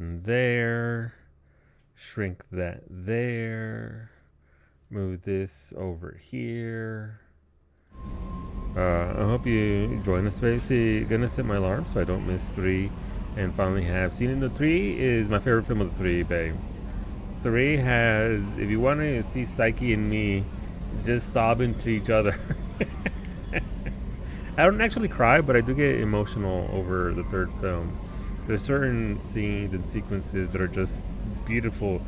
there. Shrink that there. Move this over here. I hope you join us. Basically, gonna set my alarm so I don't miss 3, and finally have seen it. The 3 is my favorite film of the 3, babe. 3 has, if you want to see Psyche and me just sobbing to each other. I don't actually cry, but I do get emotional over the third film. There's certain scenes and sequences that are just beautiful.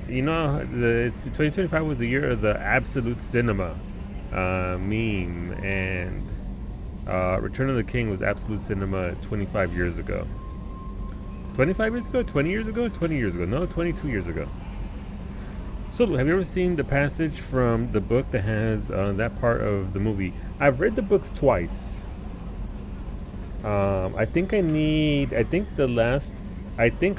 You know, 2025 was the year of the absolute cinema meme, and Return of the King was absolute cinema 25 years ago. 25 years ago? 20 years ago? 20 years ago. No, 22 years ago. So, have you ever seen the passage from the book that has that part of the movie? I've read the books twice. I think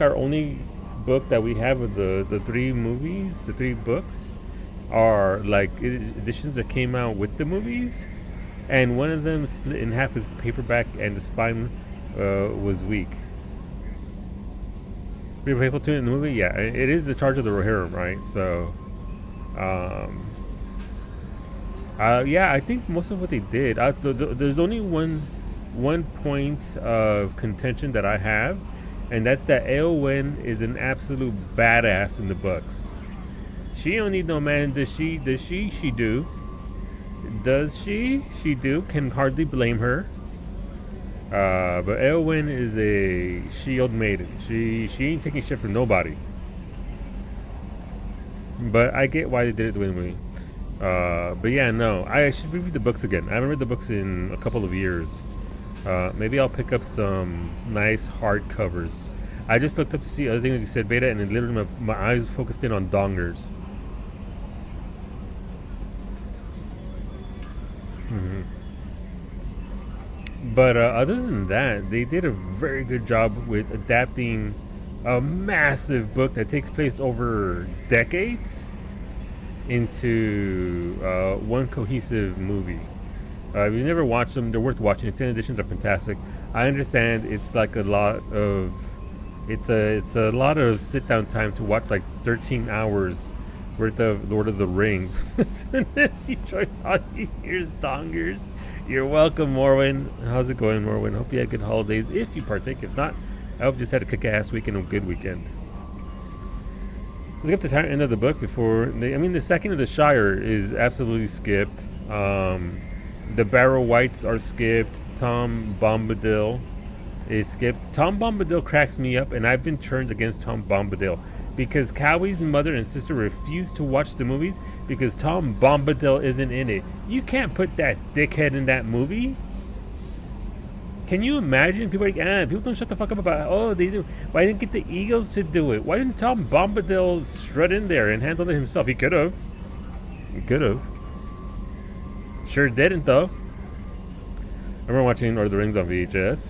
our only book that we have of the 3 movies, the 3 books, are like editions that came out with the movies, and one of them split in half as paperback, and the spine was weak. Were you able to in the movie? Yeah, it is the Charge of the Rohirrim, right? So, yeah, I think most of what they did. There's only one point of contention that I have, and that's that Eowyn is an absolute badass in the books. She don't need no man. Does she? She do. Does she? She do. Can hardly blame her. But Eowyn is a shield maiden. She ain't taking shit from nobody. But I get why they did it the way they movie. But yeah, no. I should read the books again. I haven't read the books in a couple of years. Maybe I'll pick up some nice hardcovers. I just looked up to see other things that you said, Beta, and then literally my eyes focused in on dongers. Mm-hmm. But other than that, they did a very good job with adapting a massive book that takes place over decades into one cohesive movie. If you've never watched them, they're worth watching. Extended editions are fantastic. I understand it's like a lot of sit down time to watch like 13 hours worth of Lord of the Rings. As soon as you join, all you hear is dongers. You're welcome, Morwin. How's it going, Morwin? Hope you had good holidays. If you partake, if not, I hope you just had a kick-ass weekend and a good weekend. Let's get to the end of the book before. The second of the Shire is absolutely skipped. The Barrow Whites are skipped. Tom Bombadil is skipped. Tom Bombadil cracks me up, and I've been turned against Tom Bombadil because Cowie's mother and sister refuse to watch the movies because Tom Bombadil isn't in it. You can't put that dickhead in that movie. Can you imagine? People are like, people don't shut the fuck up about, they do. Why didn't get the Eagles to do it? Why didn't Tom Bombadil strut in there and handle it himself? He could have. Sure didn't, though. I remember watching Lord of the Rings on VHS.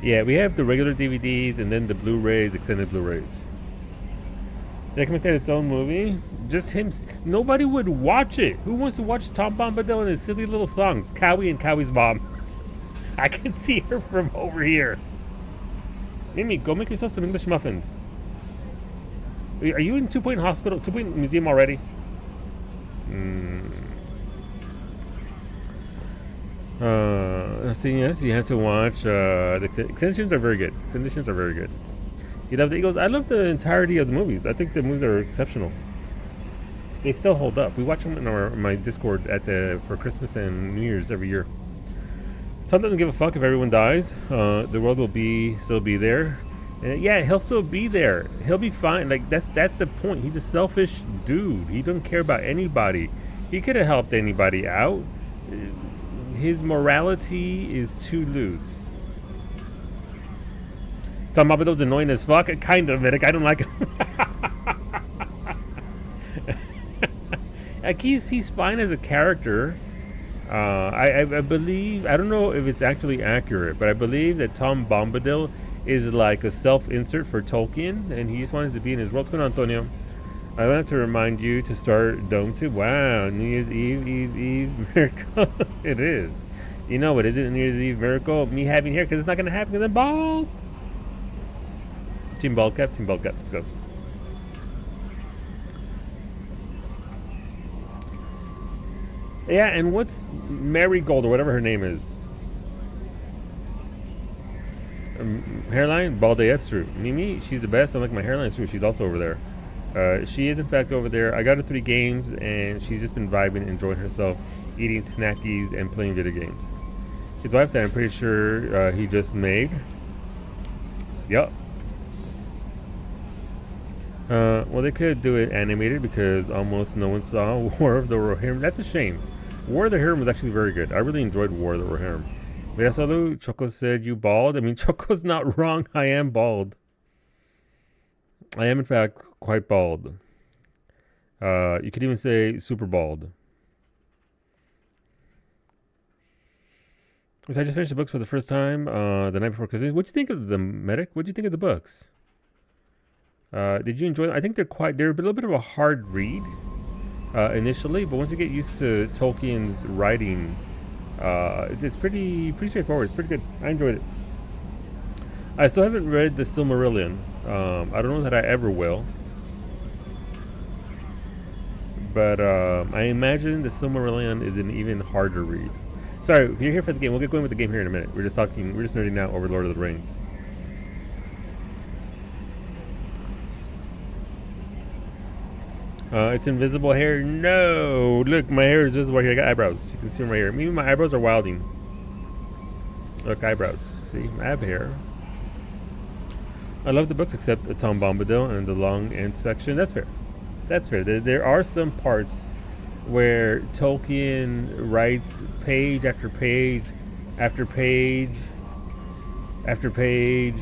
Yeah, we have the regular DVDs and then the Blu-rays, extended Blu-rays. They can make that its own movie. Just him. Nobody would watch it. Who wants to watch Tom Bombadil and his silly little songs? Cowie and Cowie's mom. I can see her from over here. Mimi, go make yourself some English muffins. Are you in 2 Point Hospital, 2 Point Museum already? Yes, you have to watch. The extensions are very good. You love the Eagles. I love the entirety of the movies. I think the movies are exceptional. They still hold up. We watch them in my Discord for Christmas and New Year's every year. Tom doesn't give a fuck if everyone dies. The world will still be there. And yeah, he'll still be there. He'll be fine. Like that's the point. He's a selfish dude. He doesn't care about anybody. He could have helped anybody out. His morality is too loose. Tom Bombadil's annoying as fuck. Kind of, Medic. I don't like him. Like he's fine as a character. I believe, I don't know if it's actually accurate, but I believe that Tom Bombadil is like a self-insert for Tolkien, and he just wanted to be in his world. What's going on, Antonio? I want to remind you to start Dome 2. Wow, New Year's Eve miracle. It is. You know what is it, a New Year's Eve miracle? Me having hair, because it's not going to happen because I'm bald. Team Bald Cap. Team Bald Cap. Let's go. Yeah, and what's Marigold or whatever her name is? Hairline? Bald AF true. Mimi, she's the best. Unlike my hairline true, she's also over there. She is in fact over there. I got her 3 games and she's just been vibing, enjoying herself, eating snackies and playing video games. His wife that I'm pretty sure he just made. Yup. Well, they could do it animated because almost no one saw War of the Rohirrim. That's a shame. War of the Rohirrim was actually very good. I really enjoyed War of the Rohirrim. Mirasalu, Choco said you bald. I mean, Choco's not wrong. I am bald. I am, in fact, quite bald. You could even say super bald. So I just finished the books for the first time the night before Christmas. What'd you think of them, Medic? What'd you think of the books? Did you enjoy them? I think they're a little bit of a hard read initially, but once you get used to Tolkien's writing, it's pretty straightforward. It's pretty good. I enjoyed it. I still haven't read the Silmarillion. I don't know that I ever will. But I imagine the Silmarillion is an even harder read. Sorry, if you're here for the game, we'll get going with the game here in a minute. We're just nerding out over Lord of the Rings. It's invisible hair. No! Look, my hair is visible here. I got eyebrows. You can see them right here. Maybe my eyebrows are wilding. Look, eyebrows. See? I have hair. I love the books except the Tom Bombadil and the long end section. That's fair. That's fair. There are some parts where Tolkien writes page after page after page after page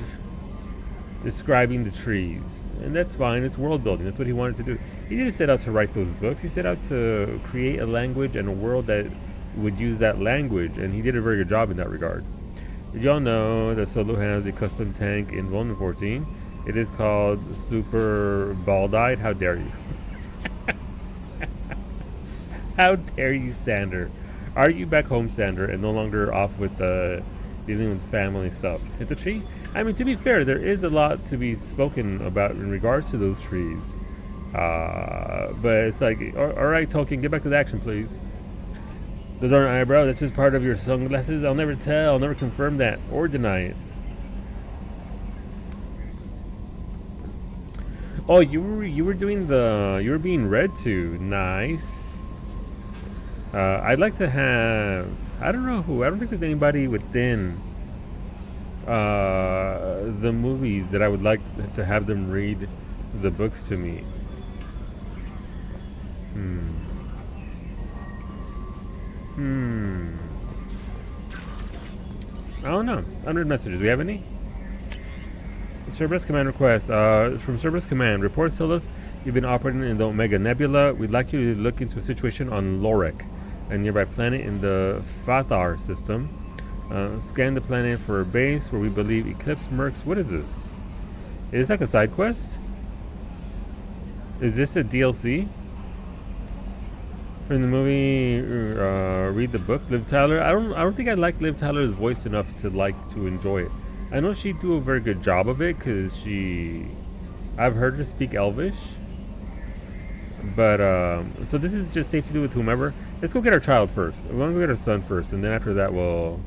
describing the trees. And that's fine. It's world building. That's what he wanted to do. He didn't set out to write those books. He set out to create a language and a world that would use that language. And he did a very good job in that regard. Did y'all know that Solo has a custom tank in Volume 14? It is called Super Bald-Eyed. How dare you? How dare you, Sander? Are you back home, Sander, and no longer off with dealing with family stuff? It's a tree? I mean, to be fair, there is a lot to be spoken about in regards to those trees. But it's like, all right, Tolkien, get back to the action, please. Those aren't eyebrows. That's just part of your sunglasses. I'll never tell. I'll never confirm that or deny it. Oh, you were being read to. Nice. I'd like to have. I don't know who. I don't think there's anybody within the movies that I would like to have them read the books to me. I don't know. Unread messages. We have any? Cerberus Command request. From Cerberus Command. Reports tell us you've been operating in the Omega Nebula. We'd like you to look into a situation on Lorek, a nearby planet in the Fathar system. Scan the planet for a base where we believe Eclipse Mercs. What is this? Is this like a side quest? Is this a DLC? In the movie, read the books. Liv Tyler. I don't think I like Liv Tyler's voice enough to enjoy it. I know she'd do a very good job of it because I've heard her speak Elvish. But so this is just safe to do with whomever. Let's go get our child first. We want to go get our son first, and then after that we'll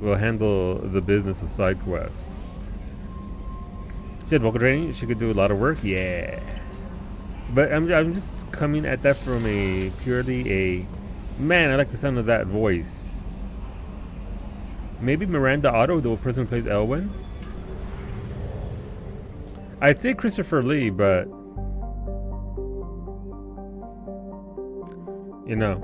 handle the business of side quests. She had vocal training. She could do a lot of work. Yeah. But I'm just coming at that from a purely man. I like the sound of that voice. Maybe Miranda Otto, the person who plays Elwyn. I'd say Christopher Lee, but you know,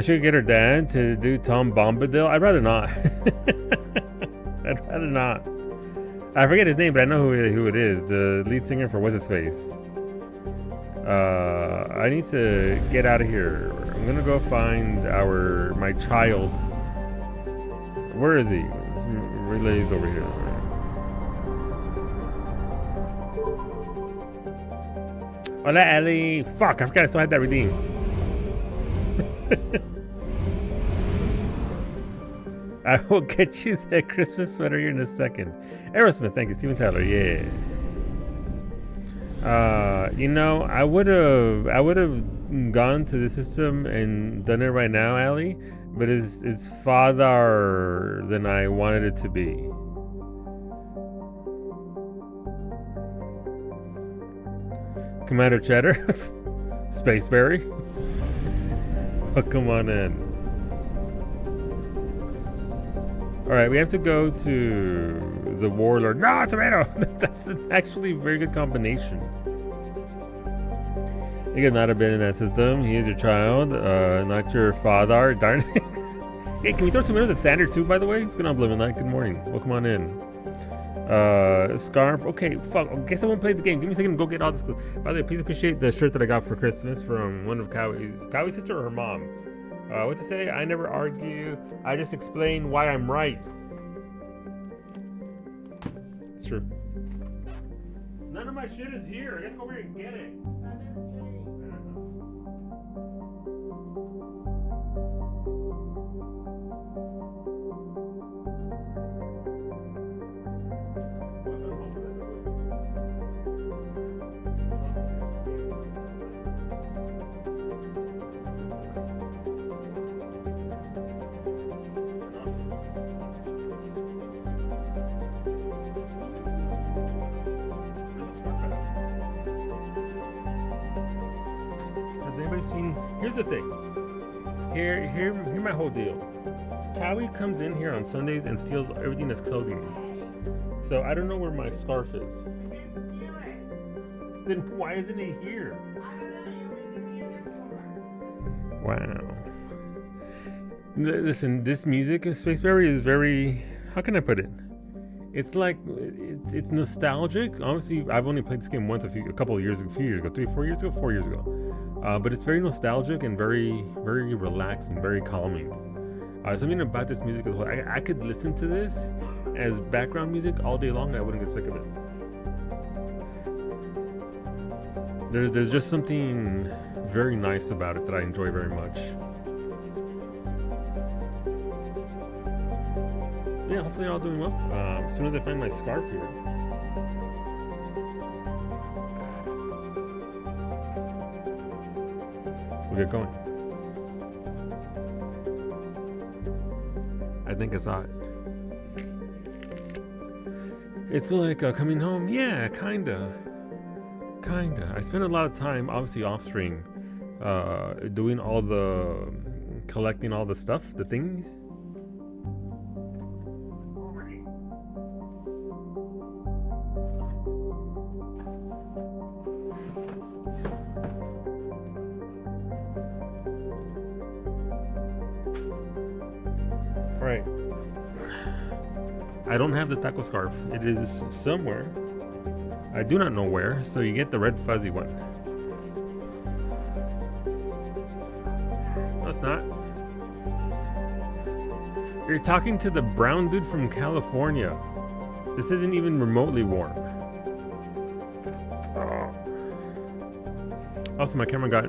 she could get her dad to do Tom Bombadil. I'd rather not. I'd rather not. I forget his name, but I know who it is. The lead singer for What's His Face. I need to get out of here. I'm gonna go find my child. Where is he? This relay's over here. Hola, Ellie. Fuck, I forgot I still had that redeemed. I will get you that Christmas sweater here in a second. Aerosmith, thank you. Steven Tyler, yeah. I would have gone to the system and done it right now, Ali, but it's farther than I wanted it to be. Commander Cheddar, Spaceberry. Oh, come on in. All right, we have to go to the Warlord. No, tomato. That's actually a very good combination. He could not have been in that system. He is your child, not your father. Darn it. Hey, can we throw tomatoes at Sander too, by the way? What's going on, Blue Night? Good morning. Welcome on in. Scarf. Okay, fuck. I guess I won't play the game. Give me a second to go get all this. By the way, please appreciate the shirt that I got for Christmas from one of Kawie's sister or her mom. What's it say? I never argue. I just explain why I'm right. It's true. None of my shit is here. I gotta go over here and get it. Here's the thing. Here my whole deal. Howie comes in here on Sundays and steals everything that's clothing. So I don't know where my scarf is. I didn't steal it. Then why isn't it here? I don't know. You were here before. Wow. Listen, this music, Spaceberry, is very. How can I put it? It's like it's nostalgic. Honestly, I've only played this game once a few years ago, 4 years ago. But it's very nostalgic and very, very relaxing, very calming. Something about this music as well. I could listen to this as background music all day long and I wouldn't get sick of it. There's just something very nice about it that I enjoy very much. Yeah, hopefully you're all doing well. As soon as I find my scarf here. We'll get going. I think I saw it. It's like coming home. Yeah, kinda. I spent a lot of time, obviously off stream, doing all the collecting all the stuff, the things. Right. I don't have the taco scarf. It is somewhere. I do not know where, so you get the red fuzzy one. No, it's not. You're talking to the brown dude from California. This isn't even remotely warm. Oh. Also, my camera got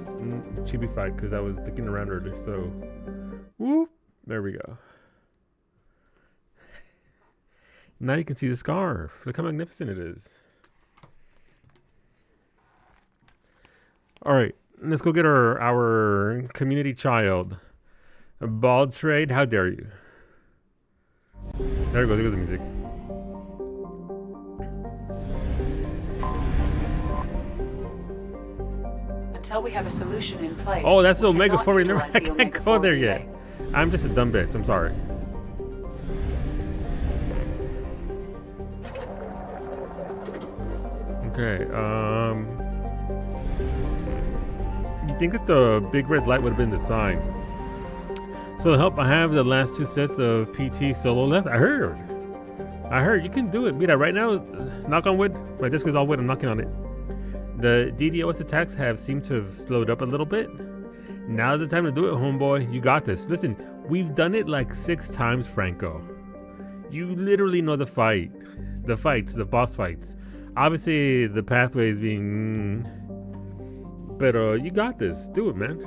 chibified because I was dicking around earlier, so... Whoop! There we go. Now you can see the scarf. Look how magnificent it is. All right, let's go get our community child. A bald trade, how dare you? There we go, there goes the music. Until we have a solution in place. Oh, that's the we Omega cannot 4 utilize I the can't Omega go 4 there relay. yet. I'm just a dumb bitch, I'm sorry. Okay, you think that the big red light would have been the sign. So to help, I have the last 2 sets of PT solo left. I heard you can do it. Mira, right now, knock on wood. My disc is all wood, I'm knocking on it. The DDoS attacks have seemed to have slowed up a little bit. Now's the time to do it, homeboy. You got this. Listen, we've done it like 6 times, Franco. You literally know the fight. The fights, the boss fights. Obviously, the pathway is being... But you got this. Do it, man.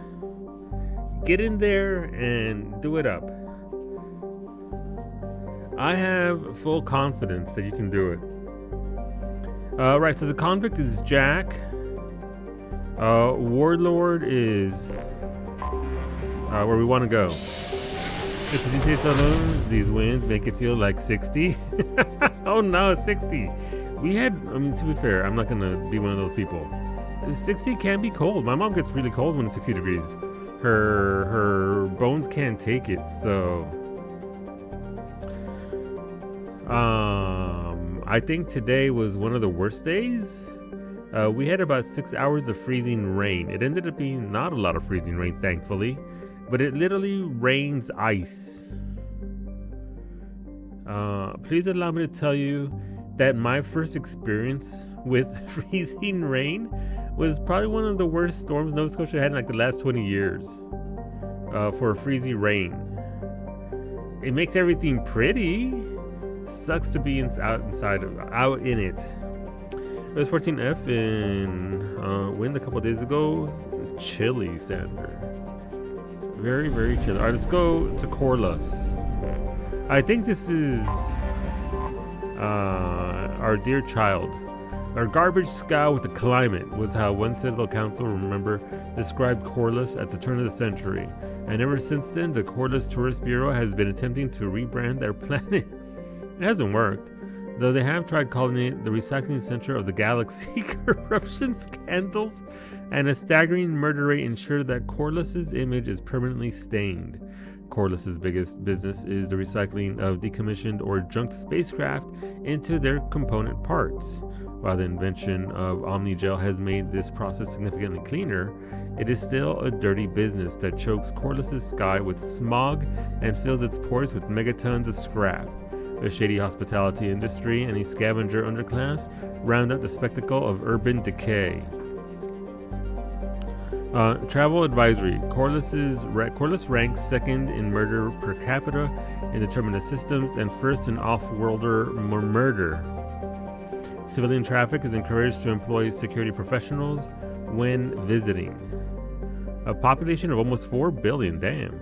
Get in there and do it up. I have full confidence that you can do it. Right, so the convict is Jack. Warlord is where we want to go. If you taste all these wins make it feel like 60. Oh no, 60. We had, I mean, to be fair, I'm not gonna be one of those people. 60 can be cold. My mom gets really cold when it's 60 degrees. Her bones can't take it, so I think today was one of the worst days. We had about 6 hours of freezing rain. It ended up being not a lot of freezing rain, thankfully, but it literally rains ice. Please allow me to tell you that my first experience with freezing rain was probably one of the worst storms Nova Scotia had in like the last 20 years. For freezing rain. It makes everything pretty. Sucks to be out in it. It was 14F in wind a couple days ago. Chilly, Sander. Very, very chilly. Alright, let's go to Corliss. I think this is our dear child. Our garbage scow with the climate was how one Citadel Council, remember, described Corliss at the turn of the century. And ever since then, the Corliss Tourist Bureau has been attempting to rebrand their planet. It hasn't worked, though they have tried calling it the recycling center of the galaxy. Corruption scandals and a staggering murder rate ensure that Corliss's image is permanently stained. Corliss's biggest business is the recycling of decommissioned or junked spacecraft into their component parts. While the invention of Omnigel has made this process significantly cleaner, it is still a dirty business that chokes Corliss's sky with smog and fills its ports with megatons of scrap. A shady hospitality industry and a scavenger underclass round out the spectacle of urban decay. Travel advisory. Corliss ranks second in murder per capita in the Terminus systems and first in off-worlder murder. Civilian traffic is encouraged to employ security professionals when visiting. A population of almost 4 billion, damn.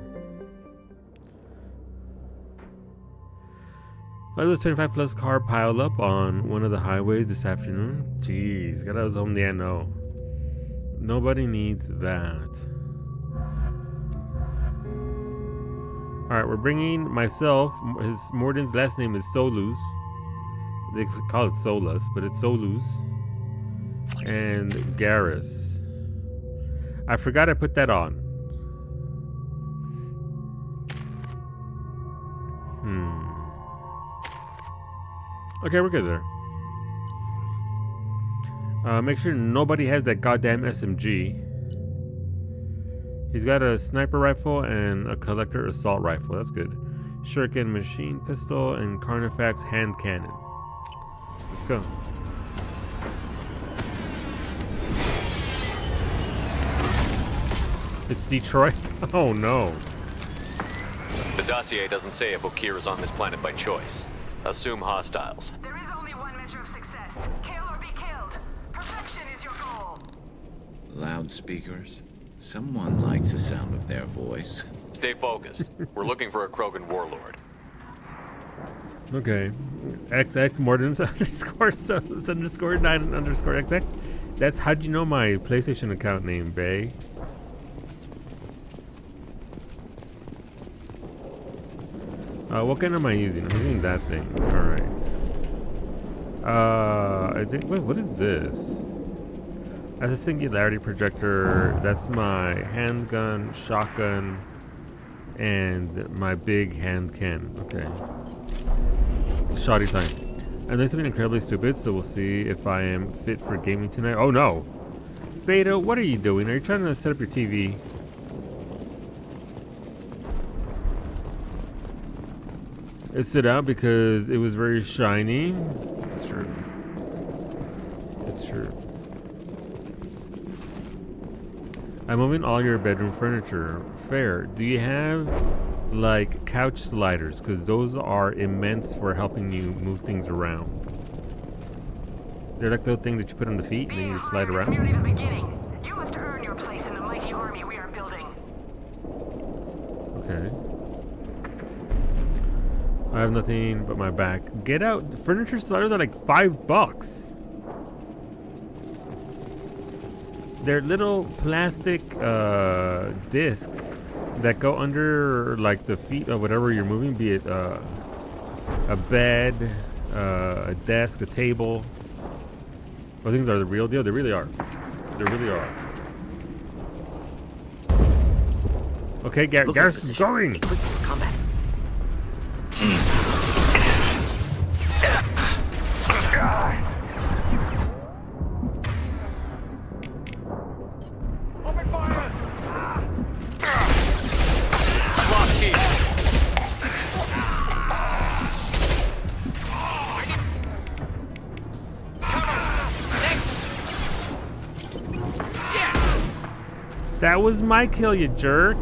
There was 25 plus car pile up on one of the highways this afternoon. Jeez, God, I was home the no. Nobody needs that. Alright, we're bringing myself, Morden's last name is Solus. They call it Solus, but it's Solus. And Garrus. I forgot I put that on. Okay, we're good there. Make sure nobody has that goddamn SMG. He's got a sniper rifle and a collector assault rifle. That's good. Shuriken machine pistol and Carnifax hand cannon. Let's go. It's Detroit? Oh no. The dossier doesn't say if Okir is on this planet by choice. Assume hostiles. There is only one measure of success. Kill or be killed. Perfection is your goal. Loudspeakers? Someone likes the sound of their voice. Stay focused. We're looking for a Krogan warlord. Okay. XX Morden's underscore 9 underscore XX. That's how'd you know my PlayStation account name, Bay? What gun am I using? I'm using that thing. Alright. I think, wait, what is this? That's a singularity projector. That's my handgun, shotgun, and my big hand cannon. Okay. Shoddy time. I'm doing something incredibly stupid, so we'll see if I am fit for gaming tonight. Oh no! Beta, what are you doing? Are you trying to set up your TV? It stood out because it was very shiny. It's true. It's true. I'm moving all your bedroom furniture. Fair. Do you have like couch sliders? Because those are immense for helping you move things around. They're like those things that you put on the feet and then you just slide around. Merely the beginning. You must earn your place in the mighty army we are building. Okay. I have nothing but my back. Get out. Furniture sliders are like $5. They're little plastic discs that go under like the feet of whatever you're moving, be it a bed, a desk, a table. Those things are the real deal. They really are. They really are. Okay, Garrus is going. Equipped for combat. That was my kill, you jerk.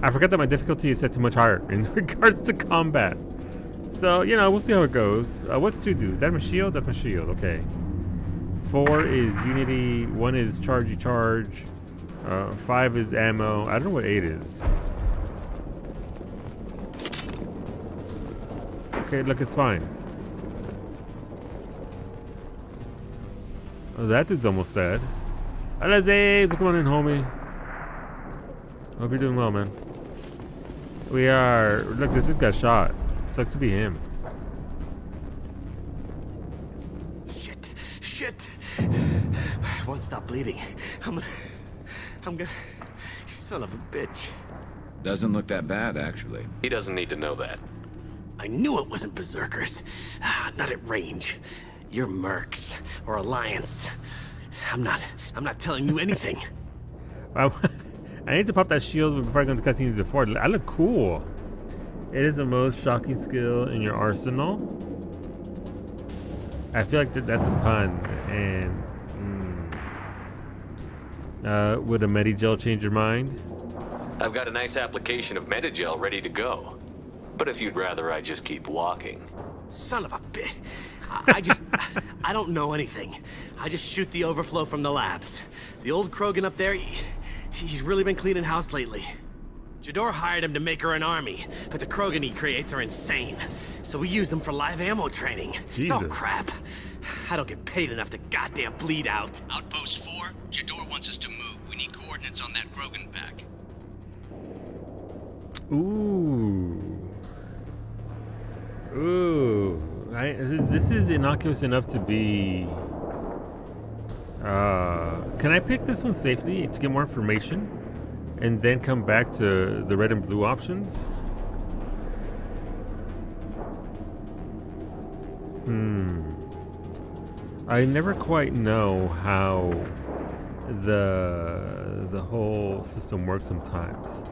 I forgot that my difficulty is set to much higher in regards to combat. So, you know, we'll see how it goes. What's 2 do? That's my shield? That's my shield, okay. 4 is unity, 1 is charge. 5 is ammo. I don't know what 8 is. Okay, look, it's fine. Oh, that dude's almost dead. Alazay, come on in, homie. Hope you're doing well, man. We are. Look, this dude got shot. Sucks to be him. Shit. I won't stop bleeding. I'm gonna. Son of a bitch. Doesn't look that bad, actually. He doesn't need to know that. I knew it wasn't berserkers. Not at range. You're mercs or Alliance. I'm not telling you anything. I need to pop that shield before I go into cutscenes before. I look cool. It is the most shocking skill in your arsenal. I feel like that's a pun. And would a Medigel change your mind? I've got a nice application of Medigel ready to go. But if you'd rather I just keep walking. Son of a bitch. I don't know anything. I just shoot the overflow from the labs. The old Krogan up there, he's really been cleaning house lately. Jador hired him to make her an army, but the Krogan he creates are insane. So we use them for live ammo training. It's all Jesus. crap. I don't get paid enough to goddamn bleed out. Outpost 4, Jador wants us to move. We need coordinates on that Krogan pack. Ooh. This is innocuous enough to be... can I pick this one safely to get more information? And then come back to the red and blue options? I never quite know how the whole system works sometimes.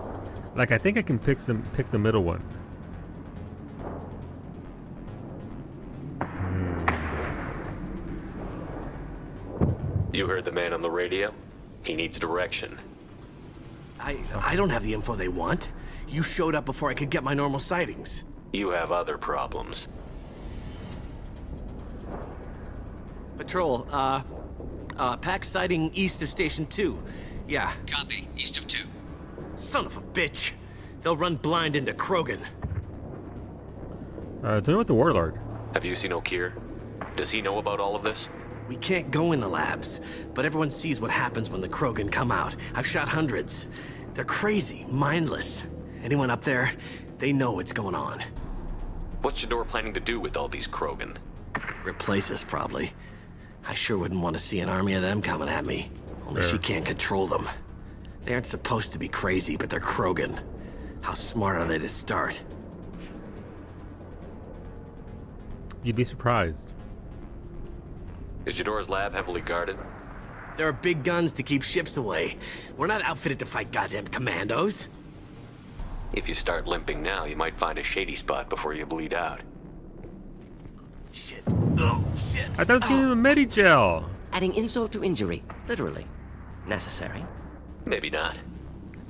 Like, I think I can pick the middle one. You heard the man on the radio? He needs direction. I don't have the info they want. You showed up before I could get my normal sightings. You have other problems. Patrol, pack sighting east of Station 2. Yeah. Copy. East of 2. Son of a bitch. They'll run blind into Krogan. Tell me about the Warlord. Have you seen O'Keir? Does he know about all of this? We can't go in the labs, but everyone sees what happens when the Krogan come out. I've shot hundreds. They're crazy, mindless. Anyone up there, they know what's going on. What's Jador planning to do with all these Krogan? Replace us, probably. I sure wouldn't want to see an army of them coming at me. Only she can't control them. They aren't supposed to be crazy, but they're Krogan. How smart are they to start? You'd be surprised. Is Jador's lab heavily guarded? There are big guns to keep ships away. We're not outfitted to fight goddamn commandos. If you start limping now, you might find a shady spot before you bleed out. Shit. Oh, shit. I thought it was giving him a Medigel. Adding insult to injury, literally. Necessary. Maybe not.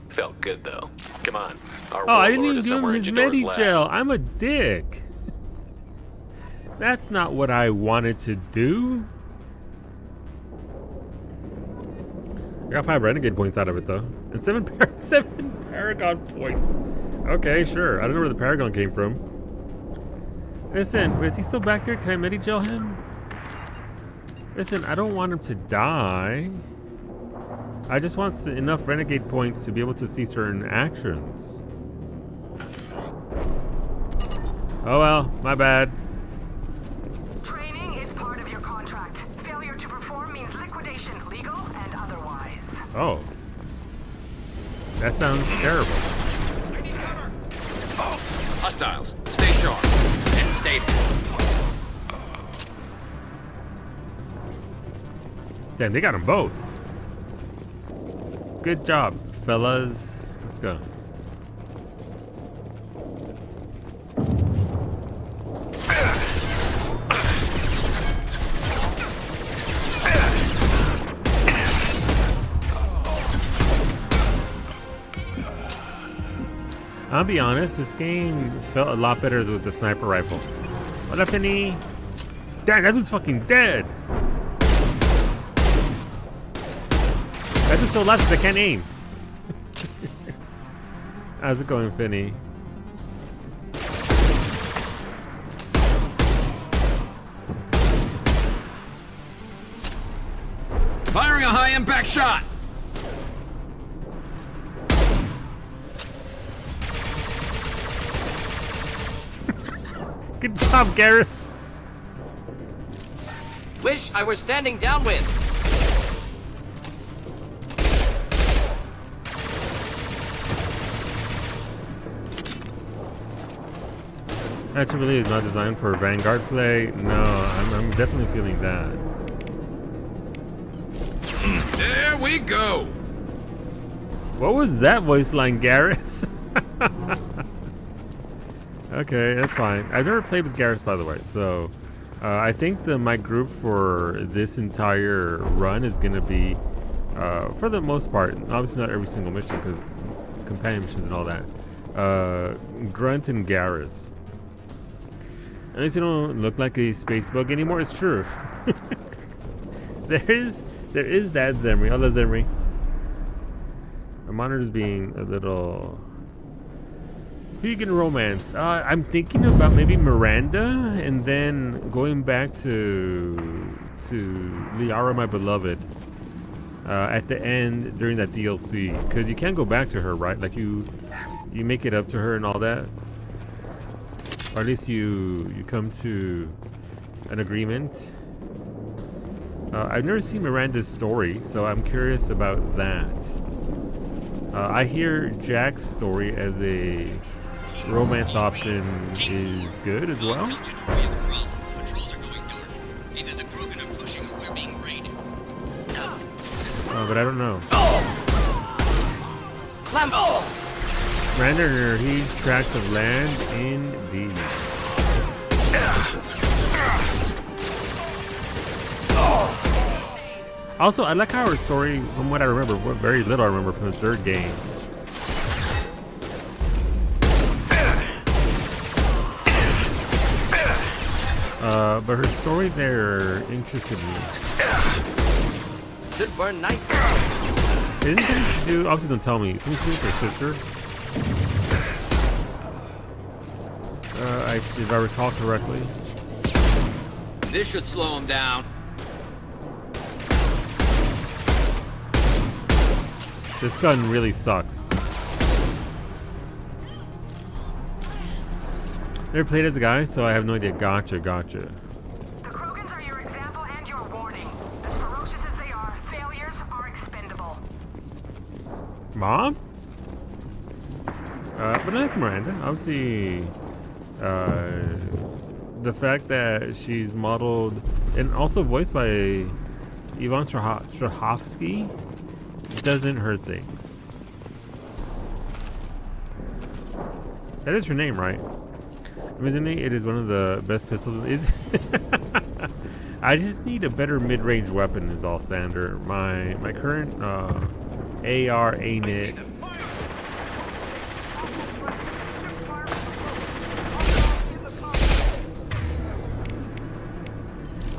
Felt good, though. Come on. Our Oh, I didn't Warlord even is give him somewhere in his Jador's lab. Medigel. I'm a dick. That's not what I wanted to do. I got 5 renegade points out of it though, and 7 Paragon points. Okay, sure. I don't know where the Paragon came from. Listen, is he still back there? Can I medi-gel him? Listen, I don't want him to die. I just want enough renegade points to be able to see certain actions. Oh well, my bad. Training is part of your contract. Failure to perform means liquidation, legal and otherwise. Oh. That sounds terrible. Hostiles, stay sharp. And stay there. Damn, they got them both. Good job, fellas. Let's go. I'll be honest, this game felt a lot better with the sniper rifle. What up, Penny? Damn, that dude's fucking dead. That dude's so loud because I can't aim. How's it going, Finny? Firing a high impact shot. Good job, Garrus. Wish I were standing downwind. Actually, really is not designed for Vanguard play. No, I'm definitely feeling that. There we go. What was that voice line, Garrus? Okay, that's fine. I've never played with Garrus, by the way, so I think my group for this entire run is going to be, for the most part, obviously not every single mission because companion missions and all that, Grunt and Garrus. At least you don't look like a space bug anymore. It's true. there is that Zemri. Hello, Zemri. My monitor's being a little. Who you can romance? I'm thinking about maybe Miranda, and then going back to Liara, my beloved, at the end during that DLC, because you can't go back to her, right? Like you make it up to her and all that, or at least you come to an agreement. I've never seen Miranda's story, so I'm curious about that. I hear Jack's story as a romance option is good as well. Patrols are going dark. Either the Krogan are pushing or we're being raided. But I don't know. Lambo! Miranda, he tracts of land indeed. Also, I like how her story, from what I remember, what very little I remember from the third game. But her story there interested me. Should burn nicely. Isn't it to do? Obviously, don't tell me. Isn't it with her sister? If I recall correctly. This should slow him down. This gun really sucks. Never played as a guy, so I have no idea. Gotcha. The Krogans are your example and your warning. As ferocious as they are, failures are expendable. Mom? But I like Miranda. Obviously, the fact that she's modeled and also voiced by Ivan Strahovski doesn't hurt things. That is her name, right? Isn't it? It is one of the best pistols. Is I just need a better mid-range weapon. Is all, Sander. My current AR ain't it.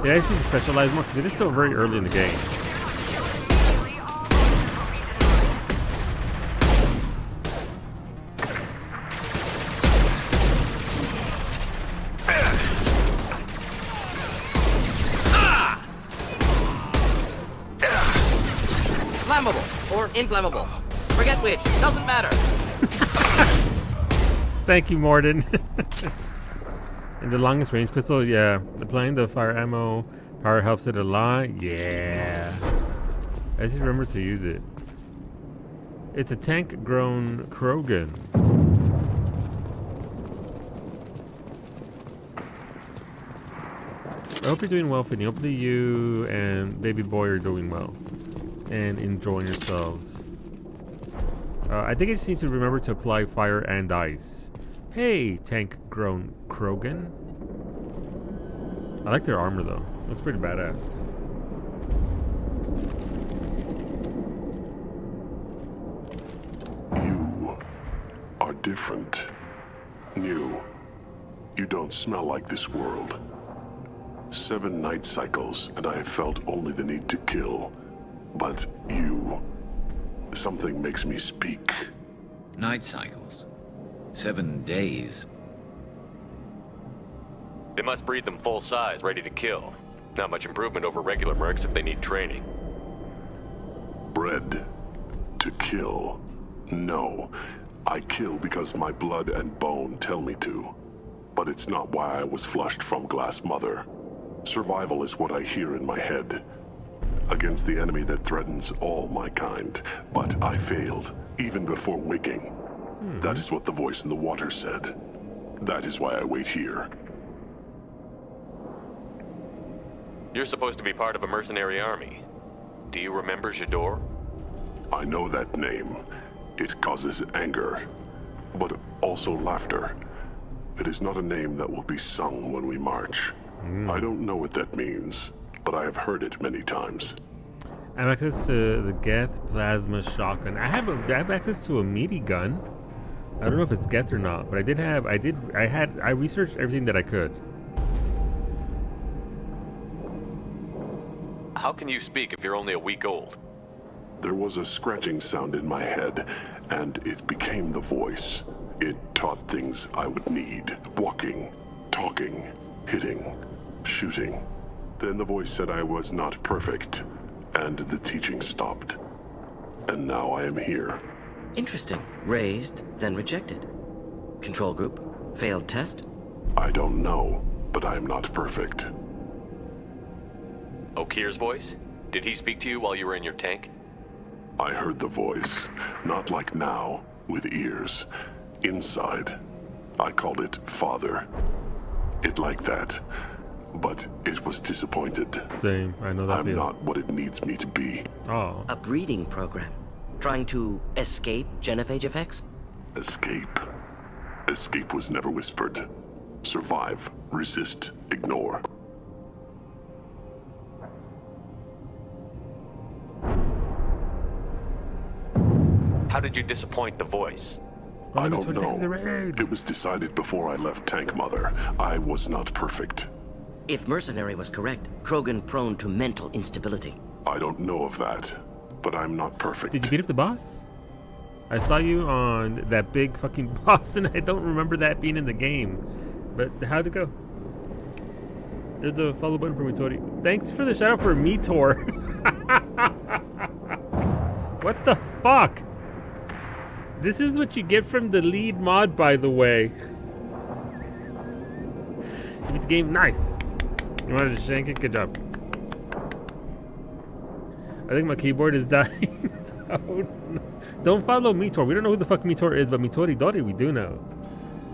Yeah, I need to specialize more because it is still very early in the game. inflammable. Forget which, doesn't matter. Thank you, Morden. And the longest range pistol, yeah. Applying the fire ammo power helps it a lot. Yeah. I just remember to use it. It's a tank-grown Krogan. I hope you're doing well, Finney. Hopefully you and baby boy are doing well and enjoying yourselves. I think I just need to remember to apply fire and ice. Hey, tank-grown Krogan. I like their armor though. Looks pretty badass. You are different. New. You don't smell like this world. 7 night cycles, and I have felt only the need to kill. But you... something makes me speak. Night cycles. 7 days. They must breed them full size, ready to kill. Not much improvement over regular mercs if they need training. Bred to kill. No. I kill because my blood and bone tell me to. But it's not why I was flushed from Glass Mother. Survival is what I hear in my head. Against the enemy that threatens all my kind. But I failed, even before waking. That is what the voice in the water said. That is why I wait here. You're supposed to be part of a mercenary army. Do you remember Jador? I know that name. It causes anger, but also laughter. It is not a name that will be sung when we march. I don't know what that means, but I have heard it many times. I have access to the Geth plasma shotgun. I have access to a meaty gun. I don't know if it's Geth or not, but I researched everything that I could. How can you speak if you're only a week old? There was a scratching sound in my head, and it became the voice. It taught things I would need. Walking, talking, hitting, shooting. Then the voice said I was not perfect, and the teaching stopped. And now I am here. Interesting. Raised, then rejected. Control group. Failed test. I don't know, but I am not perfect. Okir's voice? Did he speak to you while you were in your tank? I heard the voice, not like now, with ears. Inside. I called it Father. It like that. But it was disappointed. Same, I know that I'm feeling. not what it needs me to be. Oh. A breeding program. Trying to escape genophage effects? Escape. Escape was never whispered. Survive, resist, ignore. How did you disappoint the voice? I don't know. It was decided before I left Tank Mother. I was not perfect. If Mercenary was correct, Krogan prone to mental instability. I don't know of that, but I'm not perfect. Did you beat up the boss? I saw you on that big fucking boss, and I don't remember that being in the game. But how'd it go? There's a follow button for Mitori. Thanks for the shout out for Mitor. What the fuck? This is what you get from the lead mod, by the way. You beat the game, nice. You wanted to shank it, good job. I think my keyboard is dying. Oh, no. Don't follow Mitor. We don't know who the fuck Mitor is, but Mitori Dori we do know.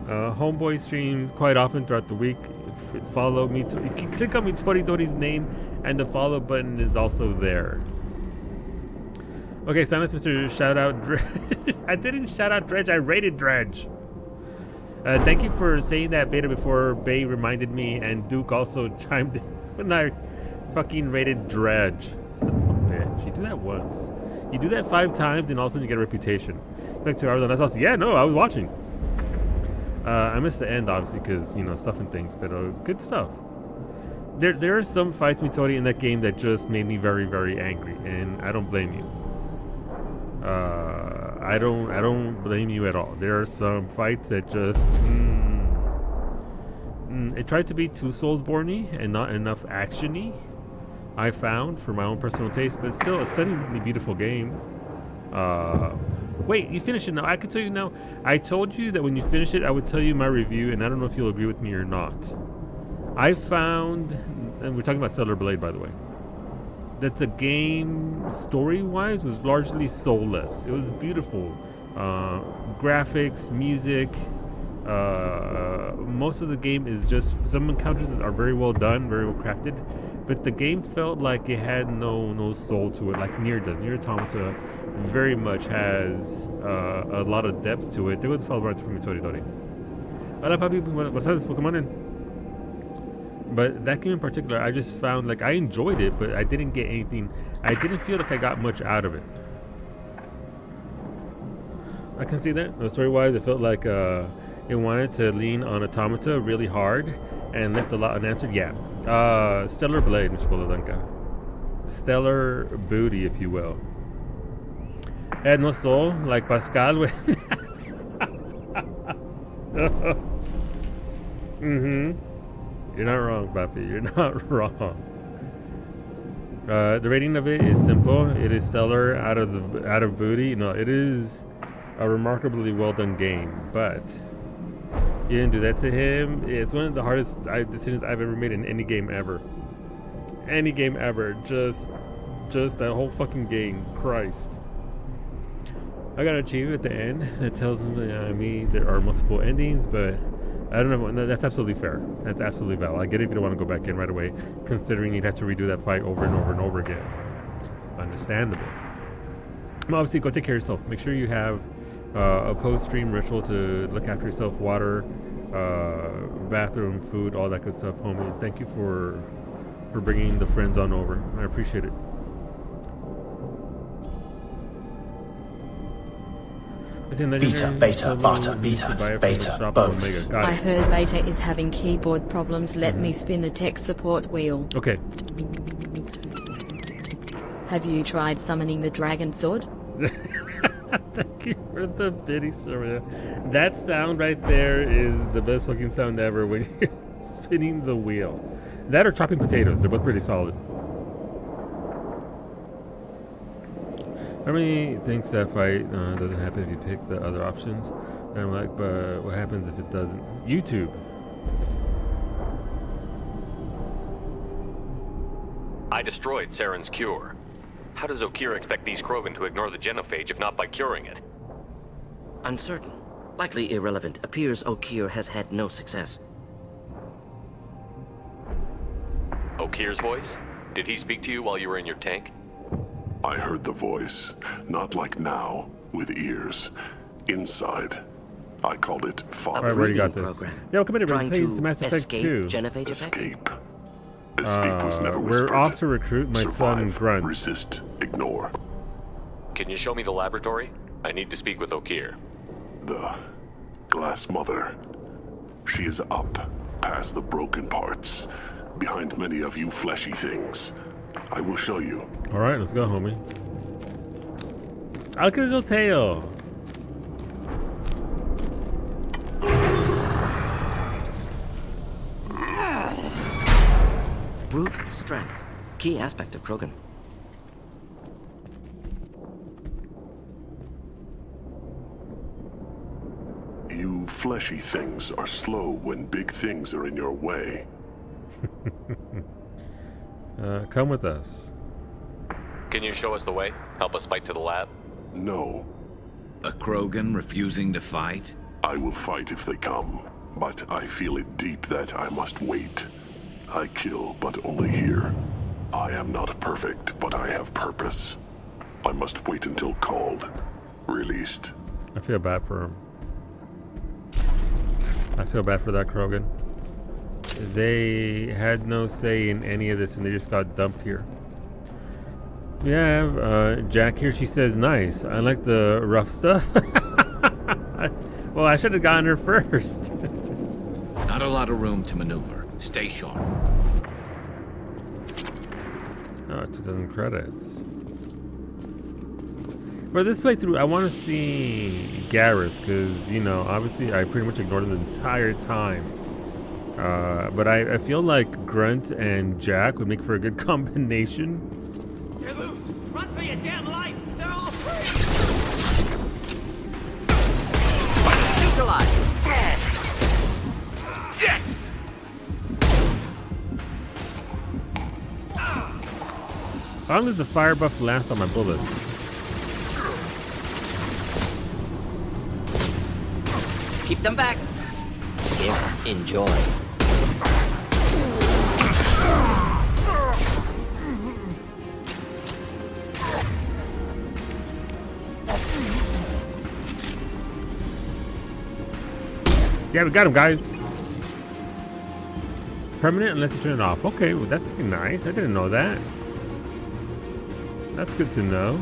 Homeboy streams quite often throughout the week. Follow Mitori. You can click on Mitori Dori's name, and the follow button is also there. Okay, silence, Mr. Shout Out Dredge. I didn't shout out Dredge, I rated Dredge. Thank you for saying that beta before Bay reminded me, and Duke also chimed in when I fucking rated Dredge. Son of a bitch. You do that once. You do that 5 times, and all of a sudden you get a reputation. Like 2 hours on that's yeah, no, I was watching. I missed the end, obviously, because, you know, stuff and things, but good stuff. There are some fights, Mitori, in that game that just made me very, very angry, and I don't blame you. I don't blame you at all. There are some fights that just it tried to be too Soulsborne-y and not enough action-y, I found, for my own personal taste, but still a stunningly beautiful game. Wait, you finished it now? I can tell you now. I told you that when you finish it, I would tell you my review, and I don't know if you'll agree with me or not. I found, and we're talking about Stellar Blade, by the way, that the game, story-wise, was largely soulless. It was beautiful. Graphics, music, most of the game is just, some encounters are very well done, very well crafted, but the game felt like it had no soul to it, like Nier does. Nier Automata very much has a lot of depth to it. There was a follow around from Toridori. Hola papi, what's up? Come on in. But that game in particular, I just found like I enjoyed it, but I didn't get anything. I didn't feel like I got much out of it. I can see that. Story-wise, it felt like it wanted to lean on Automata really hard and left a lot unanswered. Yeah. Stellar Blade, Mr. Bolodanka. Stellar booty, if you will. Had no soul, like Pascal. Mm-hmm. You're not wrong, Papi. You're not wrong. The rating of it is simple. It is stellar out of booty. No, it is a remarkably well done game, but you didn't do that to him. It's one of the hardest decisions I've ever made in any game ever. Any game ever. Just that whole fucking game. Christ. I got an achievement at the end that tells me there are multiple endings, but I don't know. No, that's absolutely fair. That's absolutely valid. I get it if you don't want to go back in right away, considering you'd have to redo that fight over and over and over again. Understandable. Well, obviously, go take care of yourself. Make sure you have a post-stream ritual to look after yourself, water, bathroom, food, all that good stuff, homie. Thank you for bringing the friends on over. I appreciate it. Beta, beta, beta, beta, beta, both. I heard Beta is having keyboard problems. Let me spin the tech support wheel. Okay. Have you tried summoning the dragon sword? Thank you for the pity, Soria. That sound right there is the best fucking sound ever when you're spinning the wheel. That or chopping potatoes. They're both pretty solid. How many thinks that fight doesn't happen if you pick the other options? And I'm like, but what happens if it doesn't? YouTube. I destroyed Saren's cure. How does Okir expect these Krogan to ignore the genophage if not by curing it? Uncertain. Likely irrelevant. Appears Okir has had no success. Okir's voice? Did he speak to you while you were in your tank? I heard the voice, not like now, with ears. Inside. I called it father. Alright, you got this. Program. Yo, come in, Trying please. to Mass Effect 2. Genophage Escape. Escape was never whispered. We're off to recruit my son, Grunt. Resist. Ignore. Can you show me the laboratory? I need to speak with Okir. The Glass Mother. She is up, past the broken parts, behind many of you fleshy things. I will show you. Alright, let's go, homie. Look at his little tail. Brute strength. Key aspect of Krogan. You fleshy things are slow when big things are in your way. Come with us. Can you show us the way? Help us fight to the lab? No. A Krogan refusing to fight? I will fight if they come, but I feel it deep that I must wait. I kill, but only here. I am not perfect, but I have purpose. I must wait until called, released. I feel bad for him. I feel bad for that Krogan. They had no say in any of this and they just got dumped here. We have Jack here. She says, nice. I like the rough stuff. Well, I should have gotten her first. Not a lot of room to maneuver. Stay sharp. Oh, 2,000 credits. For this playthrough, I want to see Garrus, because, you know, obviously I pretty much ignored him the entire time. But I feel like Grunt and Jack would make for a good combination. You're loose! Run for your damn life! They're all free! Neutralized. Yes! How long does the fire buff last on my bullets? Keep them back. Here, enjoy. Yeah, we got him, guys. Permanent unless you turn it off. Okay, well, that's pretty nice. I didn't know that. That's good to know.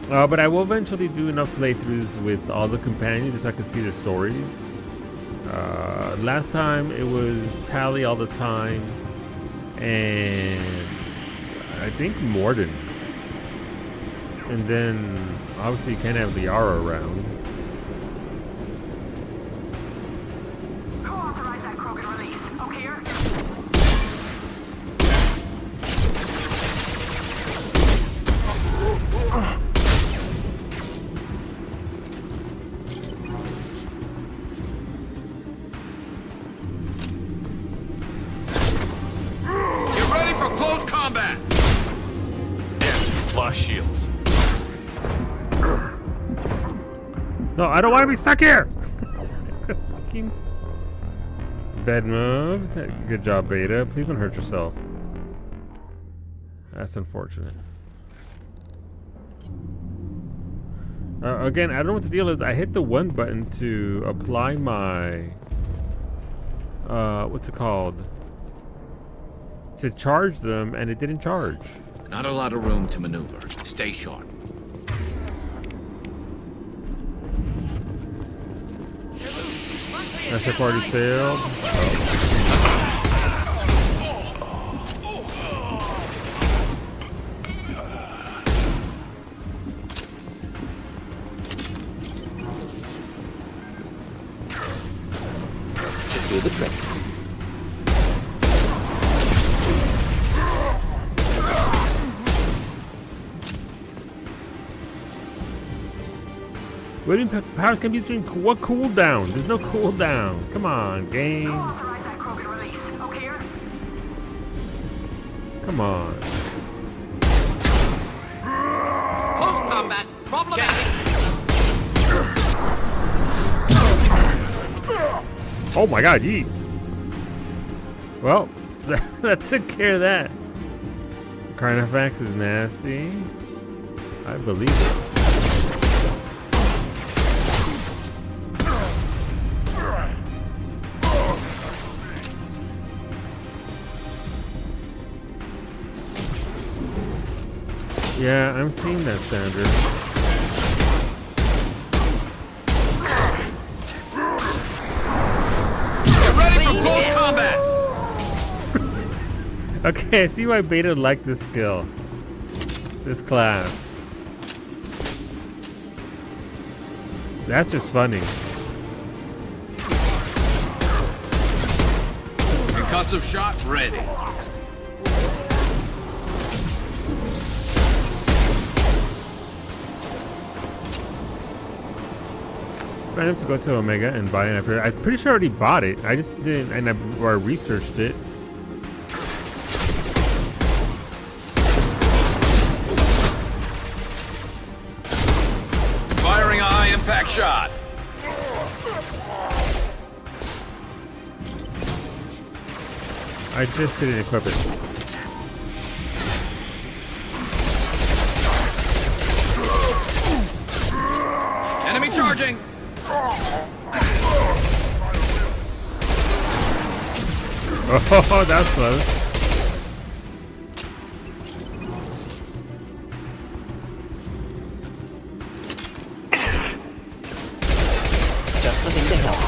But I will eventually do enough playthroughs with all the companions just so I can see their stories. Last time it was Tally all the time, and I think Morden. And then obviously you can't have Liara around. Who authorized that Krogan release? O'Keefe? Get ready for close combat! Yeah, lost shields. No, I don't want to be stuck here. Fucking bad move. Good job, Beta. Please don't hurt yourself. That's unfortunate. Again, I don't know what the deal is. I hit the one button to apply my what's it called? To charge them, and it didn't charge. Not a lot of room to maneuver. Stay sharp. That ship already sailed. Should do the trick. Waiting powers can be during what cooldown? There's no cooldown. Come on, game. Who authorized that Krogan release? O'Keefe? Come on. Close combat. Problematic. Oh my god, yeet. Well, that took care of that. Carnifax is nasty. I believe it. Yeah, I'm seeing that, Sandra. Get ready for close combat! Okay, I see why Beta liked this skill. This class. That's just funny. Concussive shot ready. I have to go to Omega and buy it after. I'm pretty sure I already bought it. I just didn't, and I researched it. Firing a high impact shot. I just didn't equip it. Enemy charging. Oh, that's close. Just looking to help.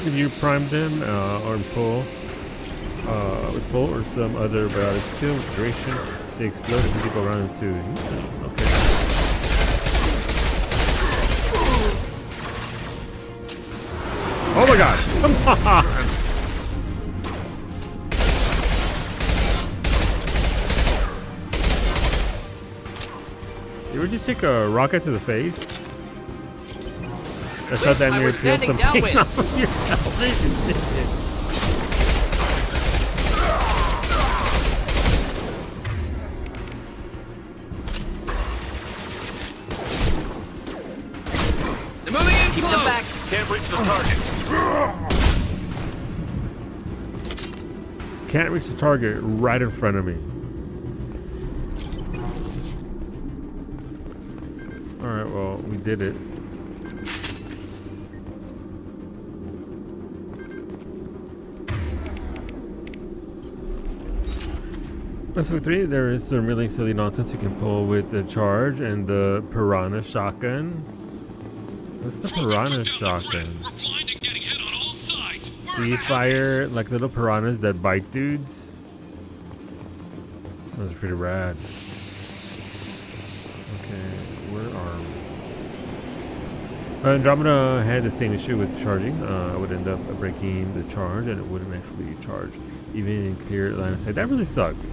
Can you prime them or pull with pull or some other biotic skill with duration? They explode if people run into. Okay. Oh my god! Come on! we just take a rocket to the face? I thought that near peeled some paint off of your helmet. They're moving in. Keep them back. Can't reach the target. Can't reach the target right in front of me. Alright, well, we did it. That's with 3. There is some really silly nonsense you can pull with the charge and the piranha shotgun. What's the piranha shotgun? Do you fire like little piranhas that bite dudes? Sounds pretty rad. Okay, where are we? Andromeda had the same issue with charging. I would end up breaking the charge and it wouldn't actually charge, even in clear line of sight. That really sucks.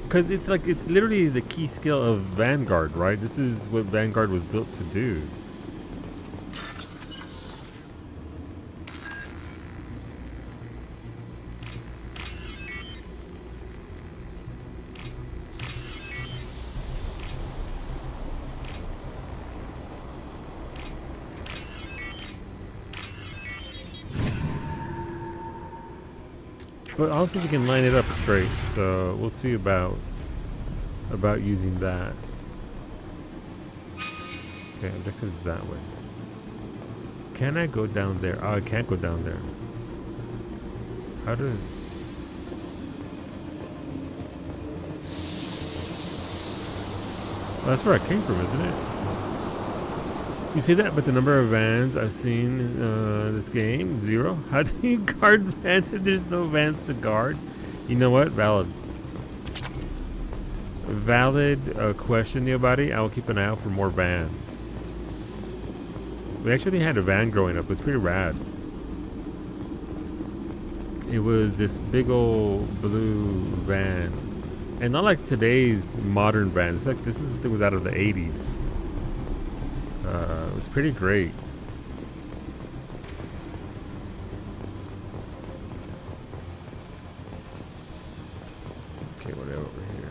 Because it's like, it's literally the key skill of Vanguard, right? This is what Vanguard was built to do. But also we can line it up straight, so we'll see about using that. Okay, objective is that way. Can I go down there? Oh, I can't go down there. How does... Well, that's where I came from, isn't it? You see that? But the number of vans I've seen in this game, 0. How do you guard vans if there's no vans to guard? You know what? Valid question, Neobody. I will keep an eye out for more vans. We actually had a van growing up. It was pretty rad. It was this big old blue van. And not like today's modern vans. It's like it was out of the 80s. It was pretty great. Okay, whatever over here.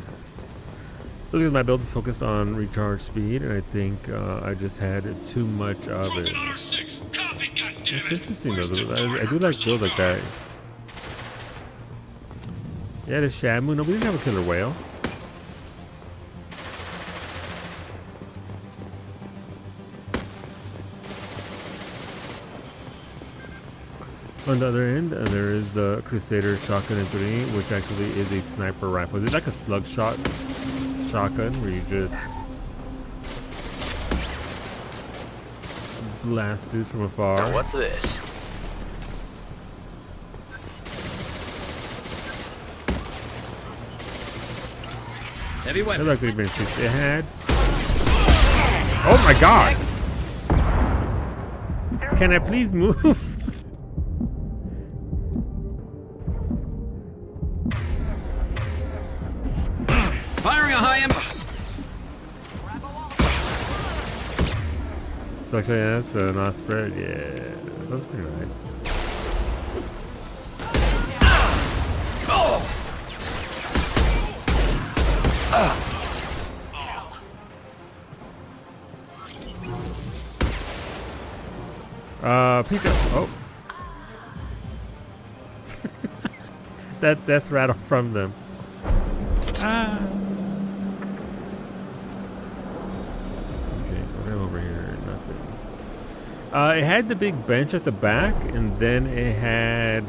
Look at my build is focused on recharge speed, and I think I just had too much of it. It's interesting though. I do like builds like that. Yeah, the Shamu. No, we didn't have a killer whale. On the other end, there is the Crusader Shotgun in 3, which actually is a sniper rifle. Is it like a slug shot shotgun where you just blast dudes from afar? Now what's this? Heavy weapon. Like they've been shooting. It had. Oh my god! Can I please move? Firing a high ember. Selection, yes, not spread. Yeah, that's pretty nice. Pizza. Oh. That's rattle from them. Ah. Okay, what do I have over here? Nothing. It had the big bench at the back, and then it had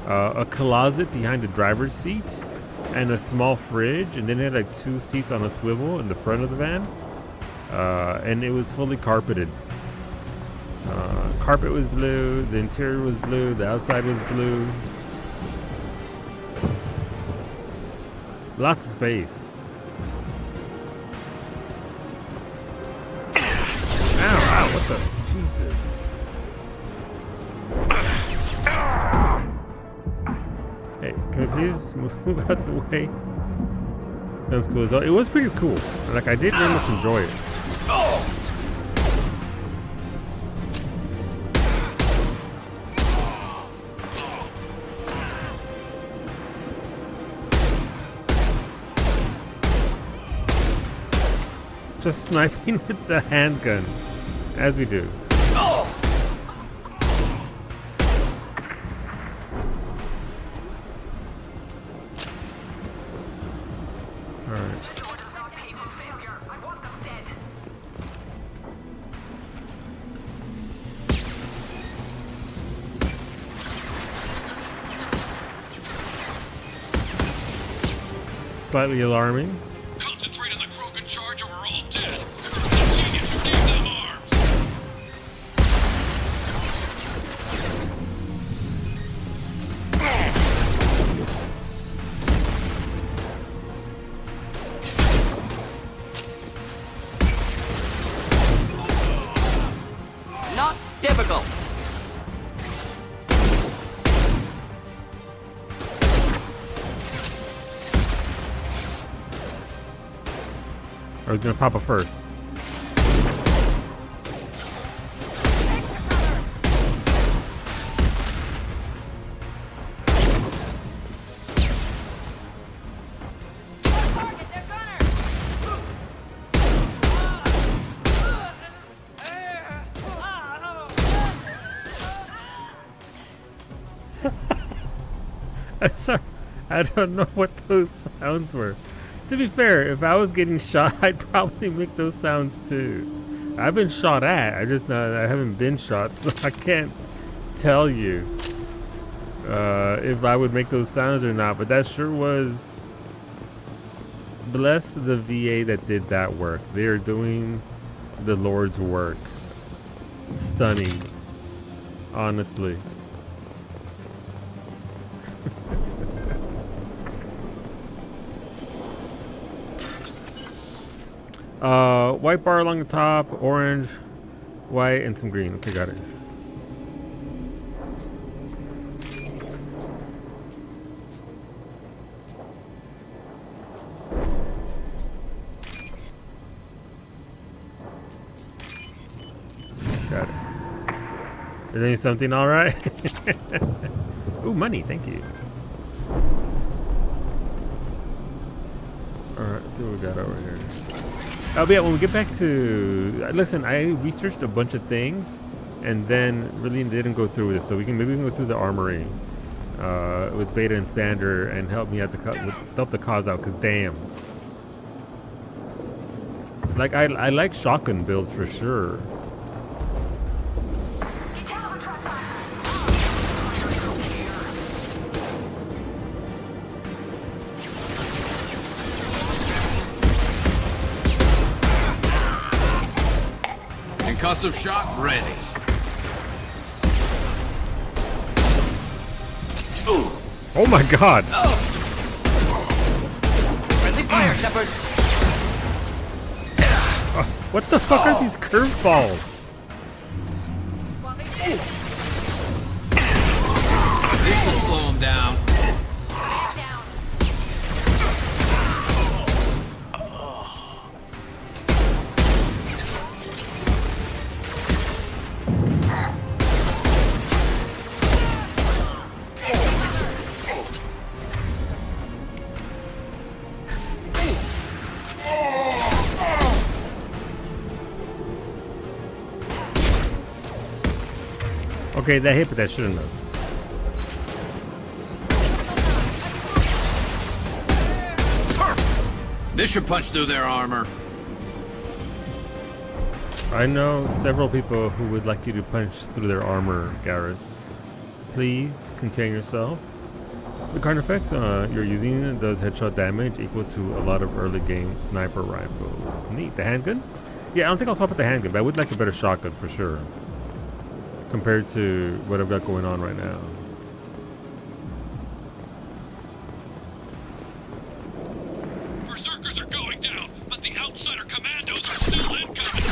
a closet behind the driver's seat, and a small fridge, and then it had like 2 seats on a swivel in the front of the van, and it was fully carpeted. Carpet was blue, the interior was blue, the outside was blue. Lots of space. Ow, what the? Jesus. Hey, can we please move out the way? That's cool. So it was pretty cool. Like I did very much enjoy it. Just sniping with the handgun, as we do. Slightly alarming. Concentrate on the Krogan charge or we're all dead. Genius who gave them arms. Not difficult. I was gonna pop it first. I'm sorry, I don't know what those sounds were. To be fair, if I was getting shot, I'd probably make those sounds too. I've been shot at. I haven't been shot, so I can't tell you if I would make those sounds or not. But that sure was. Bless the VA that did that work. They are doing the Lord's work. Stunning, honestly. White bar along the top, orange, white, and some green. Okay, got it. Got it. Is there something all right? Ooh, money, thank you. All right, let's see what we got over here. Oh, but yeah, when we get back to... Listen, I researched a bunch of things and then really didn't go through with it. So maybe we can go through the armory with Beta and Sander and help me out help the cause out, because damn. Like, I like shotgun builds for sure. Concussive shot ready. Ooh. Oh my god. Friendly fire, Shepard. What the fuck are these curveballs? This will slow him down. Okay, that hit, but that shouldn't have. This should punch through their armor. I know several people who would like you to punch through their armor, Garrus. Please contain yourself. The card effects you're using does headshot damage equal to a lot of early game sniper rifles. Neat. The handgun? Yeah, I don't think I'll swap with the handgun, but I would like a better shotgun for sure, compared to what I've got going on right now. Berserkers are going down, but the outsider commandos are still incoming.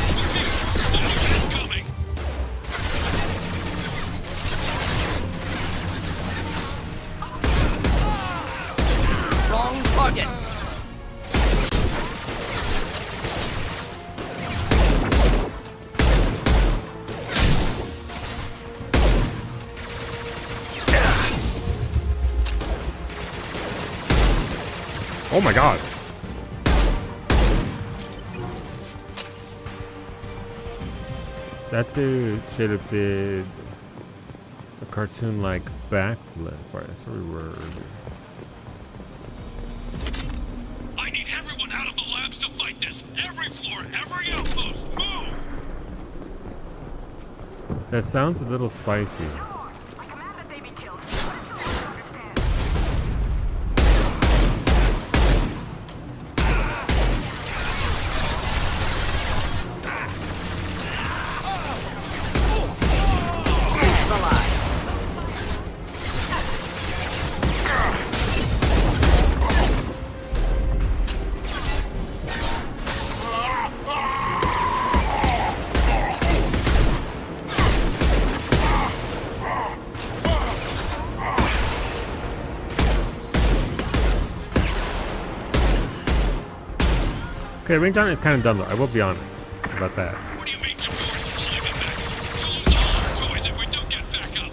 Incoming. Wrong target. Oh my god. That dude should have did a cartoon-like backflip. Right, that's where we were. I need everyone out of the labs to fight this. Every floor, every outpost, move! That sounds a little spicy. I command that they be killed. But it's so hard to understand. Okay, range on is kind of dumb though. I will be honest about that. What do you mean Jador's alive and back? We'll lose all our toys if we don't get back up.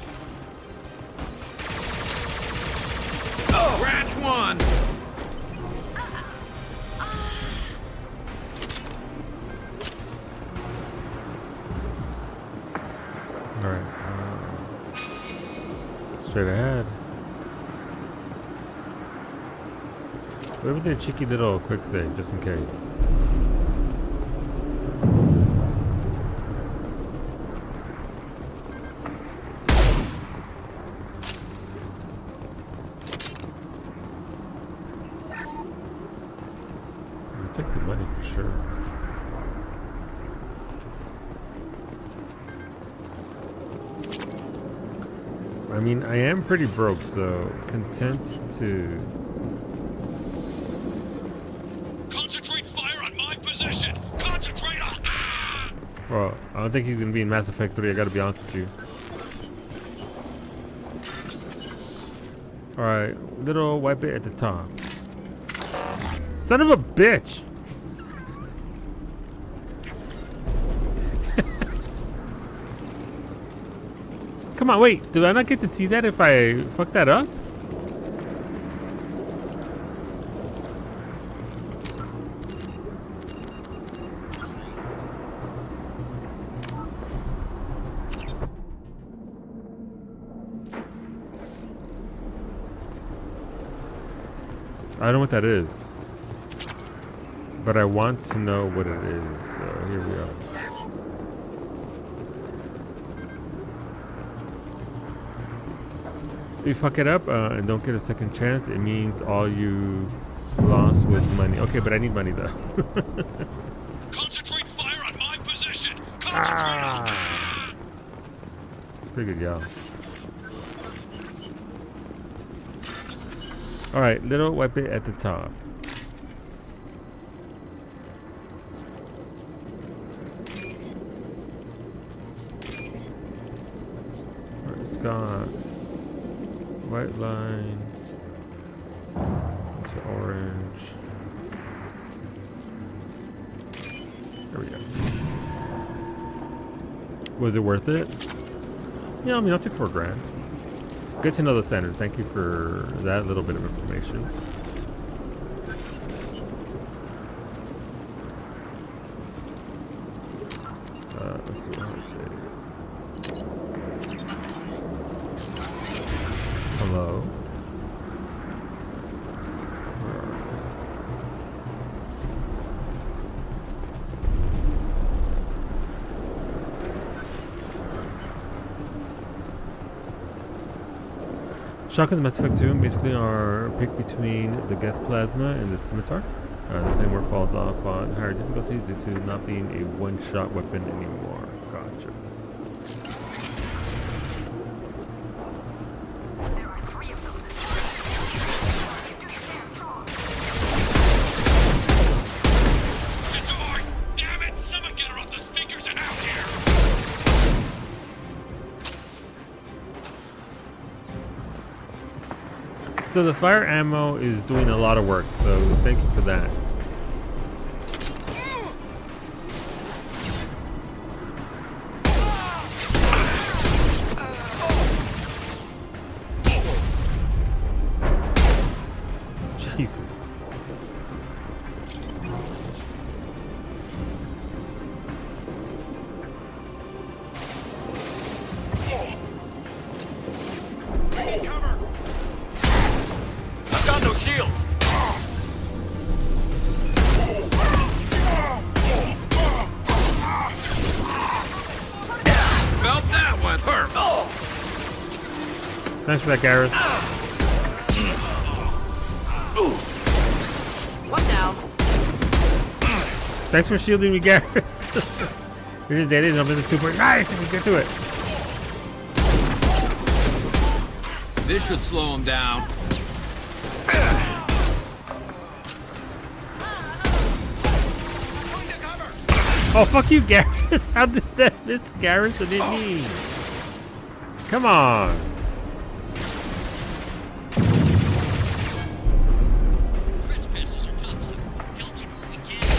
Scratch one! Alright. Straight ahead. What if we did a cheeky little quick save, just in case? We'll take the money for sure. I mean, I am pretty broke, so content to... Concentrate fire on my position! Concentrate on... Ah! Well, I don't think he's gonna be in Mass Effect 3, I gotta be honest with you. Alright, little wipe it at the top. Son of a bitch! Come on, wait, do I not get to see that if I fuck that up? I don't know what that is, but I want to know what it is, so here we are. If you fuck it up and don't get a second chance, it means all you lost was money. Okay, but I need money though. Concentrate fire on my position! Concentrate on... Ah! Pretty good, y'all. Alright, little wipe it at the top. Alright, it's got white line to orange. There we go. Was it worth it? Yeah, I mean, I'll take $4 grand. Good to know the standard. Thank you for that little bit of information. Let's do what I say. Hello. Shotguns in Mass Effect 2 basically are picked between the Geth Plasma and the Scimitar. The Claymore falls off on higher difficulties due to not being a one-shot weapon anymore. Gotcha. There are 3 of them. Do your damn job. Jador! Damn it! Someone get her off the speakers and out here! So the fire ammo is doing a lot of work, so thank you for that. Jesus. Thanks for that, Garrus. One down. Thanks for shielding me, Garrus. Here's Daddy, jump into 2 point. Nice, we get to it. This should slow him down. Oh, fuck you, Garrus. How did that miss Garrus and hit me? Come on. Trespassers are topsy. Tell Jador we can't.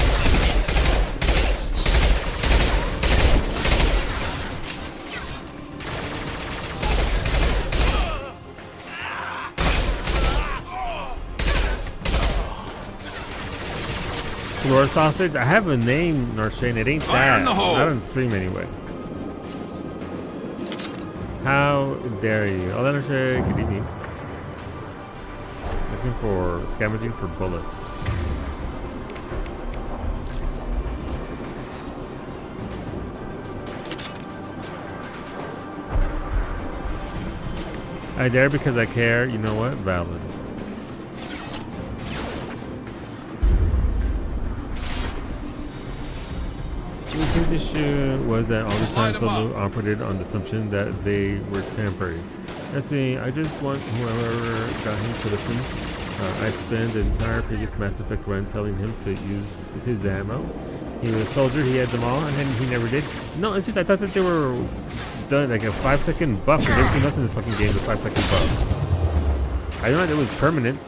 Floor sausage? I have a name, Narshane. It ain't Fire in that. the hole. Not on stream anyway. How dare you? Oh, Narshane, good evening. Looking for scavenging for bullets. I dare because I care. You know what? Valid. The issue was that all the time Solo operated on the assumption that they were temporary. That's me. I just want whoever got him to listen. I spent the entire previous Mass Effect run telling him to use his ammo. He was a soldier, he had them all, and then he never did. No, it's just I thought that they were done like a 5-second buff. Because everything else in this fucking game is a 5-second buff. I know that it was permanent.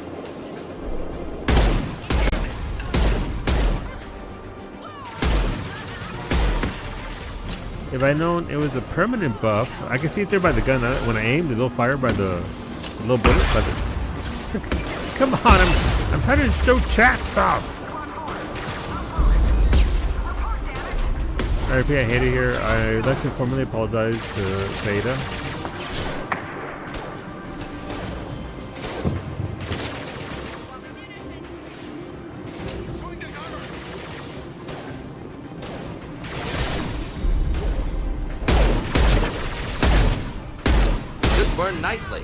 If I'd known it was a permanent buff, I can see it there by the gun. When I aim, the little fire by the little bullet. By the Come on, I'm trying to show chat stuff. I repeat, I hate it here. I'd like to formally apologize to Beta. Nicely.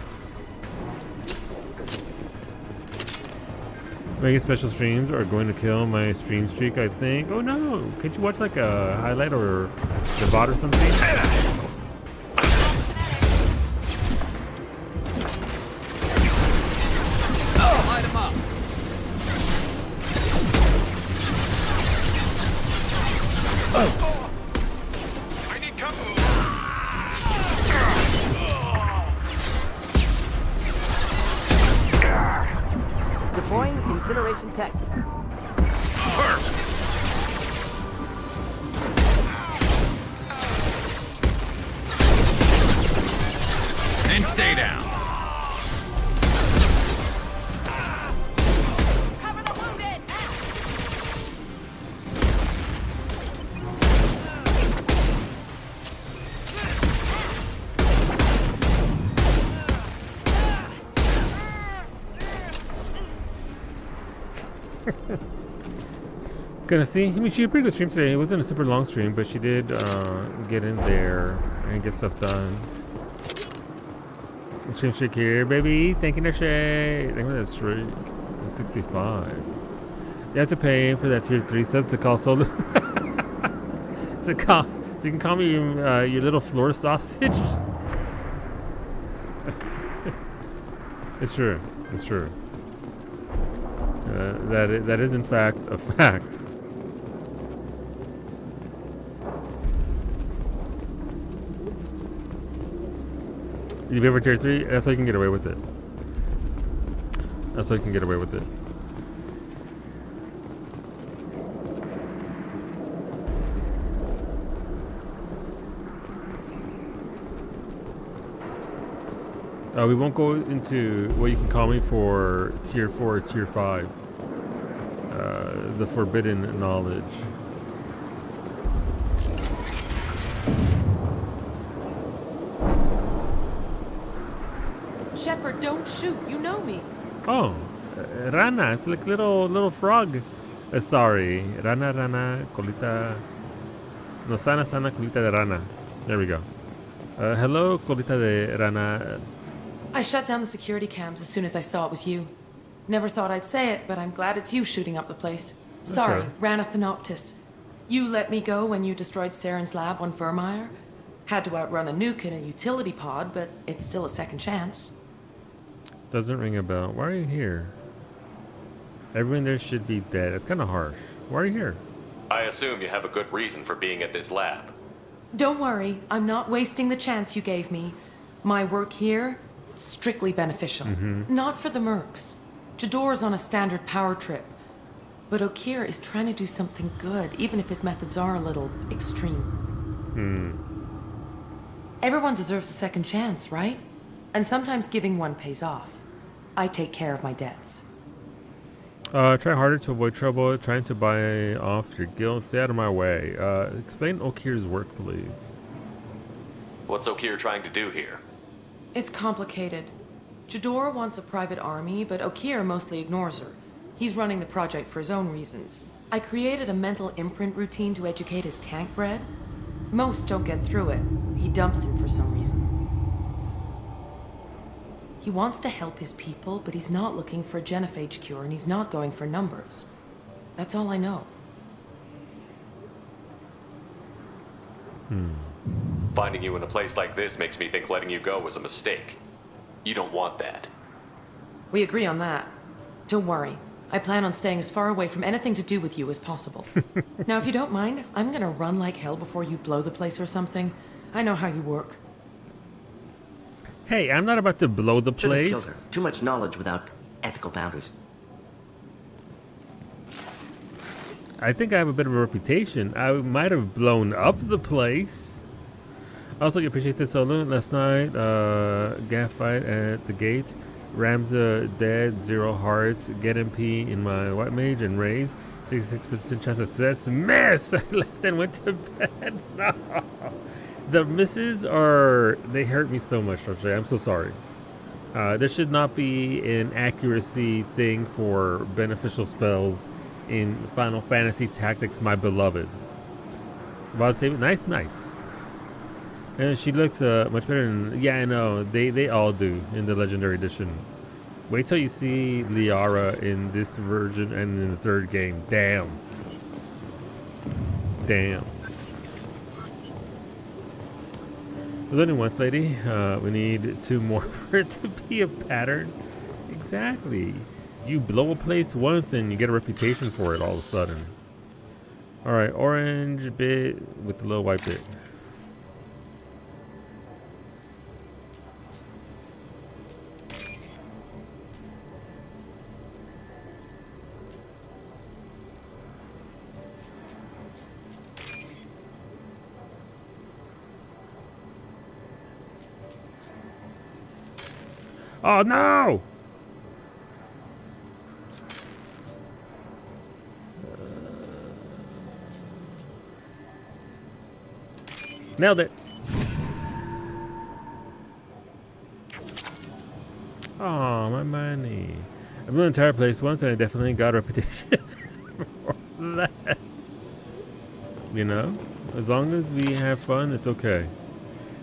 Making special streams are going to kill my stream streak, I think. Oh no! Could you watch like a highlight or the bot or something? Oh, light him up. Oh. I need cover. Deploying incineration tech. And stay down. Cover the wounded! Gonna see. I mean, she had a pretty good stream today. It wasn't a super long stream, but she did get in there and get stuff done. Stream streak here, baby. Thank you, Nashay. Thank you for that streak. 65. You have to pay for that tier 3 sub to call Solo. So you can call me your little floor sausage. It's true. It's true. That is in fact a fact. You've ever tier 3? That's why you can get away with it. That's why you can get away with it. We won't go into what you can call me for tier 4 or tier 5. The forbidden knowledge. Shepard, don't shoot. You know me. Oh, Rana. It's like little frog. Sorry, Rana, colita. No, sana, colita de rana. There we go. Hello, colita de rana. I shut down the security cams as soon as I saw it was you. Never thought I'd say it, but I'm glad it's you shooting up the place. Sorry, Okay. Ranathanoptis. You let me go when you destroyed Saren's lab on Vermeer. Had to outrun a nuke in a utility pod, but it's still a second chance. Doesn't ring a bell. Why are you here? Everyone there should be dead. It's kind of harsh. Why are you here? I assume you have a good reason for being at this lab. Don't worry, I'm not wasting the chance you gave me. My work here, strictly beneficial. Not for the mercs. Jador's on a standard power trip. But Okir is trying to do something good, even if his methods are a little extreme. Everyone deserves a second chance, right? And sometimes giving one pays off. I take care of my debts. Try harder to avoid trouble. Trying to buy off your guild. Stay out of my way. Explain Okir's work, please. What's Okir trying to do here? It's complicated. Jador wants a private army, but Okir mostly ignores her. He's running the project for his own reasons. I created a mental imprint routine to educate his tank bred. Most don't get through it. He dumps them for some reason. He wants to help his people, but he's not looking for a genophage cure, and he's not going for numbers. That's all I know. Finding you in a place like this makes me think letting you go was a mistake. You don't want that. We agree on that. Don't worry. I plan on staying as far away from anything to do with you as possible. Now, if you don't mind, I'm gonna run like hell before you blow the place or something. I know how you work. Hey, I'm not about to blow the Should have killed place. her. Too much knowledge without ethical boundaries. I think I have a bit of a reputation. I might have blown up the place. Also, you appreciate this solo last night. Gaff fight at the gate. Ramza dead, 0 hearts. Get MP in my white mage and raise. 66% chance of success. Miss! I left and went to bed. No. The misses are... They hurt me so much, Roger. I'm so sorry. There should not be an accuracy thing for beneficial spells in Final Fantasy Tactics, my beloved. About to save it. Nice, nice. And she looks much better than... Yeah, I know. They all do in the Legendary Edition. Wait till you see Liara in this version and in the third game. Damn. Damn. There's only one, lady. We need 2 more for it to be a pattern. Exactly. You blow a place once and you get a reputation for it all of a sudden. Alright, orange bit with the little white bit. Oh no! Nailed it. Oh, my money. I've been in the entire place once and I definitely got a reputation for that. You know? As long as we have fun, it's okay.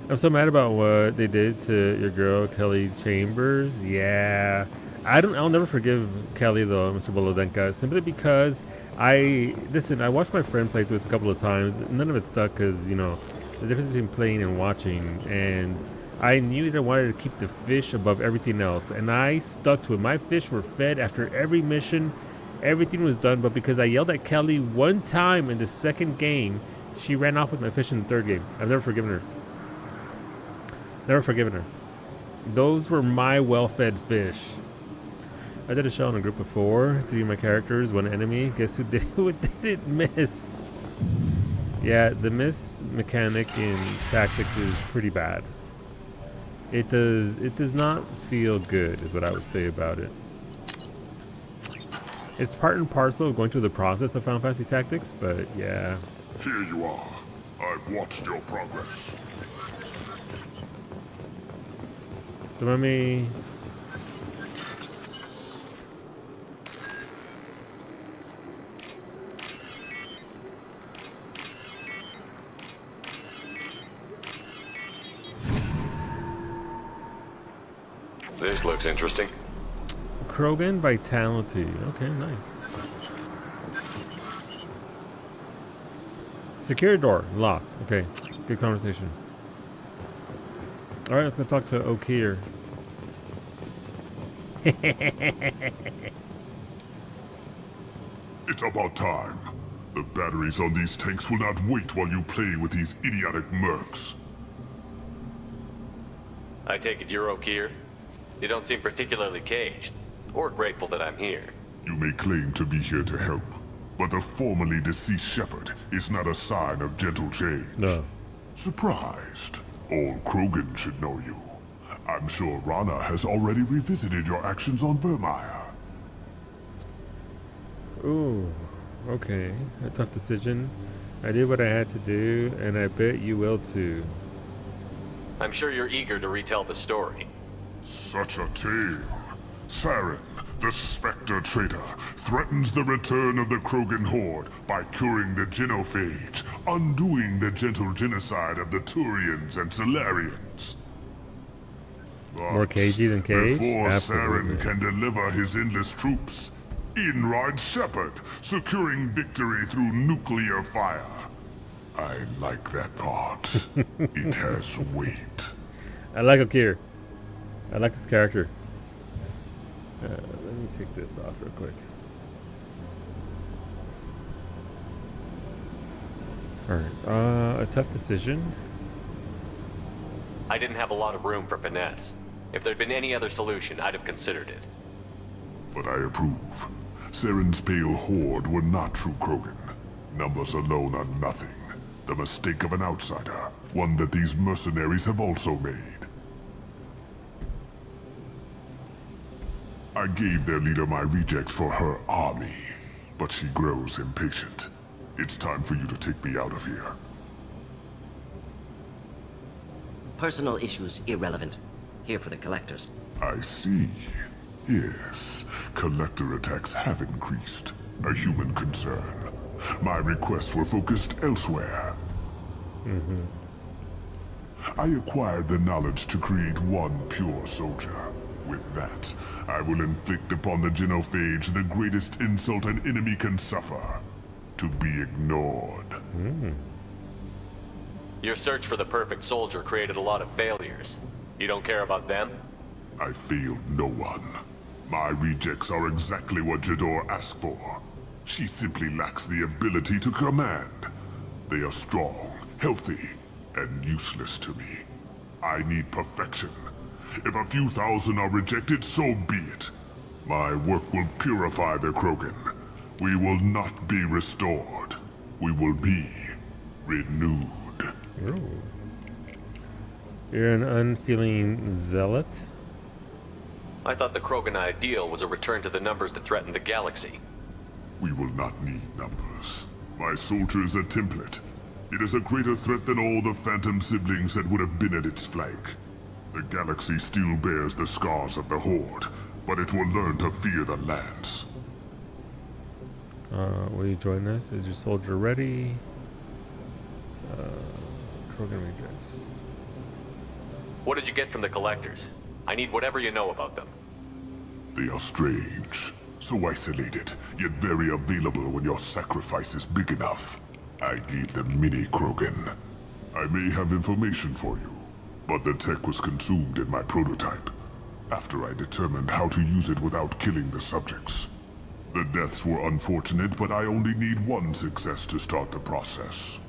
I'm so mad about what they did to your girl, Kelly Chambers. Yeah. I'll never forgive Kelly, though, Mr. Bolodenka, simply because I watched my friend play through this a couple of times. None of it stuck because, you know, the difference between playing and watching. And I knew that I wanted to keep the fish above everything else. And I stuck to it. My fish were fed after every mission. Everything was done. But because I yelled at Kelly one time in the second game, she ran off with my fish in the third game. I've never forgiven her. Never forgiven her. Those were my well-fed fish. I did a show on a group of 4. 3 of my characters, 1 enemy. Guess who didn't miss? Yeah, the miss mechanic in Tactics is pretty bad. It does not feel good, is what I would say about it. It's part and parcel of going through the process of Final Fantasy Tactics, but yeah. Here you are. I've watched your progress. So let me... This looks interesting. Krogan Vitality. Okay, nice. Secure door. Locked. Okay. Good conversation. Alright, let's go talk to O'Keer. It's about time. The batteries on these tanks will not wait while you play with these idiotic mercs. I take it you're O'Keer? You don't seem particularly caged, or grateful that I'm here. You may claim to be here to help, but the formerly deceased shepherd is not a sign of gentle change. No. Surprised? All Krogan should know you. I'm sure Rana has already revisited your actions on Vermeer. Ooh, okay. A tough decision. I did what I had to do, and I bet you will too. I'm sure you're eager to retell the story. Such a tale. Saren, the Spectre traitor, threatens the return of the Krogan horde by curing the genophage, undoing the gentle genocide of the Turians and Solarians. But More cagey than cage? before Absolutely. Saren can deliver his endless troops, in rides Shepard, securing victory through nuclear fire. I like that part. It has weight. I like O'Keer. I like this character. Let me take this off real quick. Alright, a tough decision. I didn't have a lot of room for finesse. If there'd been any other solution, I'd have considered it. But I approve. Saren's pale horde were not true Krogan. Numbers alone are nothing. The mistake of an outsider. One that these mercenaries have also made. I gave their leader my rejects for her army, but she grows impatient. It's time for you to take me out of here. Personal issues irrelevant. Here for the collectors. I see. Yes, collector attacks have increased. A human concern. My requests were focused elsewhere. I acquired the knowledge to create one pure soldier. With that, I will inflict upon the genophage the greatest insult an enemy can suffer. To be ignored. Your search for the perfect soldier created a lot of failures. You don't care about them? I failed no one. My rejects are exactly what Jador asked for. She simply lacks the ability to command. They are strong, healthy, and useless to me. I need perfection. If a few thousand are rejected, so be it. My work will purify the Krogan. We will not be restored. We will be renewed. Ooh. You're an unfeeling zealot? I thought the Krogan ideal was a return to the numbers that threatened the galaxy. We will not need numbers. My soldier is a template. It is a greater threat than all the Phantom siblings that would have been at its flank. The galaxy still bears the scars of the Horde, but it will learn to fear the Lance. Will you join us? Is your soldier ready? Krogan rejects. What did you get from the collectors? I need whatever you know about them. They are strange, so isolated, yet very available when your sacrifice is big enough. I gave them mini Krogan. I may have information for you, but the tech was consumed in my prototype, after I determined how to use it without killing the subjects. The deaths were unfortunate, but I only need one success to start the process.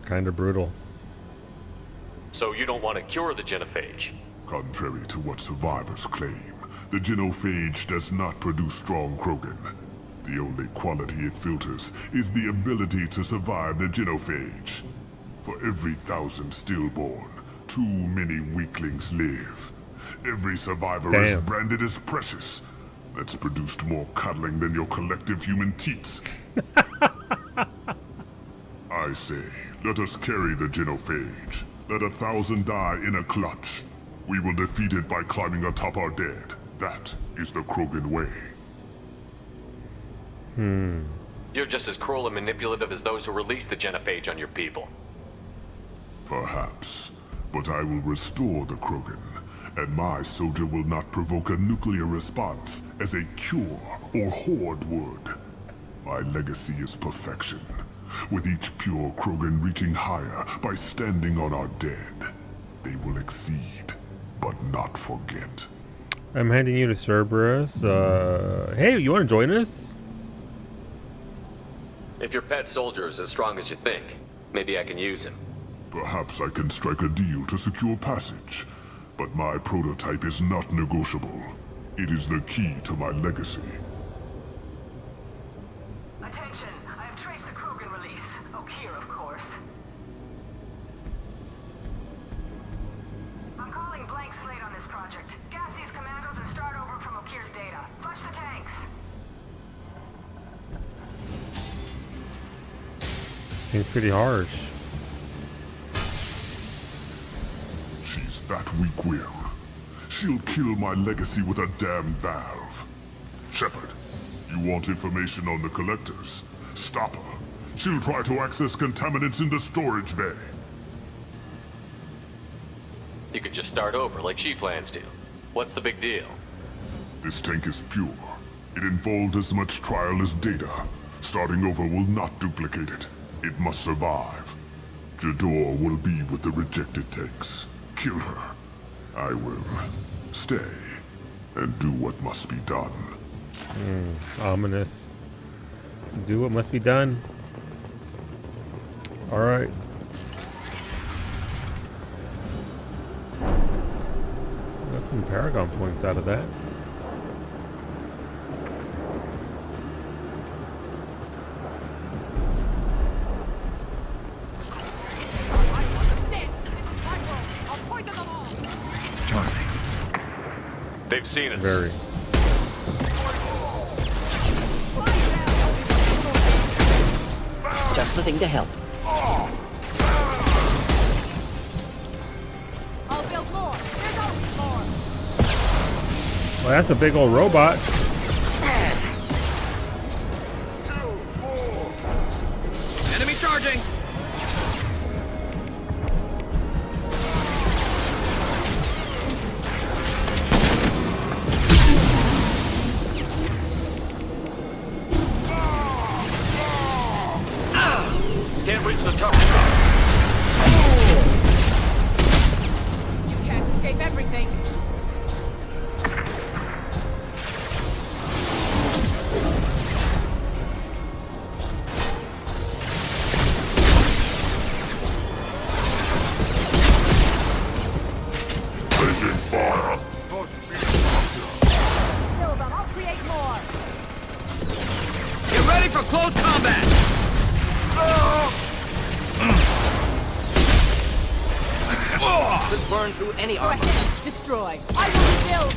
Kinda brutal. So you don't want to cure the genophage? Contrary to what survivors claim, the genophage does not produce strong Krogan. The only quality it filters is the ability to survive the genophage. For every 1,000 stillborn, too many weaklings live. Every survivor is branded as precious. That's produced more cuddling than your collective human teats. I say, let us carry the genophage. Let 1,000 die in a clutch. We will defeat it by climbing atop our dead. That is the Krogan way. You're just as cruel and manipulative as those who released the genophage on your people. Perhaps. But I will restore the Krogan, And my soldier will not provoke a nuclear response as a cure or horde would. My legacy is perfection, with each pure Krogan reaching higher by standing on our dead. They will exceed, but not forget. I'm handing you to Cerberus. Hey, you want to join us? If your pet soldier is as strong as you think, maybe I can use him. Perhaps I can strike a deal to secure passage. But my prototype is not negotiable. It is the key to my legacy. Attention, I have traced the Krogan release. Okier, of course. I'm calling blank slate on this project. Gas these commandos and start over from Okier's data. Flush the tanks. Seems pretty harsh. She's that weak-willed. She'll kill my legacy with a damn valve. Shepard, you want information on the collectors? Stop her. She'll try to access contaminants in the storage bay. You could just start over like she plans to. What's the big deal? This tank is pure. It involved as much trial as data. Starting over will not duplicate it. It must survive. Jador will be with the rejected tanks. Kill her. I will stay and do what must be done. Ominous. Do what must be done. Alright. Got some Paragon points out of that. Charming. They've seen us. Very. Just the thing to help. I'll build more. There's always more. Well, that's a big old robot. Enemy charging! Can't reach the top. You can't escape everything. Taking fire! Kill them. I'll create more. Get ready for close combat! Could burn through any Go armor. ahead. Destroy. I will rebuild.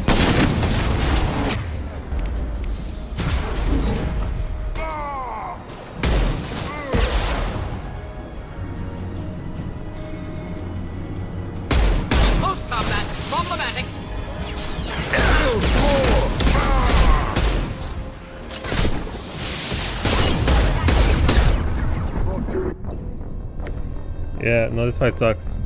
Close combat! Problematic! Yeah, no, this fight sucks.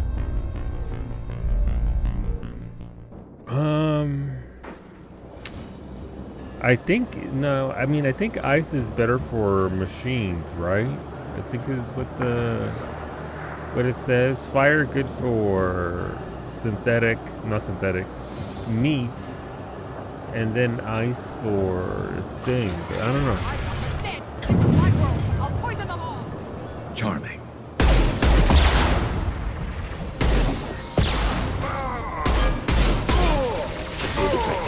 I think I think ice is better for machines, right? I think is what it says. Fire good for not synthetic meat, and then ice for things. I don't know. Dead. This is my world. I'll poison them all. Charming. Do the trick.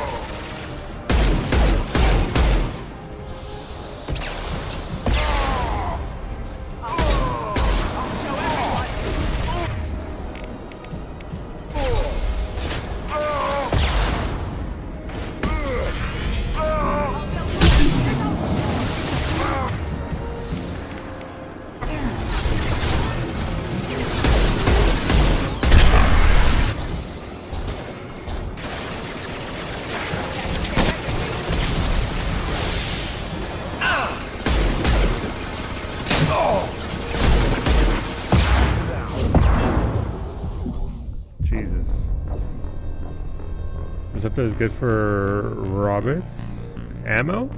Jesus. Receptor is good for robots. Ammo?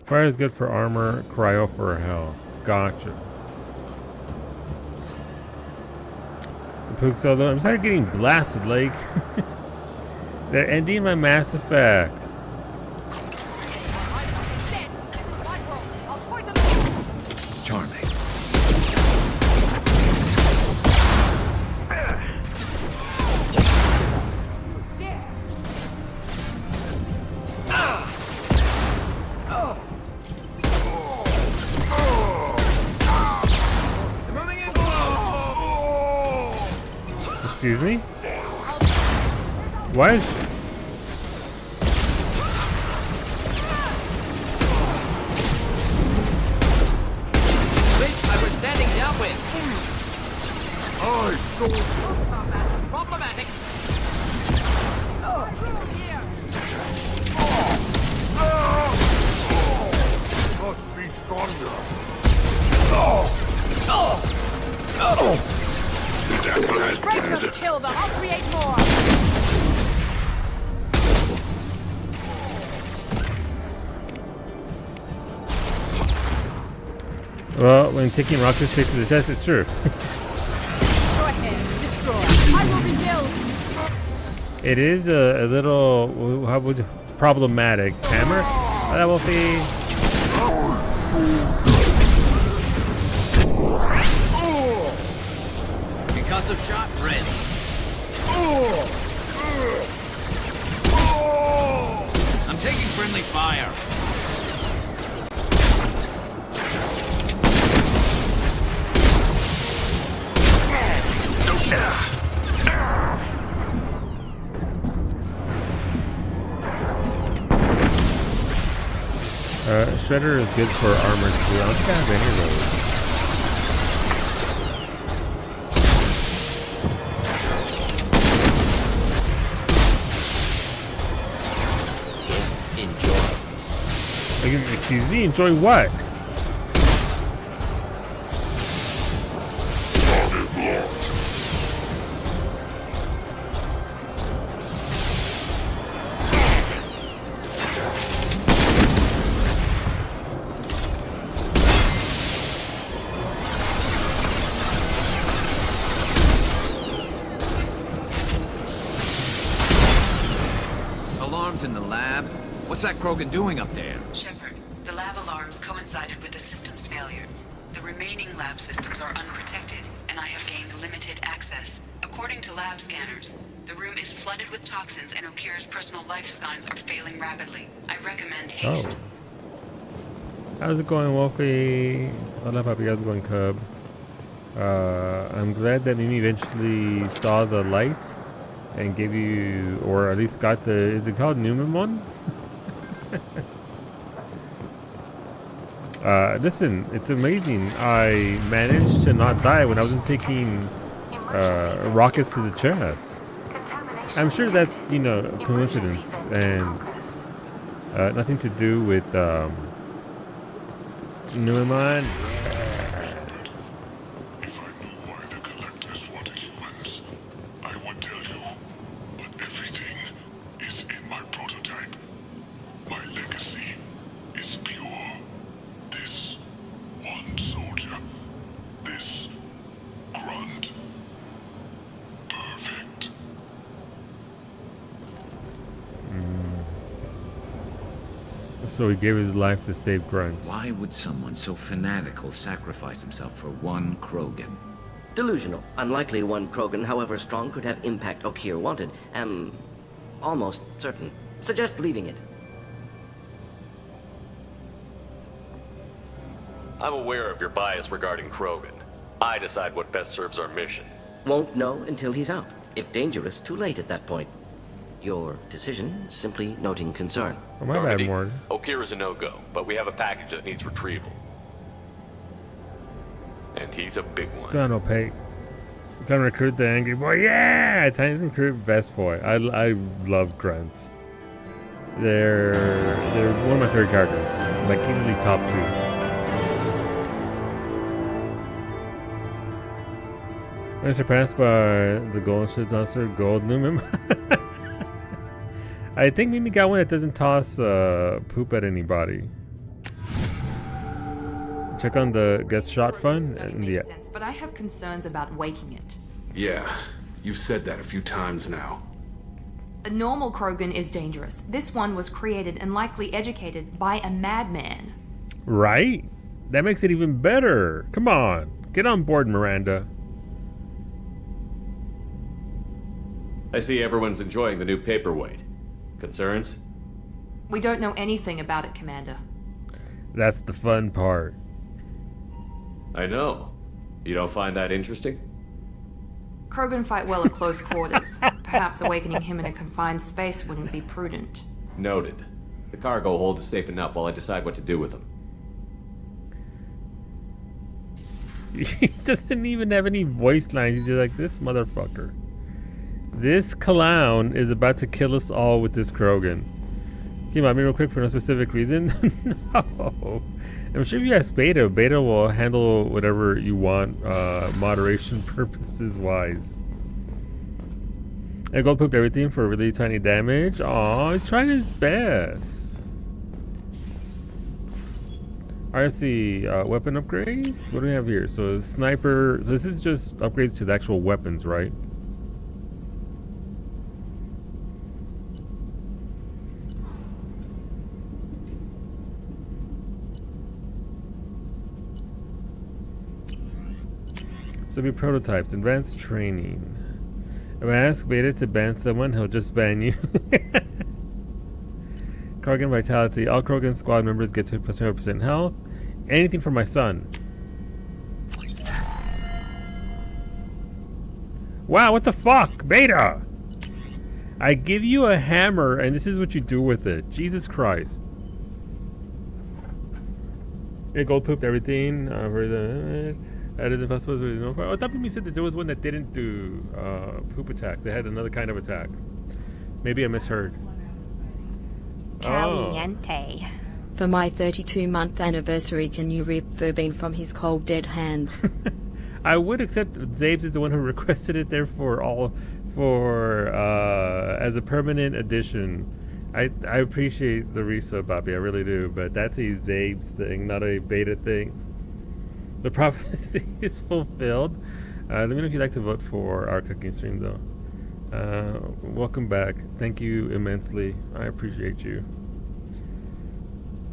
Fire is good for armor. Cryo for health. Gotcha. Pook solo. I'm starting getting blasted, like. They're ending my Mass Effect. Charming. Excuse me? Why is I was standing downwind. Problematic. Must be stronger. Break them, kill them. I'll create more. well, when taking rockets straight to the chest, it's true. Go ahead, destroy. I will rebuild. It is a little how would problematic. Hammer? That will be. Concussive shot ready. I'm taking friendly fire. Shredder is good for armor too. I don't think I have any of those. Excuse me, enjoy what? Alarms in the lab? What's that Krogan doing up there? Shepard, the lab alarms coincided with the system's failure. The remaining lab systems are unprotected, and I have gained limited access. According to lab scanners, the room is flooded with toxins and Okira's personal life signs are failing rapidly. I recommend haste. How's it going, Wolfie? Hola, papi. How's it going, Cub? I'm glad that Mimi eventually saw the light and gave you, or at least got the, is it called Newman one? Listen, it's amazing. I managed to not die when I wasn't taking rockets to the chest. I'm sure that's, you know, coincidence and nothing to do with Newman. So he gave his life to save Grunt. Why would someone so fanatical sacrifice himself for one Krogan? Delusional. Unlikely one Krogan, however strong, could have impact Okir wanted. Am almost certain. Suggest leaving it. I'm aware of your bias regarding Krogan. I decide what best serves our mission. Won't know until he's out. If dangerous, too late at that point. Your decision, simply noting concern. Oh, my bad, Mord. Okira's a no-go, but we have a package that needs retrieval. And he's a big one. It's gonna opaque. Time to recruit the angry boy. Yeah! Time to recruit best boy. I love grunts. They're one of my favorite characters. Like easily top 2. I'm surpassed by the gold shit monster Gold Newman. I think Mimi got one that doesn't toss poop at anybody. Check on the gets shot fun. And yeah. Sense, but I have concerns about waking it. Yeah, you've said that a few times now. A normal Krogan is dangerous. This one was created and likely educated by a madman. Right? That makes it even better. Come on. Get on board, Miranda. I see everyone's enjoying the new paperweight. Concerns? We don't know anything about it, Commander. That's the fun part. I know. You don't find that interesting? Krogan fight well at close quarters. Perhaps awakening him in a confined space wouldn't be prudent. Noted. The cargo hold is safe enough while I decide what to do with him. He doesn't even have any voice lines. He's just like, this motherfucker. This clown is about to kill us all with this Krogan. Can you mind me real quick for no specific reason? No. I'm sure if you ask Beta, Beta will handle whatever you want, moderation purposes wise. I gold pooped everything for really tiny damage. Aw, he's trying his best. RC weapon upgrades? What do we have here? So sniper, so this is just upgrades to the actual weapons, right? So be prototypes, advanced training. If I ask Beta to ban someone, he'll just ban you. Krogan vitality. All Krogan squad members get to plus 100% health. Anything for my son. Wow, what the fuck? Beta! I give you a hammer and this is what you do with it. Jesus Christ. Yeah, gold pooped everything. That is impossible. I thought you said that there was one that didn't do poop attacks. They had another kind of attack. Maybe I misheard. Caliente. Oh. For my 32-month anniversary, can you rip Verbine from his cold, dead hands? I would, except Zabes is the one who requested it there as a permanent addition. I appreciate the resub, Bobby. I really do, but that's a Zabes thing, not a Beta thing. The prophecy is fulfilled. Let me know if you'd like to vote for our cooking stream, though. Welcome back. Thank you immensely. I appreciate you.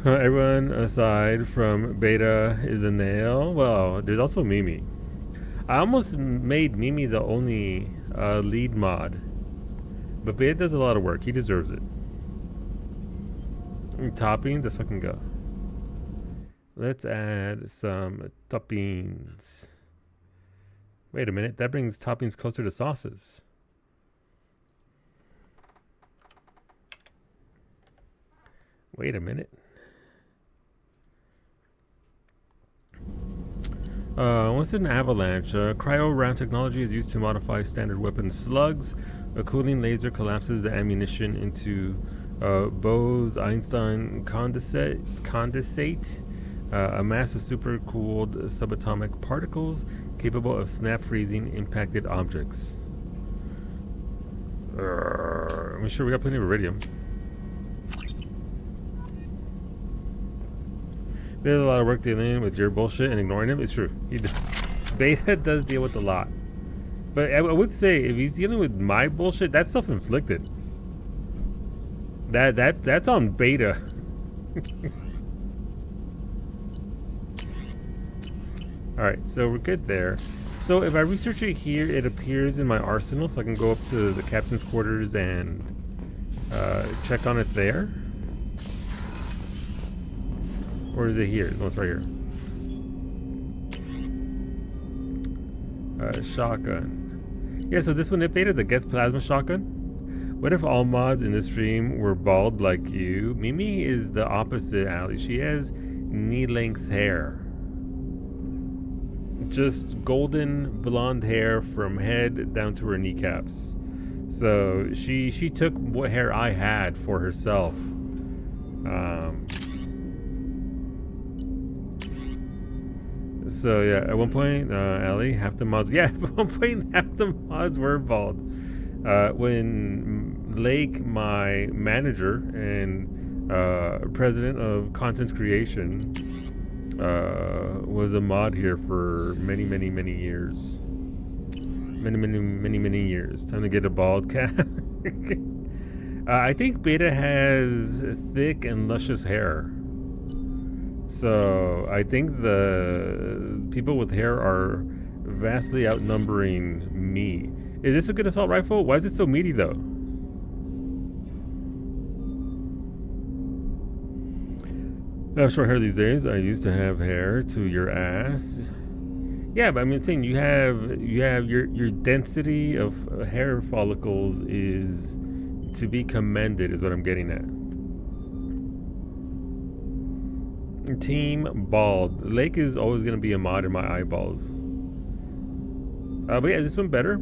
Everyone aside from Beta is a nail. Well, there's also Mimi. I almost made Mimi the only lead mod. But Beta does a lot of work. He deserves it. Toppings? Let's fucking go. Let's add some toppings. Wait a minute, that brings toppings closer to sauces. Wait a minute. What's an avalanche? Cryo round technology is used to modify standard weapon slugs. A cooling laser collapses the ammunition into Bose-Einstein condensate. A mass of supercooled subatomic particles capable of snap freezing impacted objects. I'm sure we got plenty of iridium. There's a lot of work dealing with your bullshit and ignoring him. It's true. Beta does deal with a lot. But I would say if he's dealing with my bullshit, that's self-inflicted. That's on Beta. Alright, so we're good there. So if I research it here, it appears in my arsenal, so I can go up to the captain's quarters and check on it there. Or is it here? No, it's right here. Shotgun. Yeah, so this one, it Beta, the Gets Plasma Shotgun. What if all mods in this stream were bald like you? Mimi is the opposite, Ali. She has knee-length hair. Just golden blonde hair from head down to her kneecaps. So she took what hair I had for herself. So yeah, at one point, Ellie, half the mods. Yeah, at one point, half the mods were bald. When Lake, my manager and president of content creation, was a mod here for many years. Many years. Time to get a bald cat. I think Beta has thick and luscious hair. So I think the people with hair are vastly outnumbering me. Is this a good assault rifle? Why is it so meaty though? I have short hair these days. I used to have hair to your ass. Yeah, but I'm saying you have your density of hair follicles is to be commended, is what I'm getting at. Team bald. Lake is always going to be a mod in my eyeballs. But yeah, is this one better?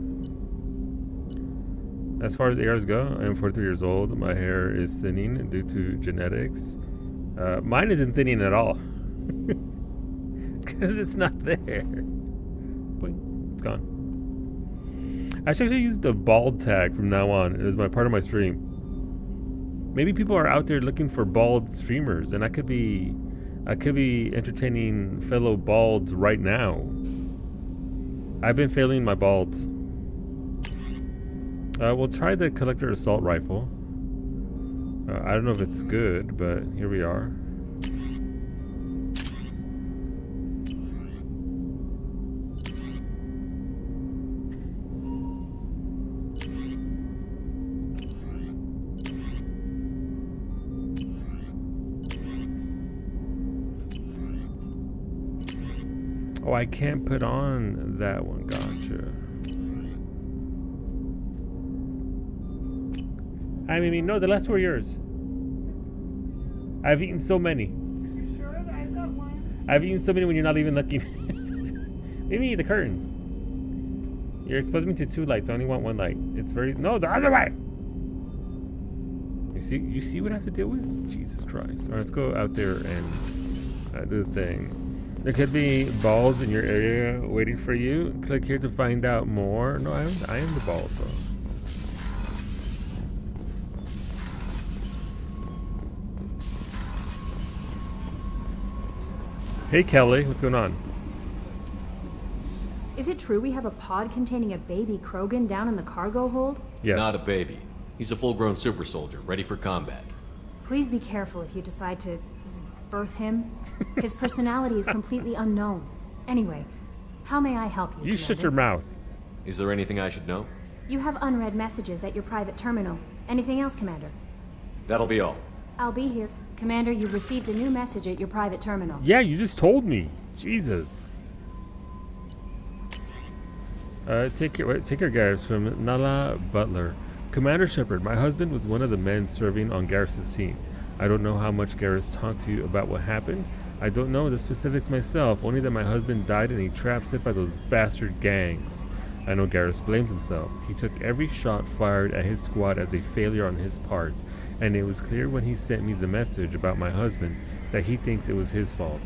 As far as ARs go, I am 43 years old. My hair is thinning due to genetics. Mine isn't thinning at all. Because it's not there. Boing, it's gone. I should actually use the bald tag from now on as my part of my stream. Maybe people are out there looking for bald streamers, and I could be entertaining fellow balds right now. I've been failing my balds. We'll try the collector assault rifle. I don't know if it's good, but here we are. Oh, I can't put on that one. Gotcha. I mean, no, the last two are yours. I've eaten so many. You sure? I've got one. I've eaten so many when you're not even looking. Maybe the curtains. You're exposing me to two lights. I only want one light. It's very... No, the other way! You see what I have to deal with? Jesus Christ. Alright, let's go out there and do the thing. There could be balls in your area waiting for you. Click here to find out more. No, I am the ball, bro. Hey Kelly, what's going on? Is it true we have a pod containing a baby Krogan down in the cargo hold? Yes. Not a baby. He's a full-grown super soldier, ready for combat. Please be careful if you decide to birth him. His personality is completely unknown. Anyway, how may I help you, You shut your mouth. Is there anything I should know? You have unread messages at your private terminal. Anything else, Commander? That'll be all. I'll be here. Commander, you've received a new message at your private terminal. Yeah, you just told me. Jesus. Take care, guys. From Nala Butler. Commander Shepard, my husband was one of the men serving on Garrus's team. I don't know how much Garrus talked to you about what happened. I don't know the specifics myself, only that my husband died in a trap set by those bastard gangs. I know Garrus blames himself. He took every shot fired at his squad as a failure on his part, and it was clear when he sent me the message about my husband that he thinks it was his fault.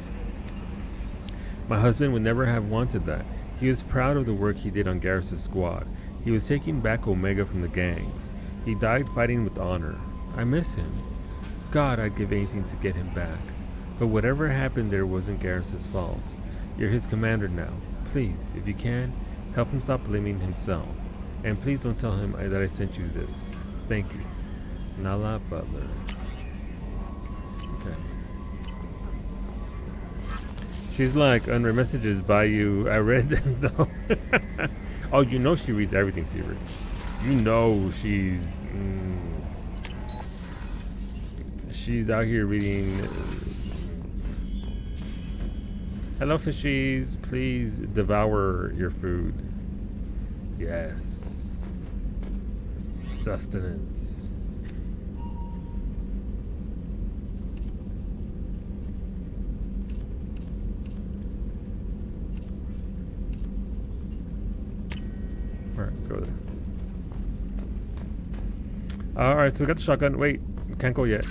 My husband would never have wanted that. He was proud of the work he did on Garrus's squad. He was taking back Omega from the gangs. He died fighting with honor. I miss him. God, I'd give anything to get him back. But whatever happened there wasn't Garrus's fault. You're his commander now. Please, if you can, help him stop blaming himself. And please don't tell him that I sent you this. Thank you. Nala Butler. Okay. She's like, unread messages by you. I read them though. Oh, you know she reads everything, Fever. You know she's out here reading. Hello, fishies. Please devour your food. Yes. Sustenance. Alright, let's go there. Alright, so we got the shotgun. Wait, we can't go yet.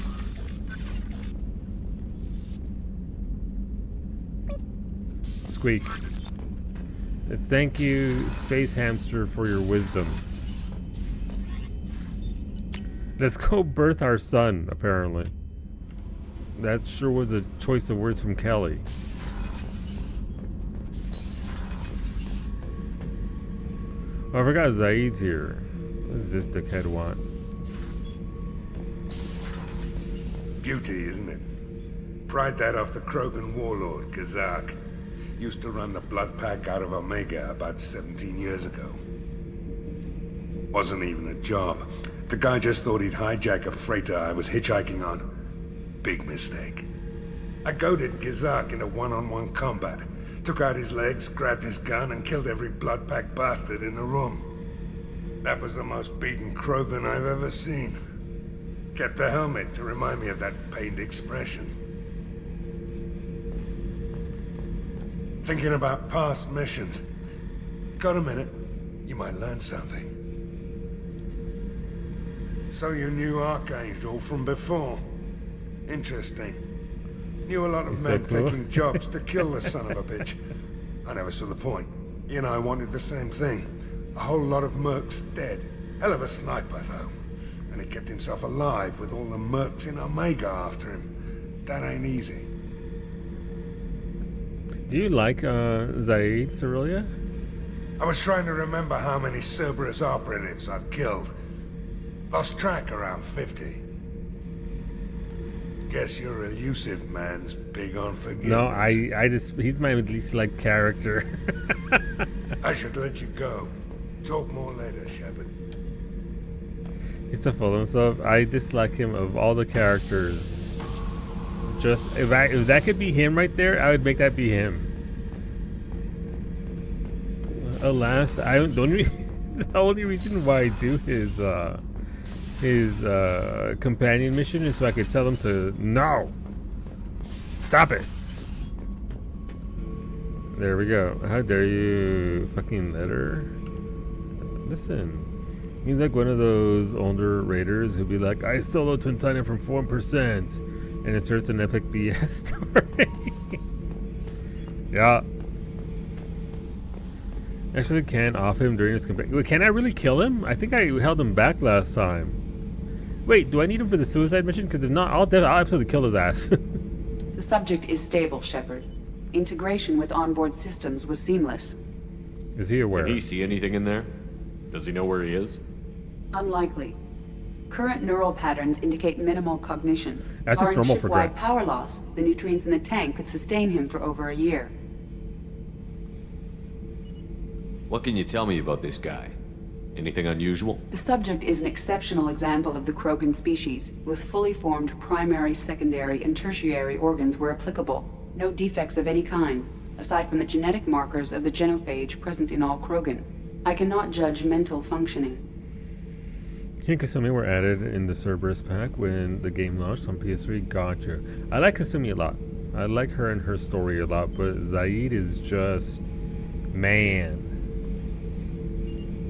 Squeak. Thank you, Space Hamster, for your wisdom. Let's go birth our son, apparently. That sure was a choice of words from Kelly. Oh, I forgot Zaid's here. What does this dickhead want? Beauty, isn't it? Pried that off the Krogan Warlord, Kazak. Used to run the blood pack out of Omega about 17 years ago. Wasn't even a job. The guy just thought he'd hijack a freighter I was hitchhiking on. Big mistake. I goaded Kazak into one-on-one combat. Took out his legs, grabbed his gun, and killed every blood pack bastard in the room. That was the most beaten Krogan I've ever seen. Kept a helmet to remind me of that pained expression. Thinking about past missions. Got a minute? You might learn something. So you knew Archangel from before? Interesting. Knew a lot of men taking jobs to kill the son of a bitch. I never saw the point. You know, I wanted the same thing. A whole lot of mercs dead. Hell of a sniper, though. And he kept himself alive with all the mercs in Omega after him. That ain't easy. Do you like Zaid, Cerelia? I was trying to remember how many Cerberus operatives I've killed. Lost track around 50. Guess your elusive man's big on forgiveness. No, I just, he's my least liked character. I should let you go. Talk more later, Shepard. He's so full of himself. I dislike him of all the characters. Just if that could be him right there, I would make that be him. Alas, I don't. The only reason why I do his companion mission is so I could tell him to no. Stop it. There we go. How dare you fucking let her? Listen. He's like one of those older raiders who'd be like, I solo Twin Titan from 4%. And inserts an epic BS story. Yeah. Actually can't off him during his campaign. Can I really kill him? I think I held him back last time. Wait, do I need him for the suicide mission? Because if not, I'll absolutely kill his ass. The subject is stable, Shepard. Integration with onboard systems was seamless. Is he aware? Can he see anything in there? Does he know where he is? Unlikely. Current neural patterns indicate minimal cognition. That's just normal for ship-wide power loss, the nutrients in the tank could sustain him for over a year. What can you tell me about this guy? Anything unusual? The subject is an exceptional example of the Krogan species, with fully formed primary, secondary, and tertiary organs where applicable. No defects of any kind, aside from the genetic markers of the genophage present in all Krogan. I cannot judge mental functioning. He and Kasumi were added in the Cerberus pack when the game launched on PS3. Gotcha. I like Kasumi a lot. I like her and her story a lot, but Zaid is just... man.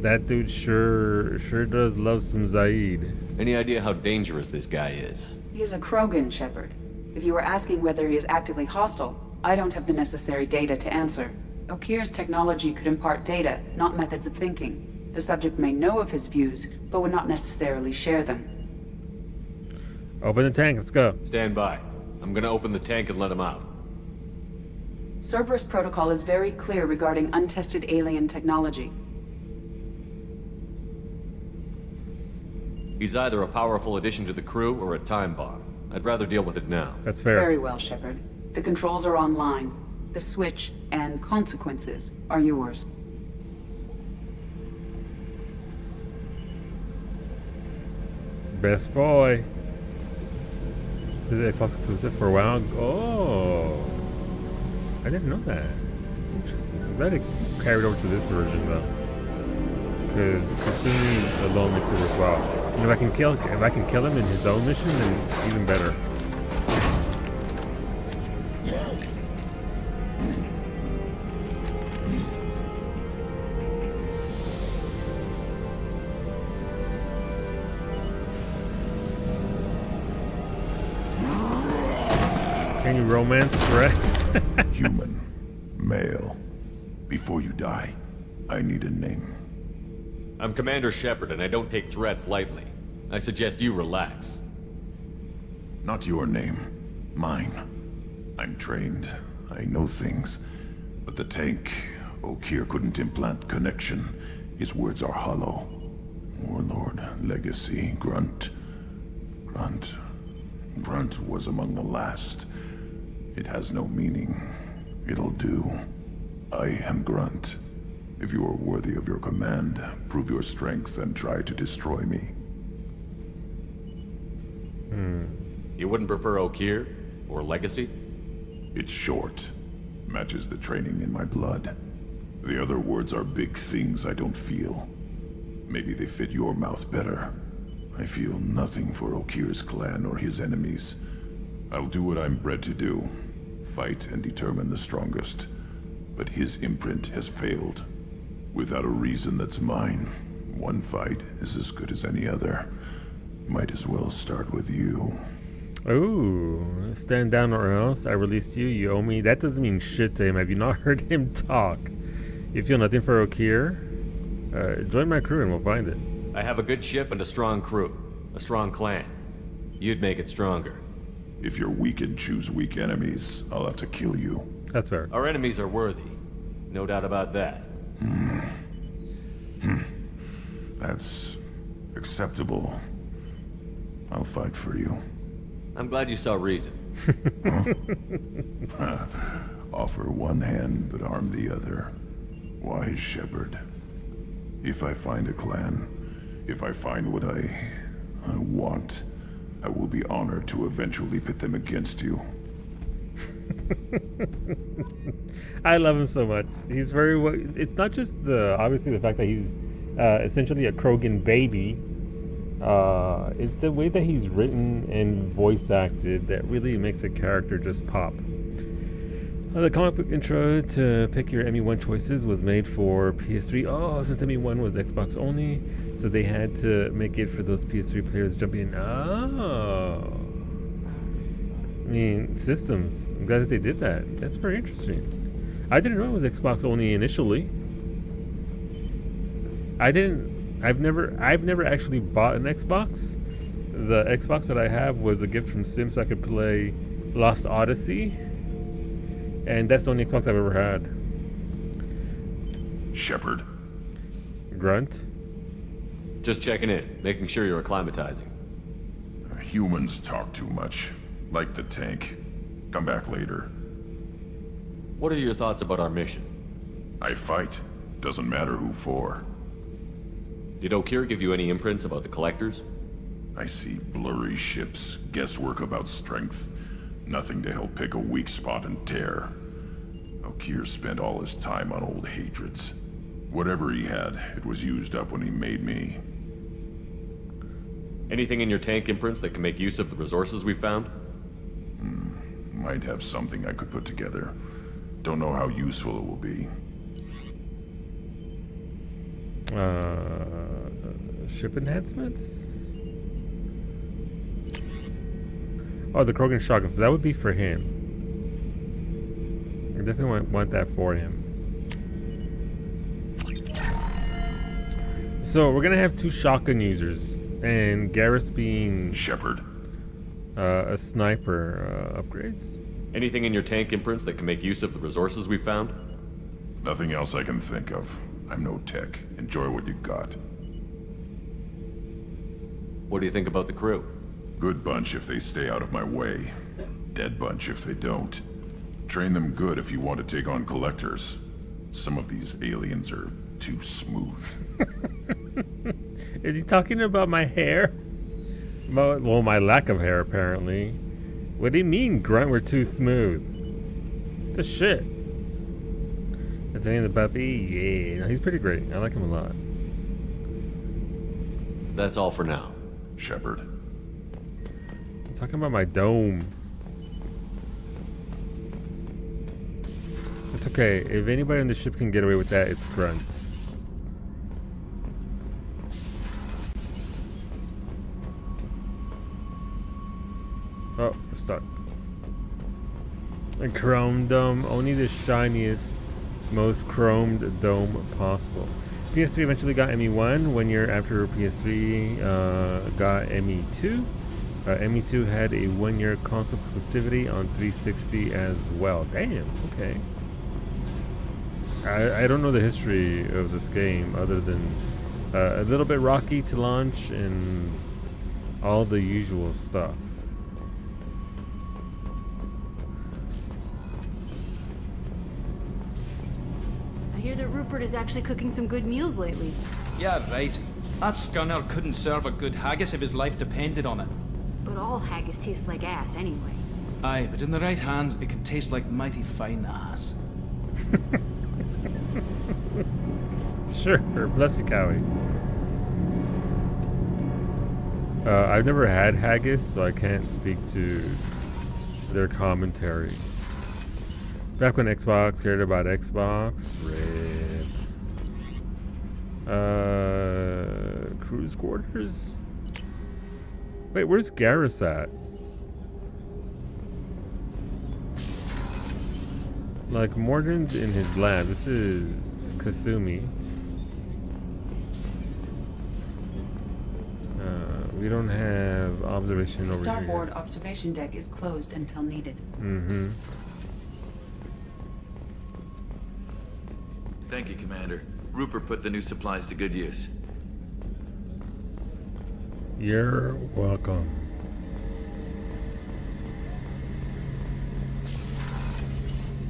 That dude sure does love some Zaid. Any idea how dangerous this guy is? He is a Krogan, Shepard. If you were asking whether he is actively hostile, I don't have the necessary data to answer. Okir's technology could impart data, not methods of thinking. The subject may know of his views, but would not necessarily share them. Open the tank, let's go. Stand by. I'm gonna open the tank and let him out. Cerberus protocol is very clear regarding untested alien technology. He's either a powerful addition to the crew or a time bomb. I'd rather deal with it now. That's fair. Very well, Shepard. The controls are online. The switch and consequences are yours. Best boy. Is it Xbox exclusive for a while? Oh, I didn't know that. Interesting. I'm glad it carried over to this version though, because Kasumi alone makes it worthwhile. And if I can kill him in his own mission, then even better. Can you romance threats? Human. Male. Before you die, I need a name. I'm Commander Shepard, and I don't take threats lightly. I suggest you relax. Not your name. Mine. I'm trained. I know things. But the tank, Okier couldn't implant connection. His words are hollow. Warlord, legacy, Grunt. Grunt was among the last. It has no meaning. It'll do. I am Grunt. If you are worthy of your command, prove your strength and try to destroy me. You wouldn't prefer Okier? Or legacy? It's short. Matches the training in my blood. The other words are big things I don't feel. Maybe they fit your mouth better. I feel nothing for Okir's clan or his enemies. I'll do what I'm bred to do. Fight and determine the strongest. But his imprint has failed. Without a reason that's mine. One fight is as good as any other. Might as well start with you. Ooh, stand down or else I release you. You owe me. That doesn't mean shit to him. Have you not heard him talk? You feel nothing for Okier? Join my crew and we'll find it. I have a good ship and a strong crew. A strong clan. You'd make it stronger. If you're weak and choose weak enemies, I'll have to kill you. That's fair. Our enemies are worthy. No doubt about that. That's acceptable. I'll fight for you. I'm glad you saw reason. Offer one hand, but arm the other. Wise shepherd. If I find a clan, if I find what I want, I will be honored to eventually pit them against you. I love him so much. He's very. It's not just obviously the fact that he's essentially a Krogan baby. It's the way that he's written and voice acted that really makes a character just pop. The comic book intro to pick your ME1 choices was made for PS3. Oh, since ME1 was Xbox only, so they had to make it for those PS3 players jumping in. Oh. I mean, systems. I'm glad that they did that. That's very interesting. I didn't know it was Xbox only initially. I've never actually bought an Xbox. The Xbox that I have was a gift from Sim so I could play Lost Odyssey. And that's the only Xbox I've ever had. Shepherd. Grunt. Just checking in, making sure you're acclimatizing. Humans talk too much. Like the tank. Come back later. What are your thoughts about our mission? I fight. Doesn't matter who for. Did Okier give you any imprints about the Collectors? I see blurry ships, guesswork about strength. Nothing to help pick a weak spot and tear. Okier spent all his time on old hatreds. Whatever he had, it was used up when he made me. Anything in your tank imprints that can make use of the resources we found? Might have something I could put together. Don't know how useful it will be. Ship enhancements? Oh, the Krogan shotgun. So that would be for him. I definitely want that for him. So we're gonna have 2 shotgun users, and Garrus being Shepherd. A sniper. Upgrades. Anything in your tank imprints that can make use of the resources we found? Nothing else I can think of. I'm no tech. Enjoy what you got. What do you think about the crew? Good bunch if they stay out of my way. Dead bunch if they don't. Train them good if you want to take on Collectors. Some of these aliens are too smooth. Is he talking about my hair? Well, my lack of hair, apparently. What do you mean, Grunt, we're too smooth? The shit. That's any of the puppy? Yeah, no, he's pretty great. I like him a lot. That's all for now. Shepherd. I'm talking about my dome. It's okay. If anybody on the ship can get away with that, it's Grunt. Oh, we're stuck. A chrome dome. Only the shiniest, most chromed dome possible. PS3 eventually got ME1 1 year after PS3 got ME2. ME2 had a 1 year console exclusivity on 360 as well. Damn, okay. I don't know the history of this game other than a little bit rocky to launch and all the usual stuff. I hear that Rupert is actually cooking some good meals lately. Yeah, right. That scunner couldn't serve a good haggis if his life depended on it. But all haggis tastes like ass anyway. Aye, but in the right hands, it can taste like mighty fine ass. Sure, bless you, Cowie. I've never had haggis, so I can't speak to their commentary. Back when Xbox cared about Xbox, rip. Cruise quarters? Wait, where's Garrus at? Like, Morgan's in his lab. This is Kasumi. We don't have observation over here. Starboard observation deck is closed until needed. Mm-hmm. Thank you, Commander. Rupert put the new supplies to good use. You're welcome.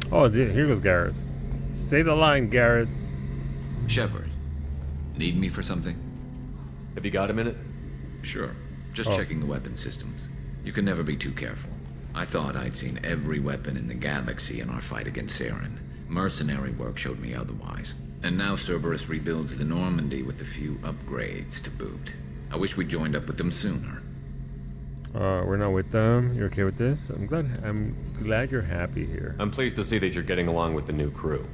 Oh, here goes Garrus. Say the line, Garrus. Shepard, need me for something? Have you got a minute? Sure. Just checking the weapon systems. You can never be too careful. I thought I'd seen every weapon in the galaxy in our fight against Saren. Mercenary work showed me otherwise. And now Cerberus rebuilds the Normandy with a few upgrades to boot. I wish we'd joined up with them sooner. We're not with them. You're okay with this? I'm glad you're happy here. I'm pleased to see that you're getting along with the new crew.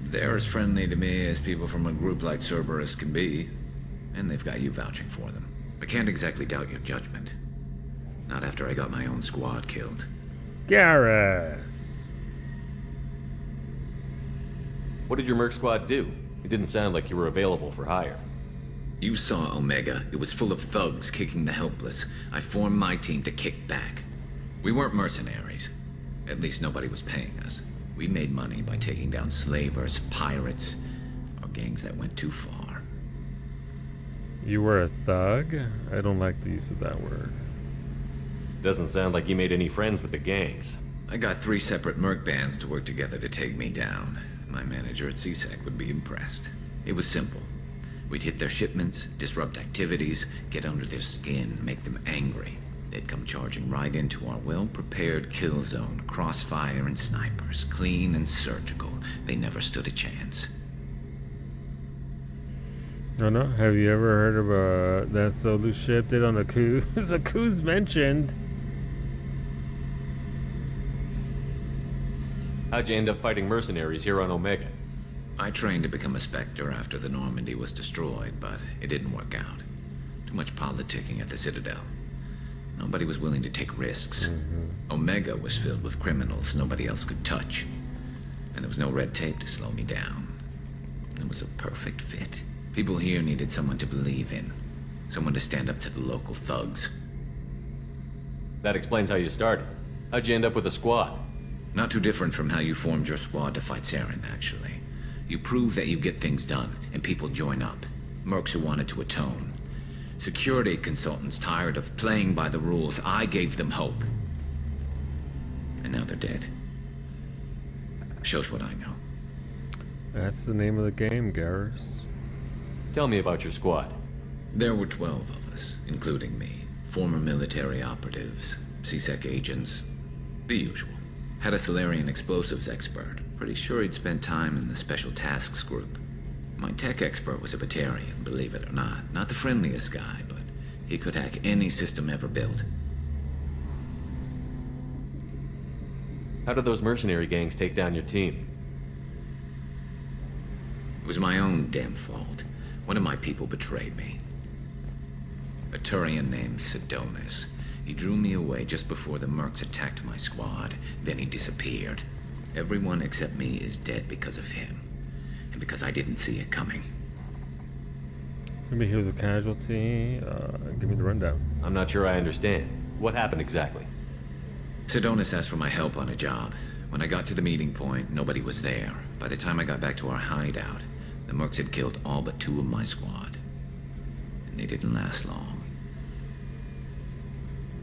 They're as friendly to me as people from a group like Cerberus can be. And they've got you vouching for them. I can't exactly doubt your judgment. Not after I got my own squad killed. Garrus! What did your merc squad do? It didn't sound like you were available for hire. You saw Omega. It was full of thugs kicking the helpless. I formed my team to kick back. We weren't mercenaries. At least nobody was paying us. We made money by taking down slavers, pirates, or gangs that went too far. You were a thug? I don't like the use of that word. Doesn't sound like you made any friends with the gangs. I got 3 separate merc bands to work together to take me down. My manager at CSEC would be impressed. It was simple. We'd hit their shipments, disrupt activities, get under their skin, make them angry. They'd come charging right into our well-prepared kill zone, crossfire and snipers, clean and surgical. They never stood a chance. Oh no, have you ever heard of that solo ship did on a coup? The coup's mentioned. How'd you end up fighting mercenaries here on Omega? I trained to become a Spectre after the Normandy was destroyed, but it didn't work out. Too much politicking at the Citadel. Nobody was willing to take risks. Omega was filled with criminals nobody else could touch. And there was no red tape to slow me down. It was a perfect fit. People here needed someone to believe in. Someone to stand up to the local thugs. That explains how you started. How'd you end up with a squad? Not too different from how you formed your squad to fight Saren, actually. You prove that you get things done, and people join up. Mercs who wanted to atone. Security consultants tired of playing by the rules. I gave them hope. And now they're dead. Shows what I know. That's the name of the game, Garrus. Tell me about your squad. There were 12 of us, including me. Former military operatives, CSEC agents, the usual. Had a Solarian explosives expert. Pretty sure he'd spent time in the Special Tasks group. My tech expert was a Batarian, believe it or not. Not the friendliest guy, but he could hack any system ever built. How did those mercenary gangs take down your team? It was my own damn fault. One of my people betrayed me. A Turian named Sidonis. He drew me away just before the mercs attacked my squad. Then he disappeared. Everyone except me is dead because of him. And because I didn't see it coming. Maybe he was a casualty. Give me the rundown. I'm not sure I understand. What happened exactly? Sedonis asked for my help on a job. When I got to the meeting point, nobody was there. By the time I got back to our hideout, the mercs had killed all but 2 of my squad. And they didn't last long.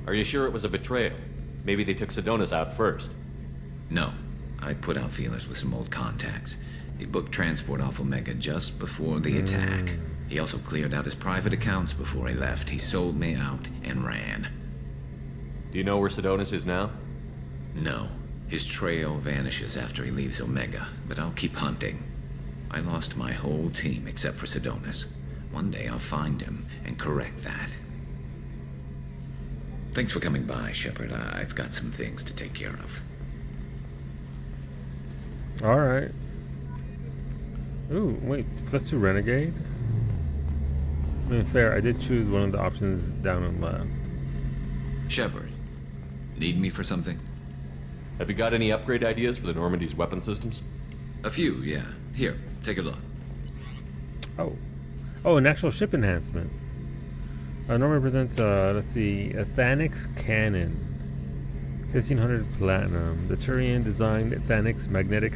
Are you sure it was a betrayal? Maybe they took Sedonis out first. No. I put out feelers with some old contacts. He booked transport off Omega just before the attack. He also cleared out his private accounts before he left. He sold me out and ran. Do you know where Sedonis is now? No. His trail vanishes after he leaves Omega, but I'll keep hunting. I lost my whole team except for Sedonis. One day I'll find him and correct that. Thanks for coming by, Shepard. I've got some things to take care of. Alright. Ooh, wait, +2 Renegade? I mean, fair, I did choose one of the options down and left. Shepard, need me for something? Have you got any upgrade ideas for the Normandy's weapon systems? A few, yeah. Here, take a look. Oh, an actual ship enhancement. Normandy presents, let's see, a Thanix cannon. 1500 platinum. The Turian-designed Thanix magnetic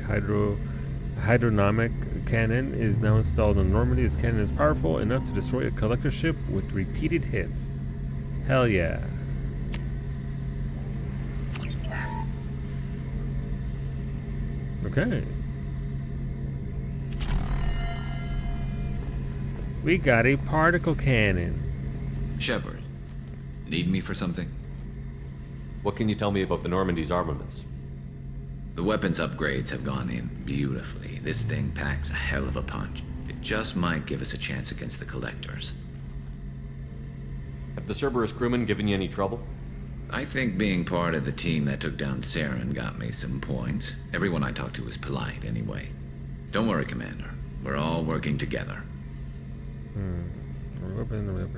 hydrodynamic cannon is now installed on Normandy. This cannon is powerful enough to destroy a collector ship with repeated hits. Hell yeah. Okay. We got a particle cannon. Shepard, need me for something? What can you tell me about the Normandy's armaments? The weapons upgrades have gone in beautifully. This thing packs a hell of a punch. It just might give us a chance against the collectors. Have the Cerberus crewmen given you any trouble? I think being part of the team that took down Saren got me some points. Everyone I talked to was polite anyway. Don't worry, Commander. We're all working together.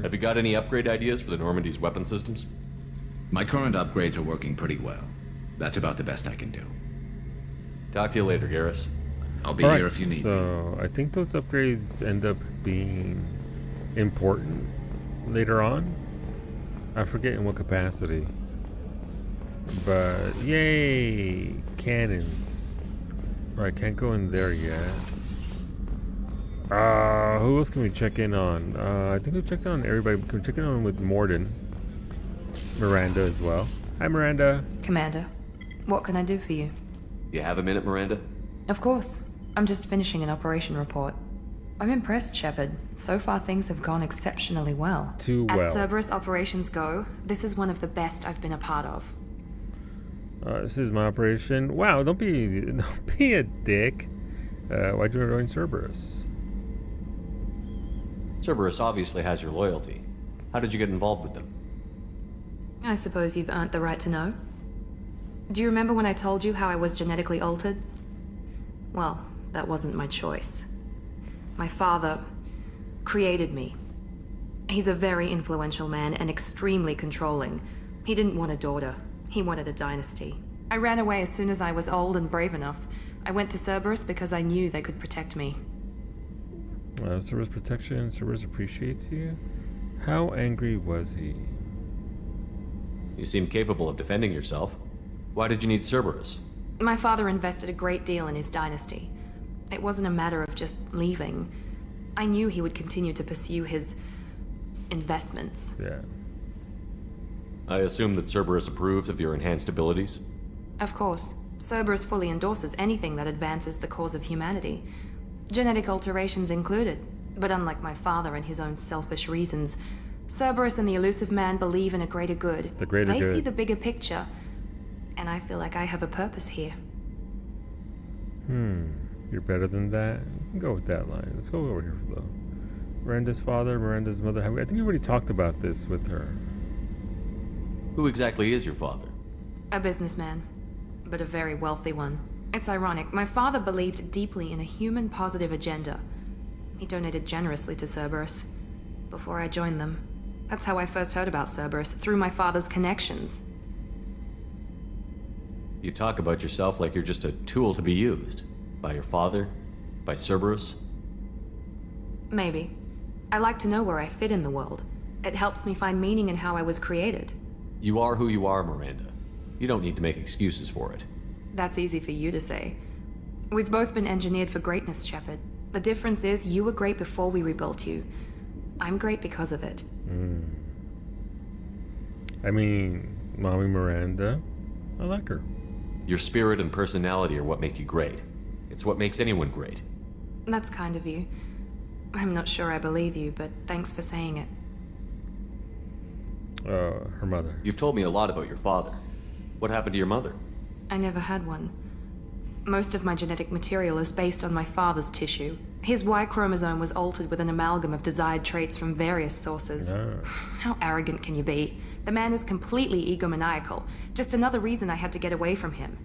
Have you got any upgrade ideas for the Normandy's weapon systems? My current upgrades are working pretty well. That's about the best I can do. Talk to you later, Garrus. I'll be here if you need me. So, I think those upgrades end up being important later on. I forget in what capacity. But, yay! Cannons. Alright, can't go in there yet. Who else can we check in on? I think we've checked in on everybody. Can we check in on with Morden? Miranda as well. Hi, Miranda. Commander, what can I do for you? You have a minute, Miranda? Of course. I'm just finishing an operation report. I'm impressed, Shepard. So far, things have gone exceptionally well. Too well. As Cerberus operations go, this is one of the best I've been a part of. This is my operation. Wow, don't be a dick. Why'd you join Cerberus? Cerberus obviously has your loyalty. How did you get involved with them? I suppose you've earned the right to know. Do you remember when I told you how I was genetically altered? Well, that wasn't my choice. My father created me. He's a very influential man and extremely controlling. He didn't want a daughter. He wanted a dynasty. I ran away as soon as I was old and brave enough. I went to Cerberus because I knew they could protect me. Cerberus protection. Cerberus appreciates you. How angry was he? You seem capable of defending yourself. Why did you need Cerberus? My father invested a great deal in his dynasty. It wasn't a matter of just leaving. I knew he would continue to pursue his investments. Yeah. I assume that Cerberus approves of your enhanced abilities? Of course. Cerberus fully endorses anything that advances the cause of humanity. Genetic alterations included. But unlike my father and his own selfish reasons, Cerberus and the Elusive Man believe in a greater good. The greater good. They see the bigger picture. And I feel like I have a purpose here. You're better than that? You can go with that line. Let's go over here, though. Miranda's father, Miranda's mother. I think you already talked about this with her. Who exactly is your father? A businessman, but a very wealthy one. It's ironic. My father believed deeply in a human-positive agenda. He donated generously to Cerberus before I joined them. That's how I first heard about Cerberus, through my father's connections. You talk about yourself like you're just a tool to be used. By your father? By Cerberus? Maybe. I like to know where I fit in the world. It helps me find meaning in how I was created. You are who you are, Miranda. You don't need to make excuses for it. That's easy for you to say. We've both been engineered for greatness, Shepard. The difference is you were great before we rebuilt you. I'm great because of it. I mean, Mommy Miranda, I like her. Your spirit and personality are what make you great. It's what makes anyone great. That's kind of you. I'm not sure I believe you, but thanks for saying it. Her mother. You've told me a lot about your father. What happened to your mother? I never had one. Most of my genetic material is based on my father's tissue. His Y chromosome was altered with an amalgam of desired traits from various sources. How arrogant can you be? The man is completely egomaniacal. Just another reason I had to get away from him.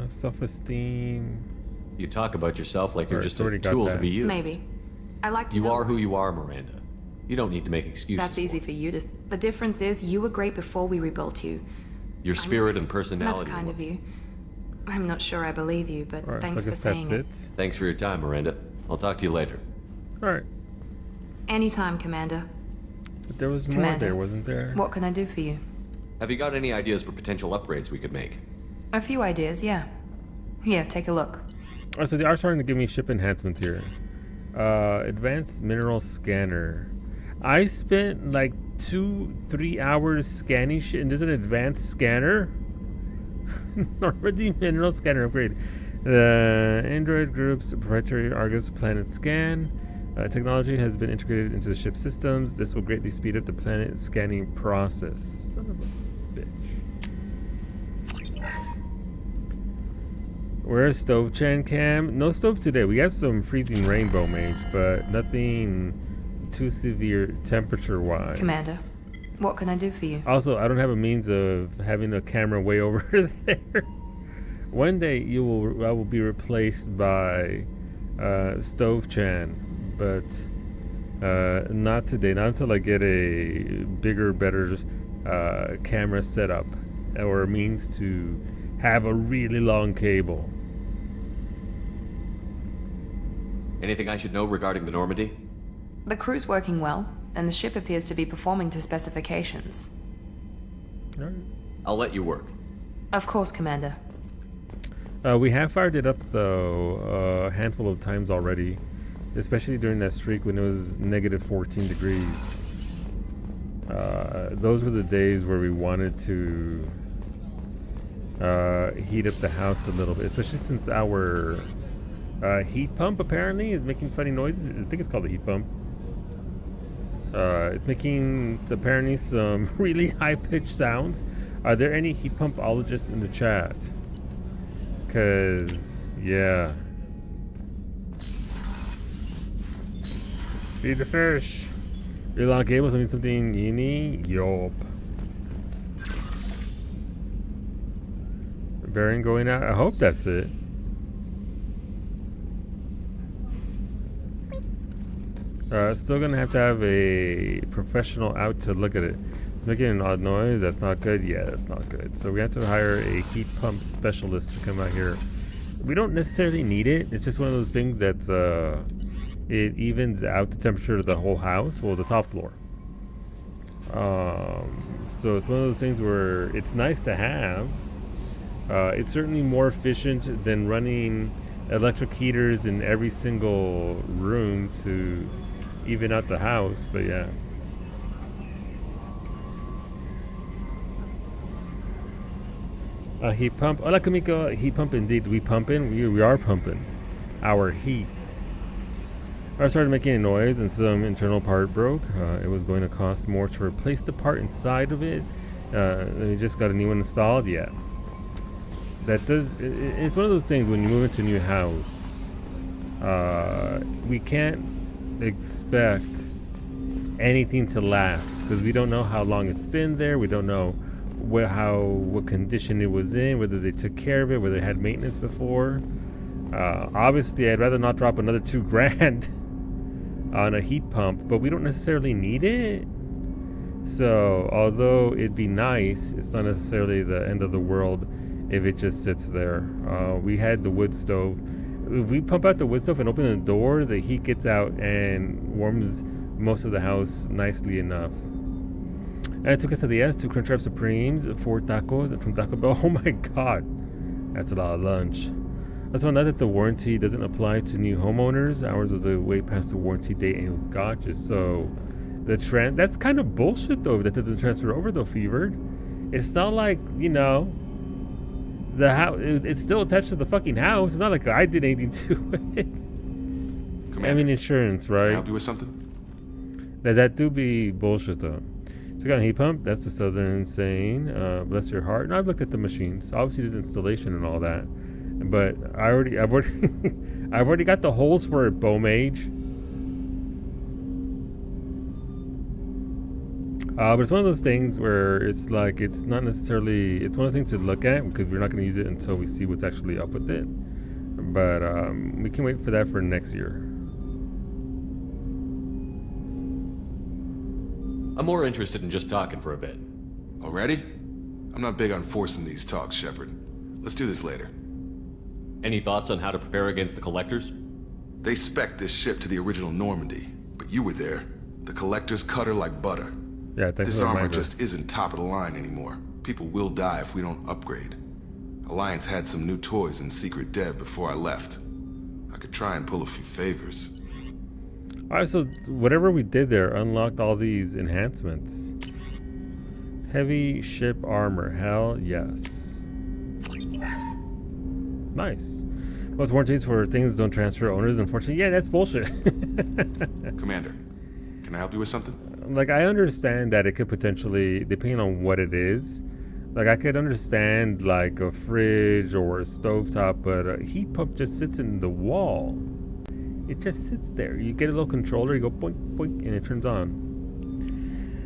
Self-esteem. You talk about yourself like you're just a tool to be used. Maybe. I like to You know are who you are, Miranda. You don't need to make excuses. That's easy for you to... The difference is you were great before we rebuilt you. Your spirit and personality. That's kind of you. I'm not sure I believe you, but thanks for saying it. Thanks for your time, Miranda. I'll talk to you later. Alright. Anytime, Commander. But there was more Commander, there, wasn't there? What can I do for you? Have you got any ideas for potential upgrades we could make? A few ideas, yeah. Here, take a look. Oh, so they are starting to give me ship enhancements here. Advanced mineral scanner. I spent like 2-3 hours scanning shit, and there's an advanced scanner. Normandy mineral scanner upgrade. The Android group's proprietary Argus planet scan technology has been integrated into the ship systems. This will greatly speed up the planet scanning process. Son of a bitch. Where's Stove Chan Cam? No stove today. We got some freezing rainbow mage, but nothing too severe temperature wise. Commander, what can I do for you? Also, I don't have a means of having a camera way over there. One day I will be replaced by Stove Chan, but not today. Not until I get a bigger, better camera setup or a means to have a really long cable. Anything I should know regarding the Normandy? The crew's working well, and the ship appears to be performing to specifications. Right. I'll let you work. Of course, Commander. We have fired it up, though, a handful of times already, especially during that streak when it was negative 14 degrees. Those were the days where we wanted to heat up the house a little bit, especially since our heat pump apparently is making funny noises. I think it's called a heat pump. It's making apparently some really high-pitched sounds. Are there any heat pumpologists in the chat? Cause yeah. Feed the fish. Really long cables. I mean something you need. Yup. Bearing going out. I hope that's it. Still gonna have to have a professional out to look at it. It's making an odd noise. That's not good. Yeah, that's not good. So we have to hire a heat pump specialist to come out here. We don't necessarily need it. It's just one of those things that's it evens out the temperature of the whole house. Well, the top floor. So it's one of those things where it's nice to have. It's certainly more efficient than running electric heaters in every single room to even out the house, but yeah. Heat pump. Hola, Kamiko. Heat pump indeed. We pumping? We are pumping our heat. I started making a noise and some internal part broke. It was going to cost more to replace the part inside of it. We just got a new one installed. Yeah. That does. It's one of those things when you move into a new house. We can't expect anything to last because we don't know how long it's been there. We don't know what condition it was in, whether they took care of it, whether they had maintenance before. Obviously, I'd rather not drop another $2,000 on a heat pump, but we don't necessarily need it. So, although it'd be nice, it's not necessarily the end of the world if it just sits there. We had the wood stove. if we pump out the wood stove and open the door, the heat gets out and warms most of the house nicely enough. And it took us to the end, 2 Crunchwrap Supremes, 4 tacos from Taco Bell. Oh my god, that's a lot of lunch. I found out that the warranty doesn't apply to new homeowners. Ours was way past the warranty date and it was gotcha. So that's kind of bullshit though, that doesn't transfer over though, Fevered. It's not like, you know, the house, it's still attached to the fucking house. It's not like I did anything to it. Commander, I mean, insurance, right? Can I help you with something? That do be bullshit though. So we got a heat pump. That's the Southern Insane. Bless your heart. And I've looked at the machines. Obviously, there's installation and all that. But I've already I've already got the holes for it, Bowmage. But it's one of those things where it's like, it's not necessarily, it's one of those things to look at because we're not going to use it until we see what's actually up with it. But we can wait for that for next year. I'm more interested in just talking for a bit. Already? I'm not big on forcing these talks, Shepard. Let's do this later. Any thoughts on how to prepare against the Collectors? They spec'd this ship to the original Normandy, but you were there. The Collectors cut her like butter. Yeah, thanks this for the armor reminder. just isn't top of the line anymore. People will die if we don't upgrade. Alliance had some new toys in secret dev before I left. I could try and pull a few favors. Alright, so whatever we did there unlocked all these enhancements. Heavy ship armor, hell yes. Nice. Most warranties for things don't transfer owners, unfortunately. Yeah, that's bullshit. Commander, can I help you with something? Like, I understand that it could potentially, depending on what it is, like, I could understand, like, a fridge or a stovetop, but a heat pump just sits in the wall. It just sits there. You get a little controller, you go boink, boink, and it turns on.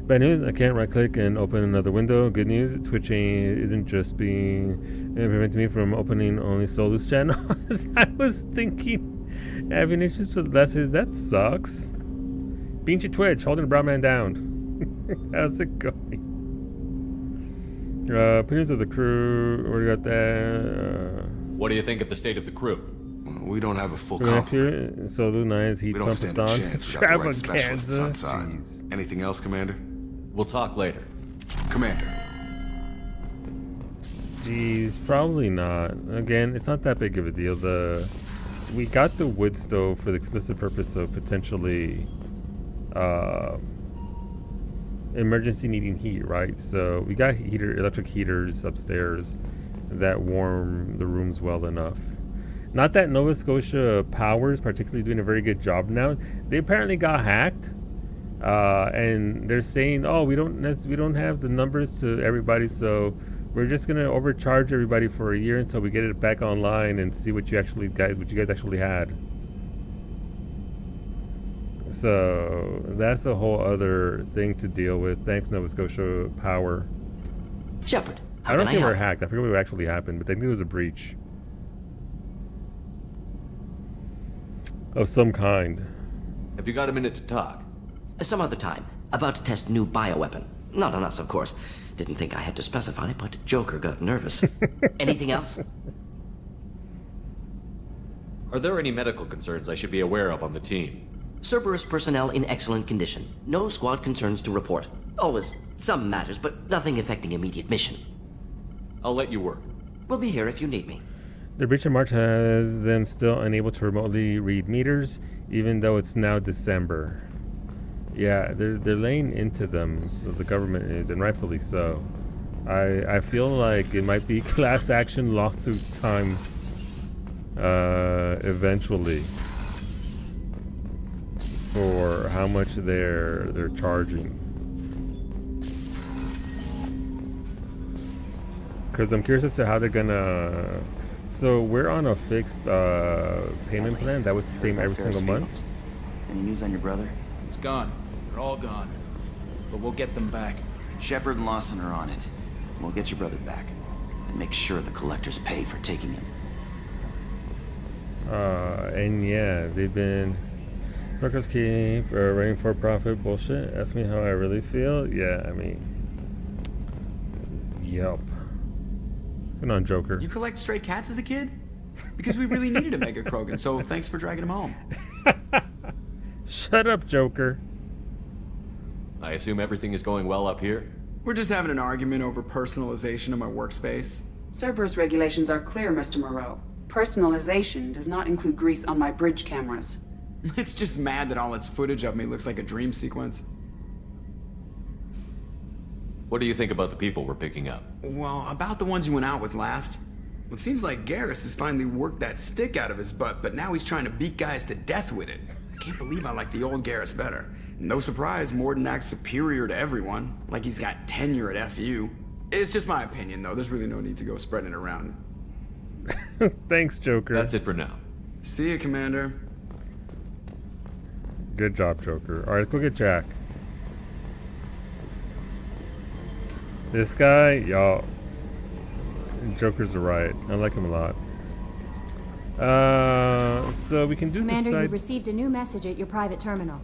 Bad news, I can't right-click and open another window. Good news, twitching isn't just preventing me from opening only Solus channels. I was thinking, having issues with lessons, that sucks. Bean your Twitch, holding the brown man down. How's it going? Opinions of the crew, already got that. What do you think of the state of the crew? We don't have a full complement. Solo Nice, heat We don't pump stand a on. chance without the right specialists on side. Anything else, Commander? We'll talk later. Commander. Jeez, probably not. Again, it's not that big of a deal. We got the wood stove for the explicit purpose of potentially emergency needing heat, right? So we got electric heaters upstairs that warm the rooms well enough. Not that Nova Scotia Power is particularly doing a very good job now. They apparently got hacked, and they're saying, "Oh, we don't have the numbers to everybody, so we're just gonna overcharge everybody for a year until we get it back online and see what you guys actually had." So that's a whole other thing to deal with. Thanks, Nova Scotia Power. Shepard, I don't think we were hacked. I forget what actually happened, but I think it was a breach of some kind. Have you got a minute to talk? Some other time. About to test new bioweapon. Not on us, of course. Didn't think I had to specify, but Joker got nervous. Anything else? Are there any medical concerns I should be aware of on the team? Cerberus personnel in excellent condition. No squad concerns to report. Always some matters, but nothing affecting immediate mission. I'll let you work. We'll be here if you need me. The breach in March has them still unable to remotely read meters, even though it's now December. Yeah, they're laying into them, the government is, and rightfully so. I feel like it might be class action lawsuit time eventually for how much they're charging. Because I'm curious as to how they're gonna. So we're on a fixed payment plan that was the same every single month. Any news on your brother? He's gone. They're all gone. But we'll get them back. Shepard and Lawson are on it. We'll get your brother back. And make sure the collectors pay for taking him. And yeah, they've been workers keep running for profit bullshit. Ask me how I really feel. Yeah, I mean, yep. Come on, Joker. You collect stray cats as a kid? Because we really needed Omega Krogan, so thanks for dragging him home. Shut up, Joker. I assume everything is going well up here? We're just having an argument over personalization of my workspace. Cerberus regulations are clear, Mr. Moreau. Personalization does not include grease on my bridge cameras. It's just mad that all its footage of me looks like a dream sequence. What do you think about the people we're picking up? Well, about the ones you went out with last. It seems like Garrus has finally worked that stick out of his butt, but now he's trying to beat guys to death with it. I can't believe I like the old Garrus better. No surprise, Morden acts superior to everyone, like he's got tenure at FU. It's just my opinion, though. There's really no need to go spreading it around. Thanks, Joker. That's it for now. See you, Commander. Good job, Joker. Alright, let's go get Jack. This guy, y'all. Joker's alright. I like him a lot. So we can do Commander, this side. you've received a new message at your private terminal.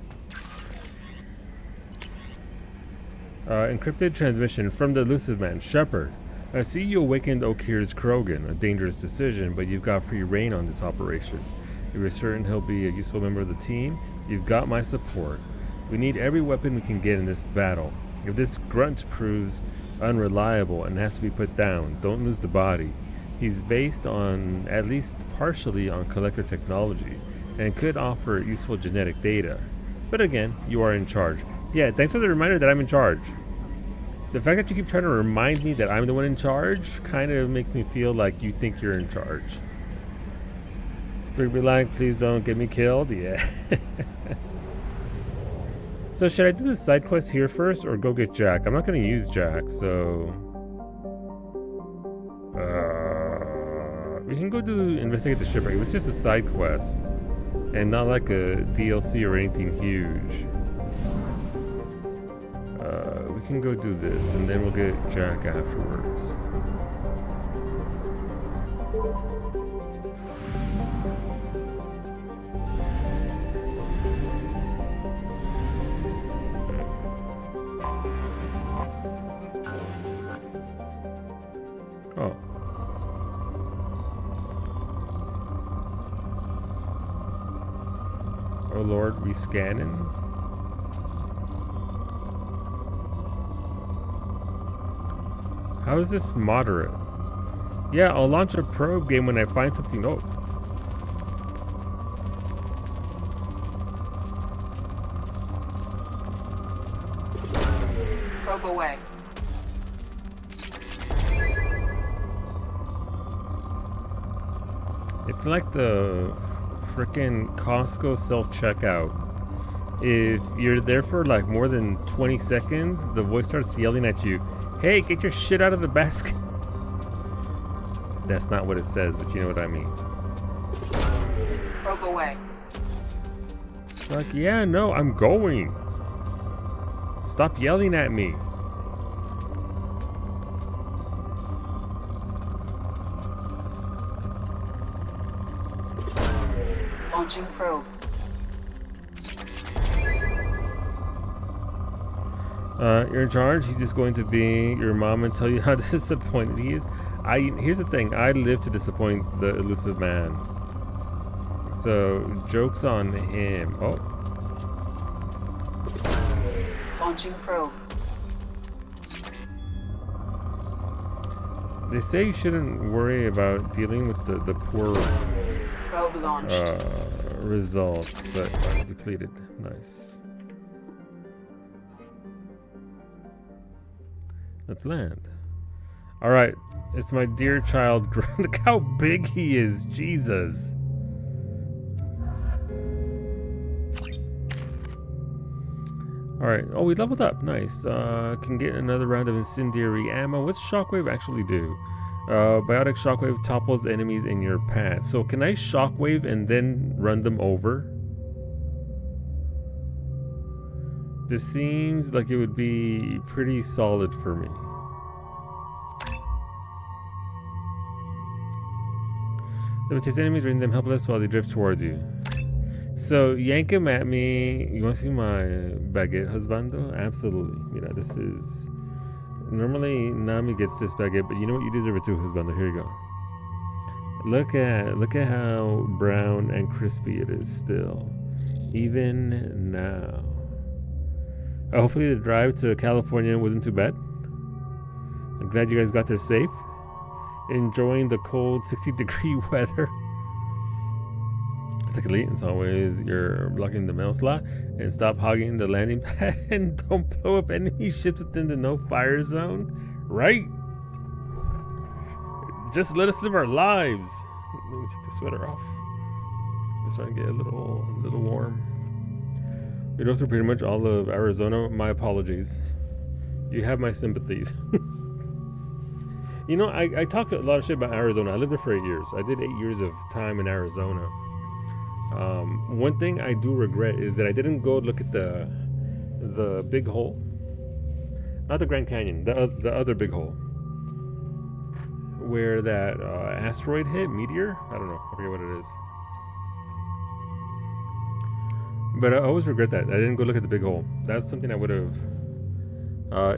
Encrypted transmission from the elusive man, Shepard. I see you awakened Okir's Krogan, a dangerous decision, but you've got free reign on this operation. You are certain he'll be a useful member of the team. You've got my support. We need every weapon we can get in this battle. If this grunt proves unreliable and has to be put down, don't lose the body. He's based on, at least partially, on collector technology, and could offer useful genetic data. But again, you are in charge. Yeah, thanks for the reminder that I'm in charge. The fact that you keep trying to remind me that I'm the one in charge kind of makes me feel like you think you're in charge. Be like, please don't get me killed. Yeah. So should I do the side quest here first or go get Jack? I'm not going to use Jack, so... we can go investigate the shipwreck. It's just a side quest. And not like a DLC or anything huge. We can go do this, and then we'll get Jack afterwards. Oh. Oh Lord, we scanning? How is this moderate? Yeah, I'll launch a probe game when I find something. Oh. Probe away. It's like the frickin' Costco self-checkout. If you're there for like more than 20 seconds, the voice starts yelling at you, "Hey, get your shit out of the basket." That's not what it says, but you know what I mean. Probe away. It's like, yeah, no, I'm going. Stop yelling at me. Launching probe. You're in charge. He's just going to be your mom and tell you how disappointed he is. Here's the thing. I live to disappoint the elusive man. So, joke's on him. Oh. Launching probe. They say you shouldn't worry about dealing with the poor Probe launched. Results, but depleted. Nice. Let's land. All right, it's my dear child. Look how big he is, Jesus. All right. Oh, we leveled up. Nice. Can get another round of incendiary ammo. What's shockwave actually do? Biotic shockwave topples enemies in your path. So can I shockwave and then run them over? This seems like it would be pretty solid for me. Levitates enemies, rendering them helpless while they drift towards you. So yank him at me. You want to see my baguette husbando? Absolutely. You know, this is... Normally Nami gets this baguette, but you know what? You deserve it too, husbando. Here you go. Look at how brown and crispy it is still, even now. Hopefully the drive to California wasn't too bad. I'm glad you guys got there safe. Enjoying the cold 60-degree weather. Secondly, as always, you're blocking the mail slot and stop hogging the landing pad and don't blow up any ships within the no-fire zone. Right? Just let us live our lives. Let me take the sweater off. It's starting to get a little warm. We drove through pretty much all of Arizona. My apologies. You have my sympathies. You know, I talk a lot of shit about Arizona. I lived there for 8 years. I did 8 years of time in Arizona. One thing I do regret is that I didn't go look at the big hole. Not the Grand Canyon, the other big hole. Where that asteroid hit, meteor? I don't know, I forget what it is. But I always regret that. I didn't go look at the big hole. That's something I would have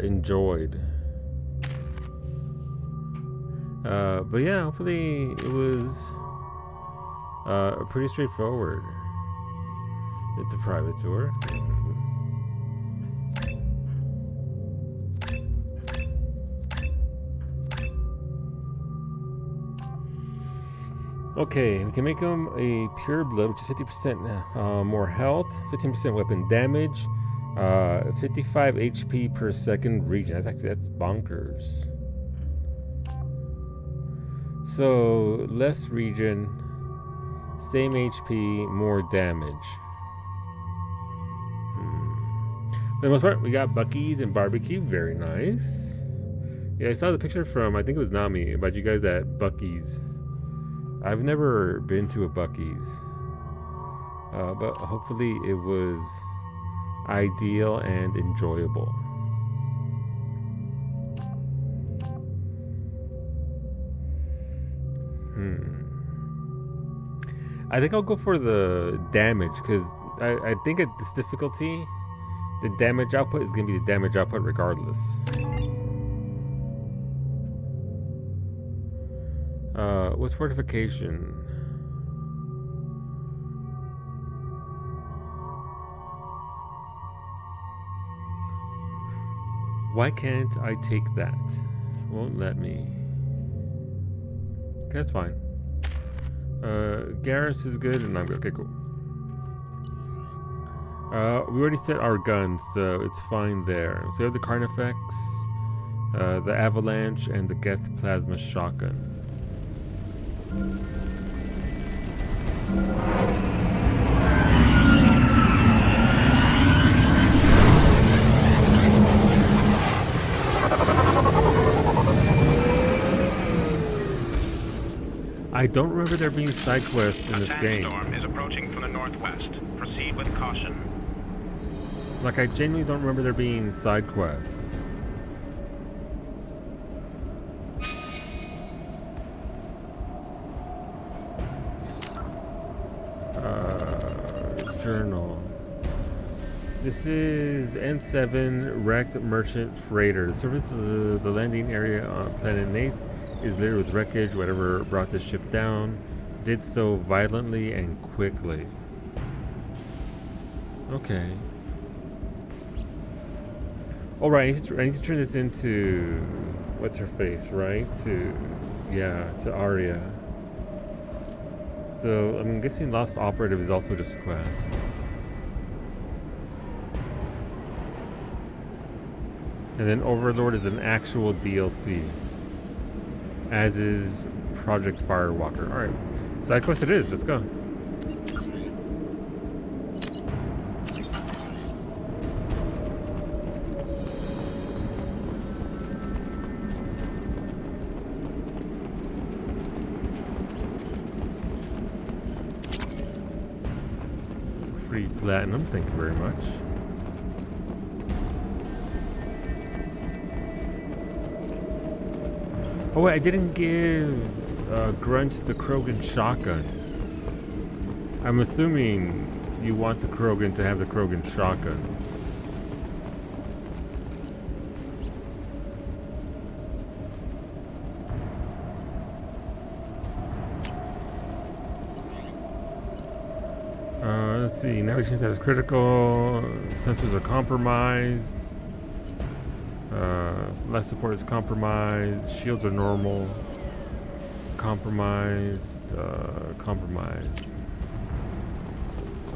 enjoyed. But yeah, hopefully it was pretty straightforward. It's a private tour. Okay, we can make him a pure blood, which is 50% more health, 15% weapon damage, 55 HP per second regen. That's bonkers. So less regen, same HP, more damage. For the most part, we got Buc-ee's and barbecue. Very nice. Yeah, I saw the picture from, I think it was Nami, about you guys at Buc-ee's. I've never been to a Buc-ee's, but hopefully it was ideal and enjoyable. I think I'll go for the damage, because I think at this difficulty, the damage output is going to be the damage output regardless. What's fortification? Why can't I take that? Won't let me. Okay, that's fine. Garrus is good and I'm good. Okay, cool. We already set our guns, so it's fine there. So we have the Carnifex, the Avalanche, and the Geth Plasma Shotgun. I don't remember there being side quests in this game. A sandstorm is approaching from the northwest. Proceed with caution. Like, I genuinely don't remember there being side quests. Journal. This is N7 wrecked merchant freighter. The surface of the landing area on planet Nath is littered with wreckage. Whatever brought the ship down did so violently and quickly. Okay. Alright, I need to turn this into what's her face, right? To Arya. So I'm guessing Lost Operative is also just a quest. And then Overlord is an actual DLC. As is Project Firewalker. Alright. Side quest it is, let's go. Free platinum, thank you very much. Oh wait, I didn't give Grunt the Krogan shotgun. I'm assuming you want the Krogan to have the Krogan shotgun. see. Navigation status critical. Sensors are compromised. Life support is compromised. Shields are normal. Compromised. Compromised.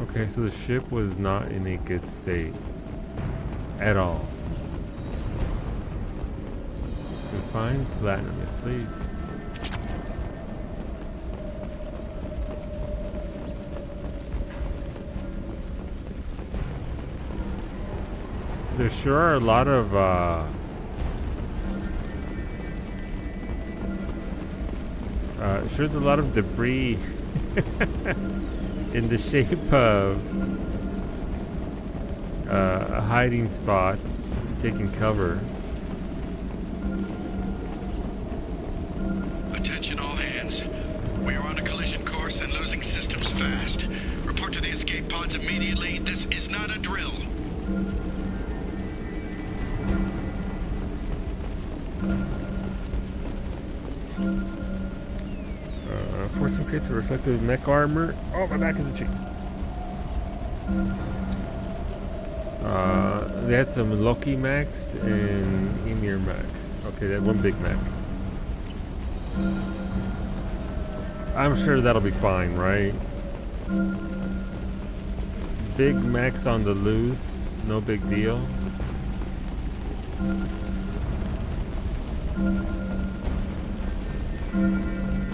Okay, so the ship was not in a good state at all. Refine platinum, yes, please. There sure are a lot of sure there's a lot of debris in the shape of hiding spots, taking cover. Attention all hands. We are on a collision course and losing systems fast. Report to the escape pods immediately. This is not a drill. Fortune crates of reflective mech armor. Oh, my back is itchy. They had some Loki mechs and Emir mech. Okay, that one big mech. I'm sure that'll be fine, right? Big mechs on the loose, no big deal.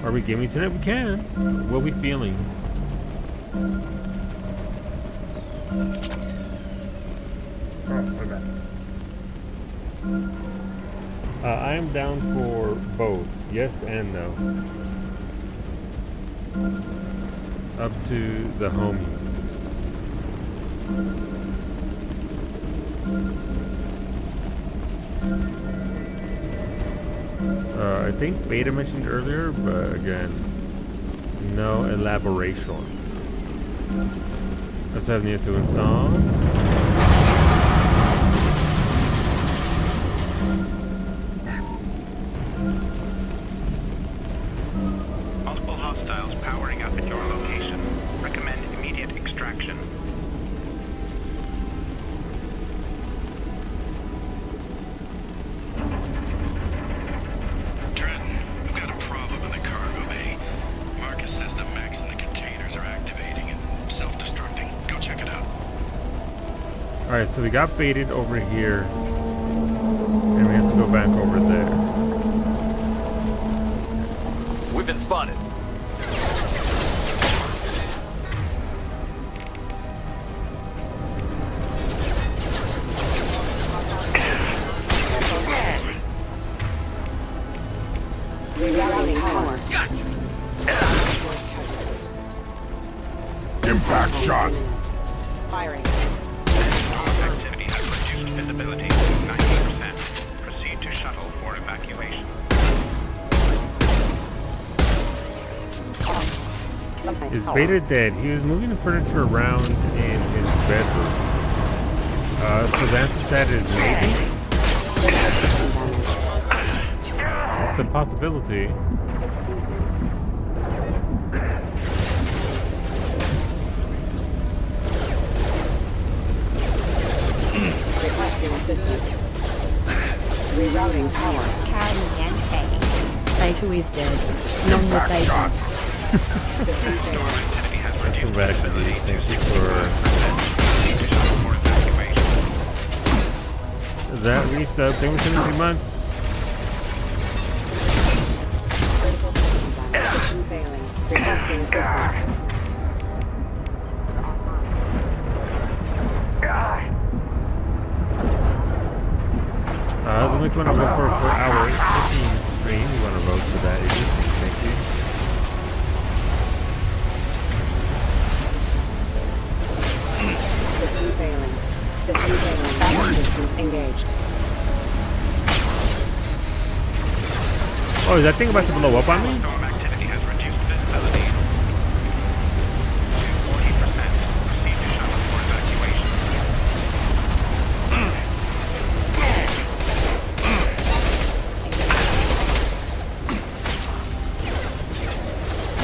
Are we gaming tonight? We can. What are we feeling? Oh, my bad. I am down for both. Yes and no. Up to the homies. I think Beta mentioned earlier, but again, no elaboration. Let's have need to install. Multiple hostiles powering up at your location. Recommend immediate extraction. Alright, so we got baited over here, and we have to go back over there. We've been spotted. Rerouting power. Gotcha. Impact shot. Firing. Activity has reduced visibility to 90%. Proceed to shuttle for evacuation. Is Beta dead? He was moving the furniture around in his bedroom. So the answer to that is maybe? It's a possibility. Requesting assistance. Rerouting power. Caliente. Beta is dead. None with Beta. Storm activity has reduced visibility to 60%. Proceed to shuttle for evacuation. That resub, thing within 3 months. System failing. Requesting assistance. Let me want to vote for a 4-hour stream. You want to vote for that? Thank you. System failing. System failing. Backup systems engaged. Oh, is that thing about to blow up on me? Storm activity has reduced visibility to 40%. Proceed to shuttle for evacuation.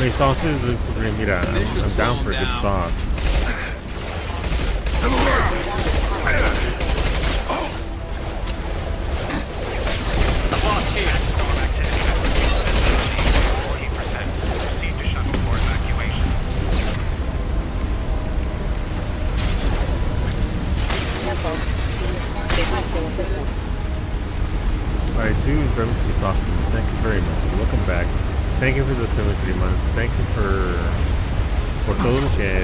Wait, sauces is mira, I'm down for a good sauce. the left! I've lost key. Storm activity has reduced visibility 40%. Proceed to shuttle for evacuation. Careful. Requesting assistance. Alright, two Remington sausages. Thank you very much. Welcome back. Thank you for the 73 months. Thank you por todo lo que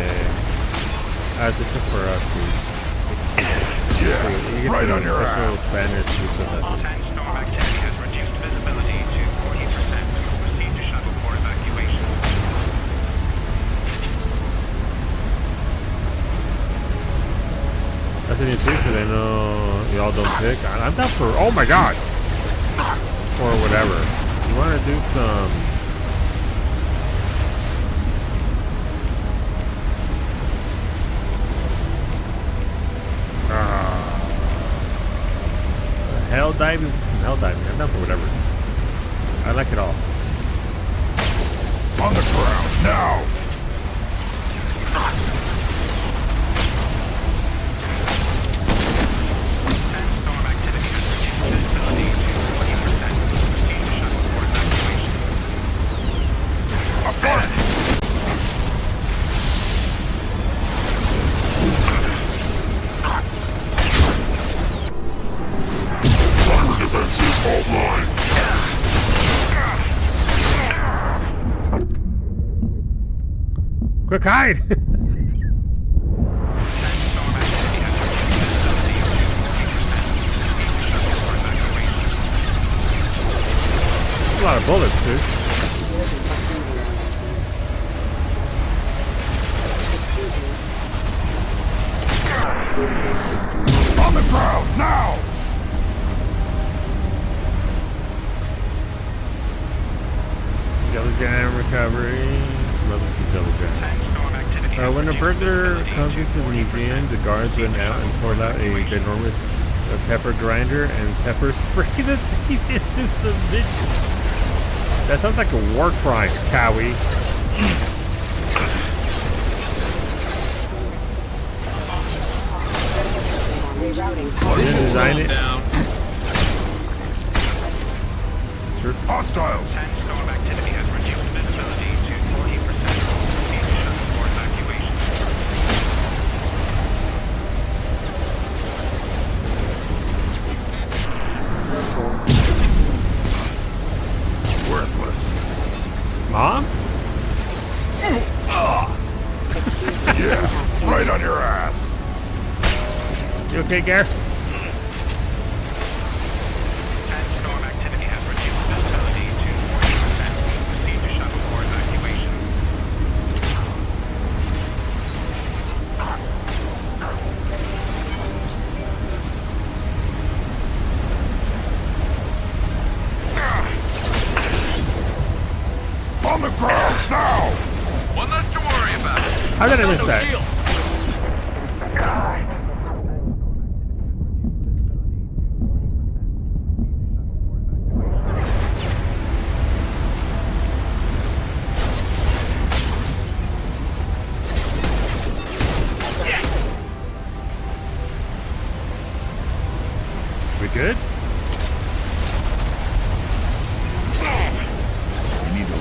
this is for us, dude. Yeah, right on your ass. Sandstorm activity has reduced visibility to 40%. Proceed to shuttle for evacuation. That's a new feature. I know y'all don't pick. I'm down for. Oh my god! Or whatever. You want to do some. Hell diving? Some hell diving. I'm down for whatever. I like it all. On the ground, now! Sandstorm activity has reduced visibility to 20%. Proceed to shuttle for evacuation. I've got it! Fire defenses offline! Quick hide! A lot of bullets, dude. On the ground, now! Jelly jam recovery. Level 2 jelly jam. Sandstorm activity has When a reduced burglar visibility comes to into the 40%. museum, the guards went out and pulled out a enormous pepper grinder and pepper spray the thief into submission. That sounds like a war crime, Cowie. Didn't design it. Sure. Hostiles! Sandstorm activity has reduced visibility to 40%. Proceed to shuttle for evacuation. Worthless. Mom? Yeah, right on your ass. You okay, Gareth? Sandstorm activity has reduced visibility to 40%. Proceed to shuttle for evacuation. On the ground, now! One less to worry about. How did I miss that? We good? We need to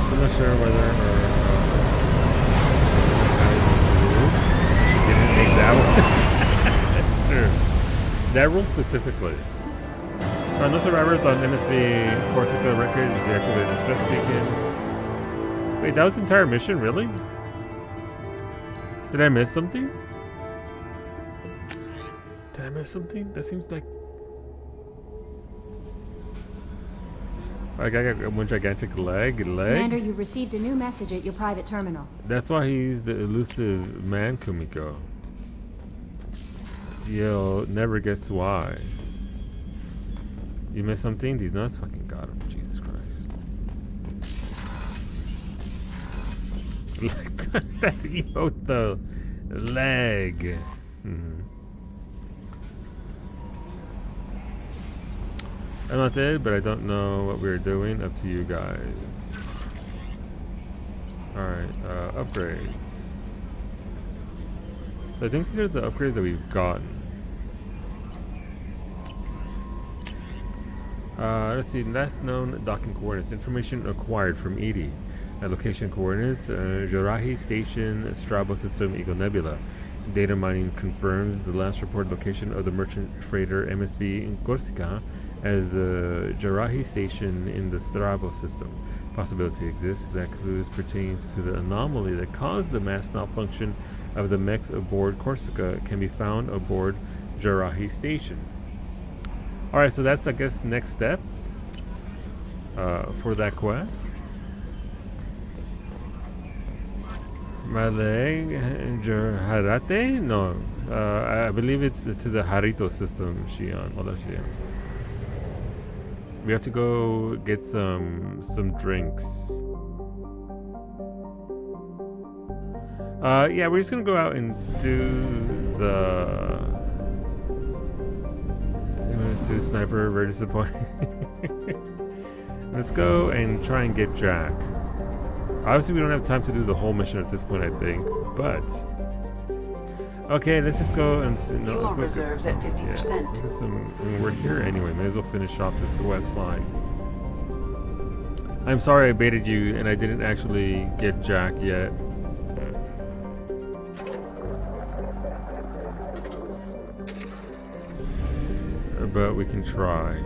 I'm not sure whether or didn't take that one. That's true. That rule specifically. No survivors on MSV Corsica record is deactivated distress beacon. Wait, that was the entire mission, really? Did I miss something? Did I miss something? That seems like I got one gigantic leg. Commander, you've received a new message at your private terminal. That's why he's the elusive man, Kumiko. You'll never guess why. You missed something? These nuts fucking got him. Jesus Christ. Like that emote though. Leg. I'm not dead, but I don't know what we're doing. Up to you guys. Alright, upgrades. So I think these are the upgrades that we've gotten. Let's see, last known docking coordinates. Information acquired from Edie. Location coordinates, Jarahi Station, Strabo System, Eagle Nebula. Data mining confirms the last reported location of the merchant freighter MSV in Corsica as the Jarahi Station in the Strabo System. Possibility exists that clues pertains to the anomaly that caused the mass malfunction of the mechs aboard Corsica can be found aboard Jarahi Station. Alright, so that's, I guess, next step for that quest. Malay Harate? No. I believe it's to the Harito system, Shion. We have to go get some drinks. Yeah, we're just gonna go out and do the... Let's do sniper, very disappointing. Let's go and try and get Jack. Obviously, we don't have time to do the whole mission at this point, I think, but... Okay, let's just go and... No, Fuel reserves at 50%. I mean, we're here anyway, may as well finish off this quest line. I'm sorry I baited you and I didn't actually get Jack yet. But we can try.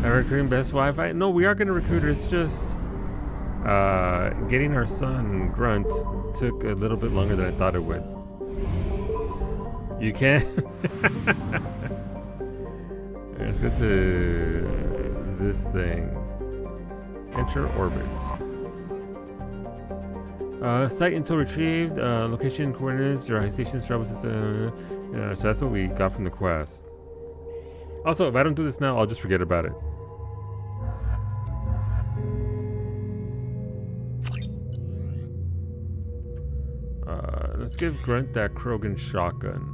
Are we recruiting best Wi-Fi? No, we are going to recruit her. It's just getting our son Grunt took a little bit longer than I thought it would. You can. Let's go to this thing. Enter orbits. Site intel retrieved. Location coordinates. Jarahi Station. Travel system. So that's what we got from the quest. Also, if I don't do this now, I'll just forget about it. Let's give Grunt that Krogan shotgun.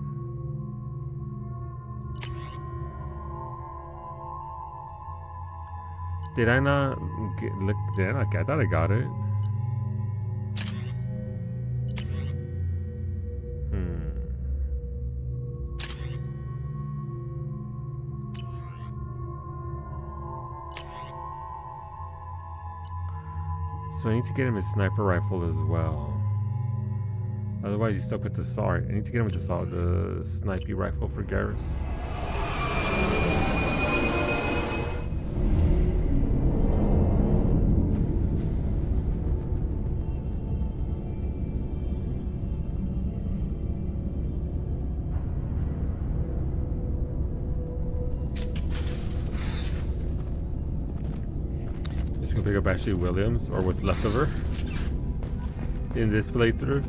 Did I not get, look? Did I thought I got it. So I need to get him his sniper rifle as well. Otherwise he's stuck with the SAR. I need to get him with the snipey rifle for Garrus. Just gonna pick up Ashley Williams, or what's left of her in this playthrough.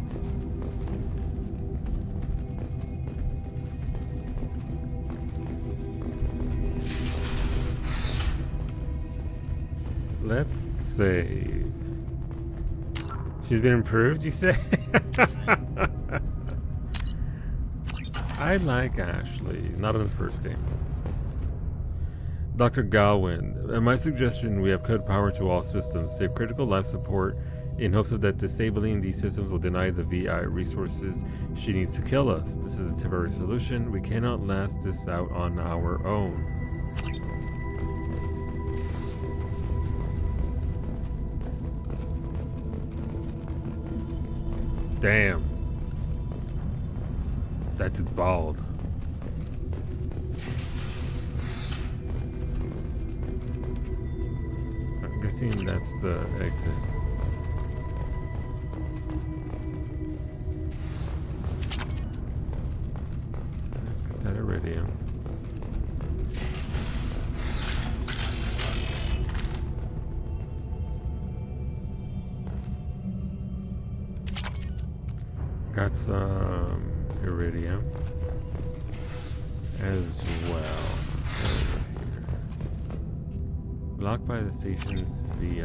Let's save. She's been improved, you say? I like Ashley, not in the first game. Dr. Galwin, at my suggestion, we have cut power to all systems, save critical life support in hopes of that disabling these systems will deny the VI resources she needs to kill us. This is a temporary solution. We cannot last this out on our own. Damn. That dude's bald. I'm guessing that's the exit. Let's get that iridium. Got some iridium as well. Blocked by the station's VI.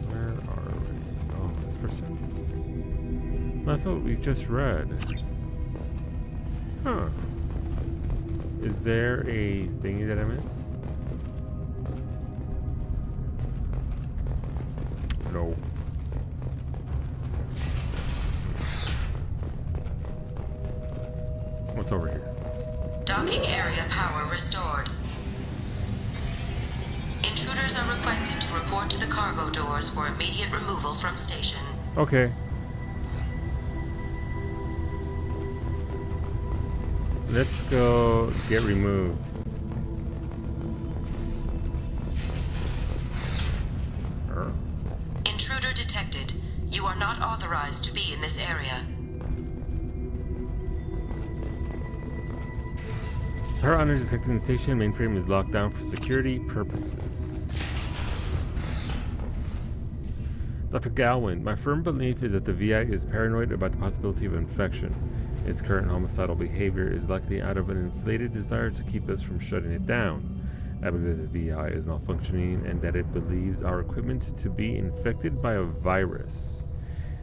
Where are we? Oh, this person. That's what we just read. Huh. Is there a thingy that I missed? No. What's over here? Docking area power restored. Intruders are requested to report to the cargo doors for immediate removal from station. Okay. Let's go get removed. Intruder detected. You are not authorized to be in this area. Her honor detected in the station. Mainframe is locked down for security purposes. Dr. Galwin, my firm belief is that the VI is paranoid about the possibility of infection. Its current homicidal behavior is likely out of an inflated desire to keep us from shutting it down. I believe that the VI is malfunctioning and that it believes our equipment to be infected by a virus.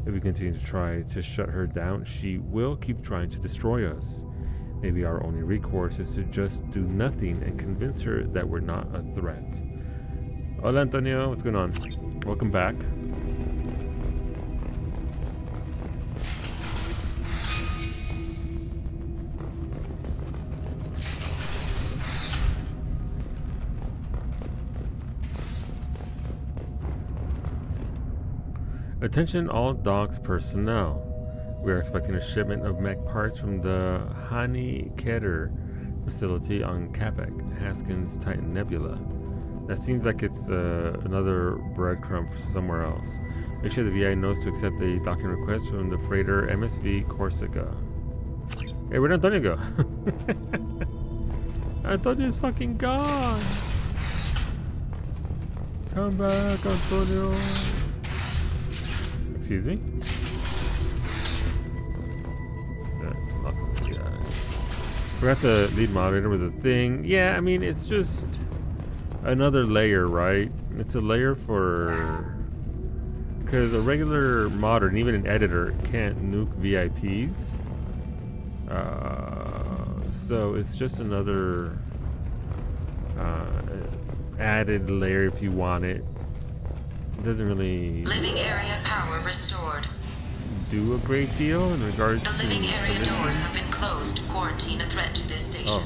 If we continue to try to shut her down, she will keep trying to destroy us. Maybe our only recourse is to just do nothing and convince her that we're not a threat. Hola, Antonio. What's going on? Welcome back. Attention all docks personnel. We are expecting a shipment of mech parts from the Hani Keter facility on Capek, Haskins Titan Nebula. That seems like it's another breadcrumb for somewhere else. Make sure the VI knows to accept a docking request from the freighter MSV Corsica. Hey, where'd Antonio go? Antonio's fucking gone! Come back, Antonio! Excuse me? Forgot the lead moderator was a thing. Yeah, I mean, it's just another layer, right? It's a layer for... Because a regular modder, and even an editor, can't nuke VIPs. So it's just another added layer if you want it. It doesn't really... Living area power restored. Do a great deal in regards to... The living area doors have been closed to quarantine a threat to this station.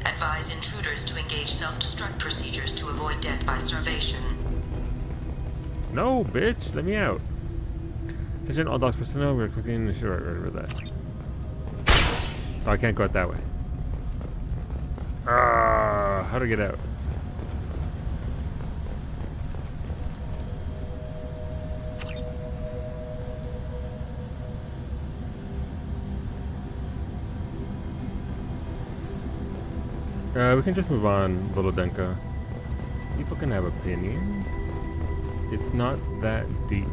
Advise intruders to engage self-destruct procedures to avoid death by starvation. No, bitch! Let me out. Attention all docks personnel, we're expecting the shore right over that. Oh, I can't go out that way. How to get out? We can just move on, Volodenka. People can have opinions. It's not that deep.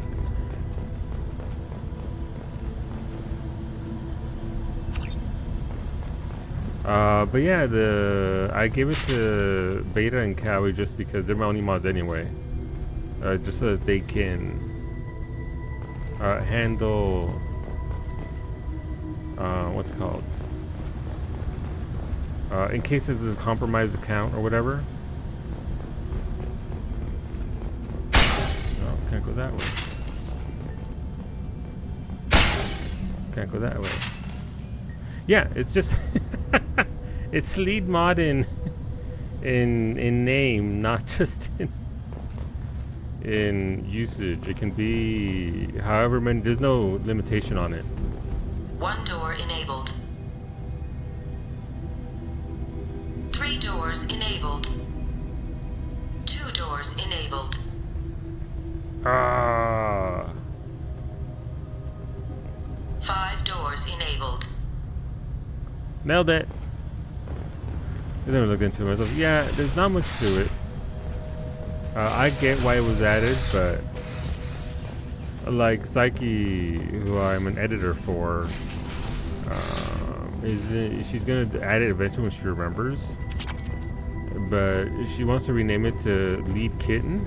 But yeah, I gave it to Beta and Cowie just because they're my only mods anyway. Just so that they can handle what's it called? In case there's a compromised account or whatever. Oh, can't go that way. Can't go that way. Yeah, it's just it's lead mod in name, not just in usage. It can be however many. There's no limitation on it. One door enabled. 3 doors enabled. 2 doors enabled. 5 doors enabled. Nailed it. I never looked into it myself. Yeah, there's not much to it. I get why it was added, but like Psyche, who I'm an editor for, she's gonna add it eventually when she remembers. But she wants to rename it to Lead Kitten.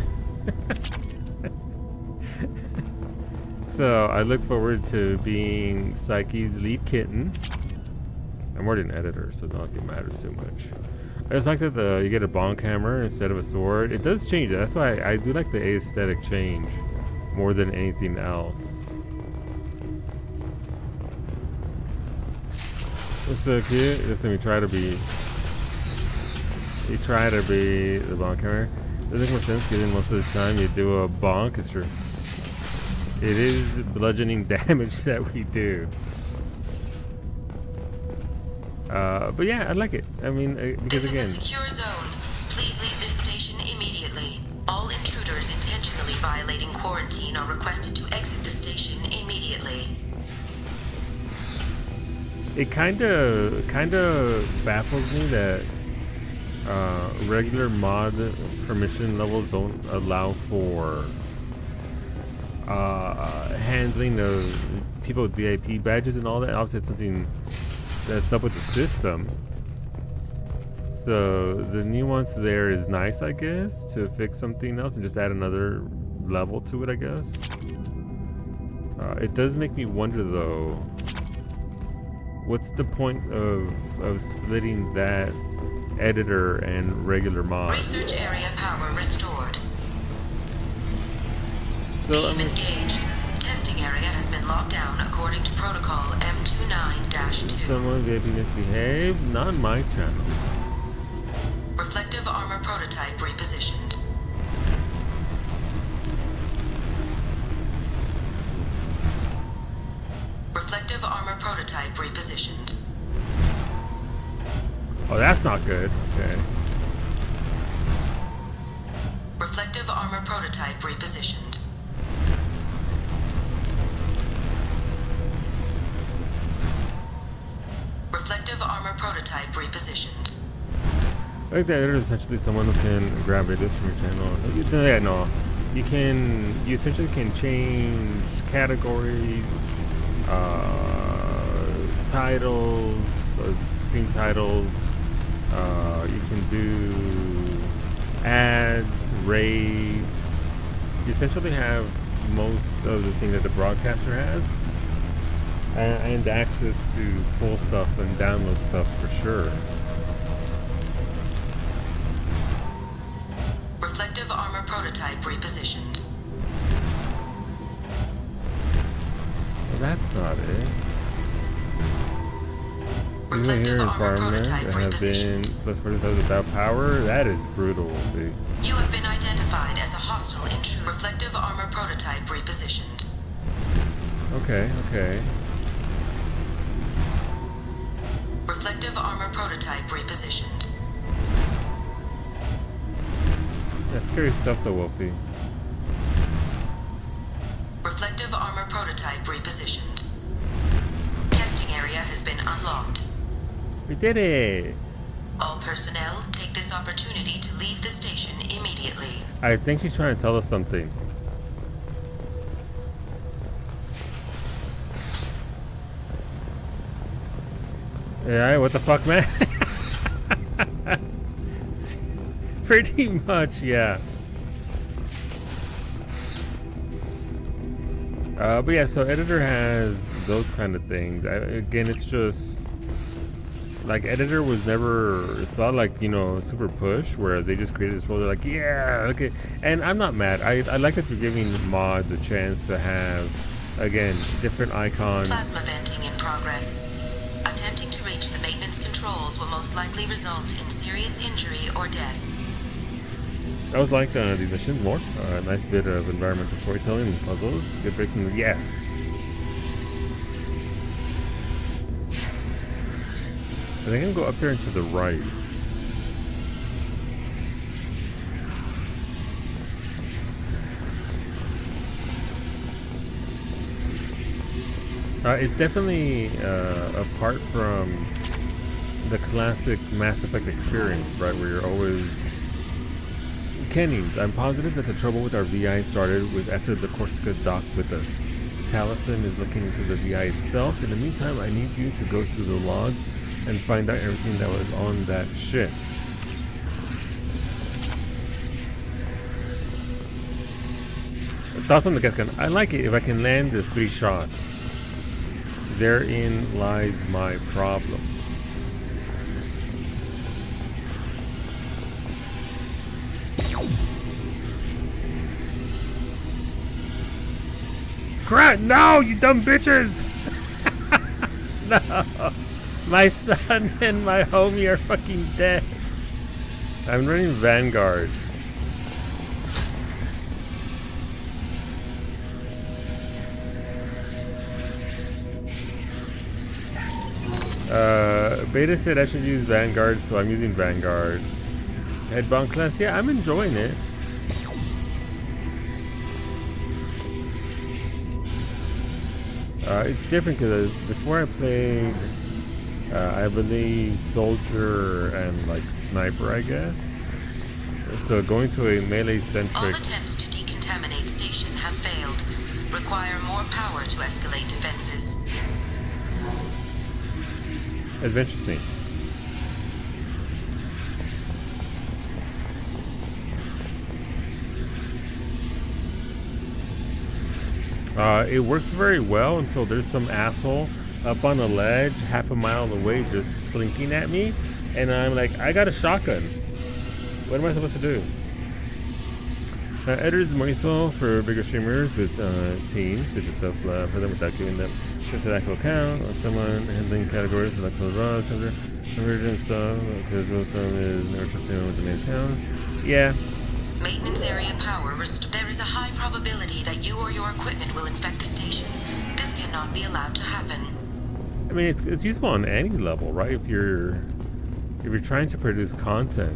So I look forward to being Psyche's lead kitten. I'm already an editor, so not like it matters too much. I just like that you get a bong hammer instead of a sword. It does change it. That's why I do like the aesthetic change more than anything else. It's so cute. Listen, we try to be the bonk hammer. Doesn't make more sense because most of the time you do a bonk. It's true. It is bludgeoning damage that we do. But yeah, I like it. I mean, because this again, is a secure zone. Please leave this station immediately. All intruders intentionally violating quarantine are requested to exit the station immediately. it kind of baffles me that regular mod permission levels don't allow for handling of people with VIP badges and all that. Obviously, it's something that's up with the system. So the nuance there is nice, I guess, to fix something else and just add another level to it, I guess. It does make me wonder, though, what's the point of splitting that editor and regular mod? Research area power restored. So, Beam engaged. Testing area has been locked down according to protocol M29-2. Someone VIP misbehaved? Not my channel. Reflective armor prototype repositioned. Reflective armor prototype repositioned. Oh, that's not good. Okay. Reflective armor prototype repositioned. Reflective armor prototype repositioned. I think that editor is essentially someone who can grab edits from your channel. Yeah, no. You essentially can change categories, titles, screen titles. You can do ads, raids. You essentially have most of the thing that the broadcaster has, and access to pull stuff and download stuff for sure. Reflective armor prototype repositioned. Well, that's not it. Even here environment that have been plus prototypes without power, that is brutal, dude. You have been identified as a hostile intruder. Reflective armor prototype repositioned. Okay, okay. Reflective armor prototype repositioned. That's scary stuff though, Wolfie. Reflective armor prototype repositioned. Testing area has been unlocked. We did it! All personnel, take this opportunity to leave the station immediately. I think she's trying to tell us something. Yeah, what the fuck, man? Pretty much, yeah. But yeah, so editor has those kind of things. Again, it's just like editor was never, it's not like, you know, super push, whereas they just created this role. They're like, yeah, okay. And I'm not mad. I like that you're giving mods a chance to have, again, different icons. Plasma venting in progress. Attempting to reach the maintenance controls will most likely result in serious injury or death. I was like these missions more. A nice bit of environmental storytelling and puzzles. Good break from the yeah. I think I'm gonna go up there and to the right. It's definitely apart from the classic Mass Effect experience, right, where you're always Kennings. I'm positive that the trouble with our VI started with after the Corsica docked with us. Taliesin is looking into the VI itself. In the meantime, I need you to go through the logs and find out everything that was on that ship. thoughts on the gas gun. I like it if I can land the 3 shots. Therein lies my problem. Crap! No, you dumb bitches! No! My son and my homie are fucking dead. I'm running Vanguard. Beta said I should use Vanguard, so I'm using Vanguard. Headbound class, yeah, I'm enjoying it. It's different because before I played, I believe Soldier and like Sniper, I guess. So going to a melee-centric... All attempts to decontaminate station have failed. Require more power to escalate defenses. That's interesting. It works very well until there's some asshole up on a ledge half a mile away just blinking at me, and I'm like, I got a shotgun. What am I supposed to do? Editors more useful for bigger streamers with teams, such as stuff for them without giving them just an actual count on someone handling categories for like close raw, emergent stuff, because both of them is never trusting with the main account. Yeah. Maintenance area power restored. There is a high probability that you or your equipment will infect the station. This cannot be allowed to happen. I mean, it's useful on any level, right? If you're trying to produce content,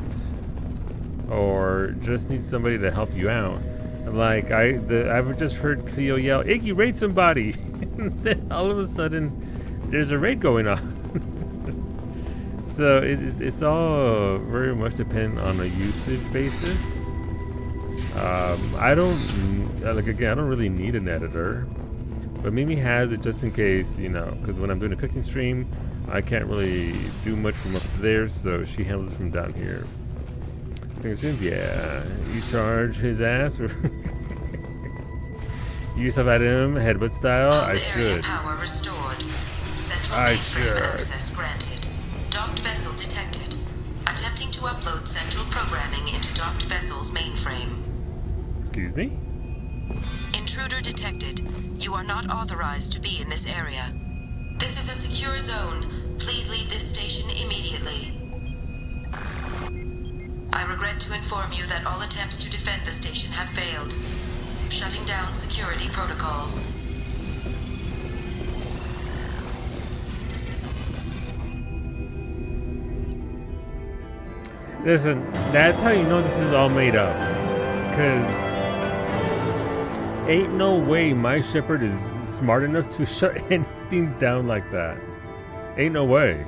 or just need somebody to help you out. Like I've just heard Cleo yell, "Iggy, raid somebody!" And then all of a sudden, there's a raid going on. So it's all very much dependent on a usage basis. I don't really need an editor, but Mimi has it just in case, you know, because when I'm doing a cooking stream, I can't really do much from up there, so she handles it from down here. Yeah, you charge his ass. You stuff at him, headbutt style. I should. Power restored. Central I mainframe should. access granted. Docked vessel detected. Attempting to upload central programming into docked vessel's mainframe. Excuse me? Intruder detected. You are not authorized to be in this area. This is a secure zone. Please leave this station immediately. I regret to inform you that all attempts to defend the station have failed. Shutting down security protocols. Listen, that's how you know this is all made up. Because ain't no way my Shepherd is smart enough to shut anything down like that. Ain't no way.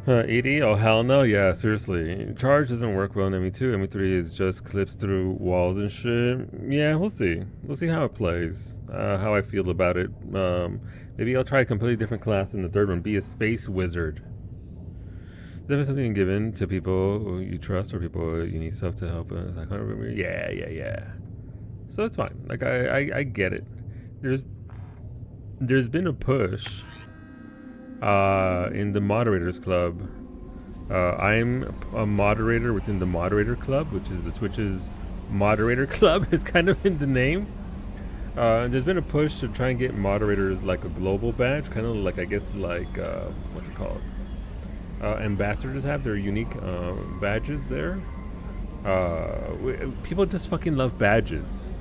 80? Oh hell no, yeah, seriously. Charge doesn't work well in ME2. ME3 is just clips through walls and shit. Yeah, we'll see. We'll see how it plays. How I feel about it. Maybe I'll try a completely different class in the third one. Be a space wizard. There is something given to people you trust or people you need stuff to help. I can't remember. Yeah. So it's fine. Like I get it. There's been a push in the moderators club. I'm a moderator within the moderator club, which is the Twitch's moderator club. Is kind of in the name. There's been a push to try and get moderators like a global badge, kind of like, I guess, like what's it called? Ambassadors have their unique badges there. People just fucking love badges.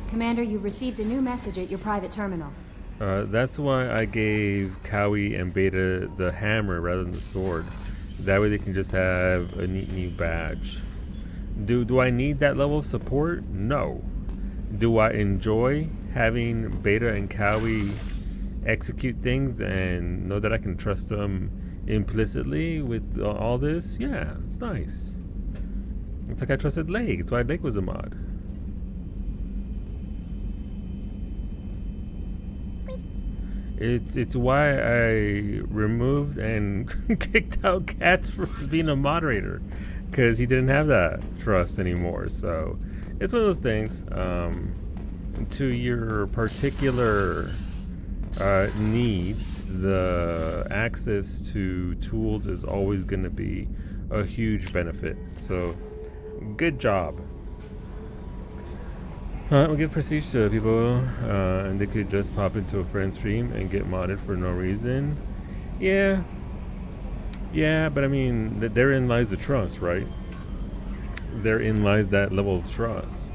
Commander, you've received a new message at your private terminal. That's why I gave Cowie and Beta the hammer rather than the sword. That way they can just have a neat new badge. Do I need that level of support? No. Do I enjoy having Beta and Cowie execute things and know that I can trust them implicitly with all this? Yeah, it's nice. It's like I trusted Lake. It's why Lake was a mod. It's why I removed and kicked out Cats for being a moderator. because he didn't have that trust anymore. So it's one of those things. To your particular needs, the access to tools is always going to be a huge benefit. So good job. We'll give prestige to people, and they could just pop into a friend stream and get modded for no reason. Yeah, but I mean, therein lies the trust, right? Therein lies that level of trust.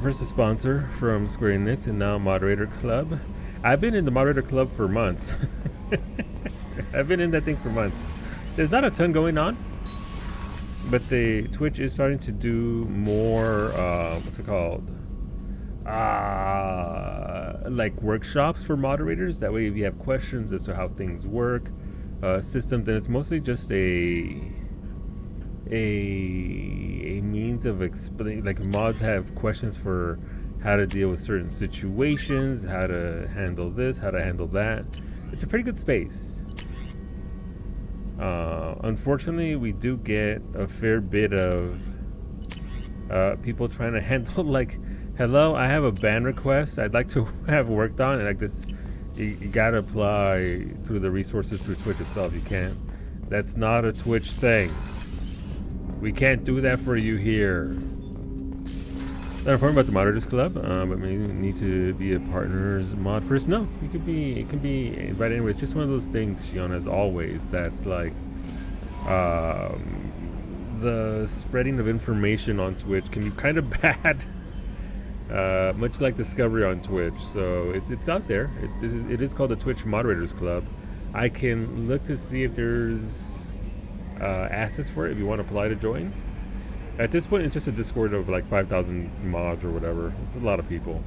First a sponsor from Square Enix and now Moderator Club. I've been in the Moderator Club for months. I've been in that thing for months. There's not a ton going on, but the Twitch is starting to do more, what's it called? Like workshops for moderators. That way if you have questions as to how things work, systems, then it's mostly just a means of explaining. Like mods have questions for how to deal with certain situations, how to handle this, how to handle that. It's a pretty good space. Unfortunately, we do get a fair bit of people trying to handle, like, hello, I have a ban request I'd like to have worked on, and like this, you gotta apply through the resources through Twitch itself. You can't. That's not a Twitch thing. We can't do that for you here. Not informed about the Moderators Club, but maybe you need to be a partner's mod first. No, you could be. It can be invited anyway. It's just one of those things, Shion, as always. That's like the spreading of information on Twitch can be kind of bad. Much like Discovery on Twitch. So it's out there. It is called the Twitch Moderators Club. I can look to see if there's access for it if you want to apply to join. At this point, it's just a Discord of like 5,000 mods or whatever. It's a lot of people,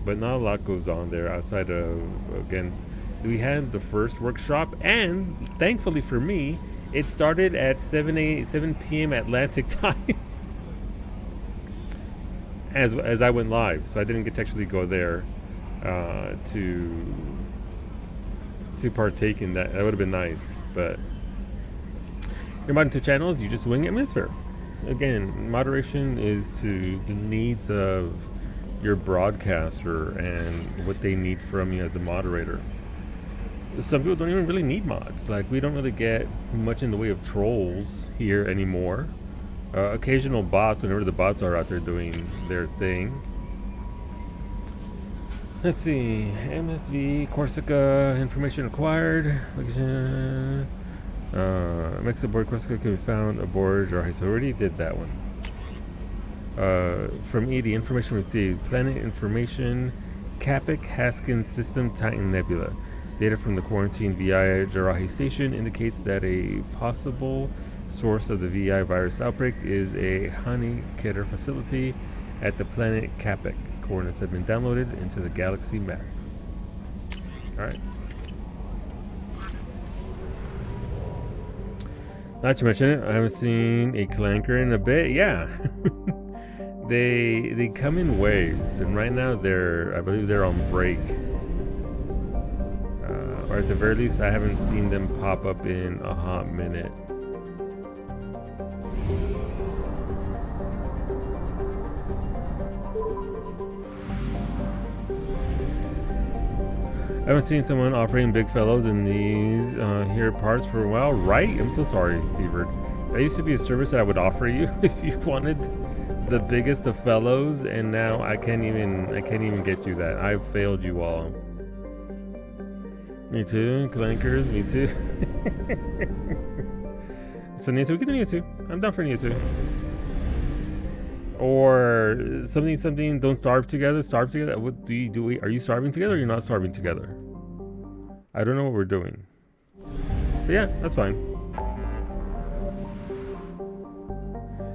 but not a lot goes on there outside of, again, we had the first workshop, and thankfully for me, it started at 7 p.m. Atlantic time as I went live, so I didn't get to actually go there to partake in that. That would have been nice, but you're modding to channels, you just wing it. I mean, it's fair. Again, moderation is to the needs of your broadcaster and what they need from you as a moderator. Some people don't even really need mods. Like, we don't really get much in the way of trolls here anymore. Occasional bots, whenever the bots are out there doing their thing. Let's see, MSV, Corsica, information acquired. Mexico aboard Corsica can be found aboard. Alright, so I already did that one. From ED, information received. Planet information, Capic, Haskins, System, Titan Nebula. Data from the quarantine VI Jarahi station indicates that a possible source of the VI virus outbreak is a honey killer facility at the planet Capic. Coordinates have been downloaded into the galaxy map. Alright. Not to mention it, I haven't seen a clanker in a bit. Yeah. They come in waves, and right now I believe they're on break. Or at the very least, I haven't seen them pop up in a hot minute. I haven't seen someone offering big fellows in these here parts for a while, right? I'm so sorry, Fevered. That used to be a service that I would offer you if you wanted the biggest of fellows, and now I can't even get you that. I've failed you all. Me too, clankers, me too. So Neo 2, we can do Neo 2. I'm down for Neo 2. Or something, don't starve together. Starve together. What do you do? Are you starving together or you're not starving together? I don't know what we're doing. But yeah, that's fine.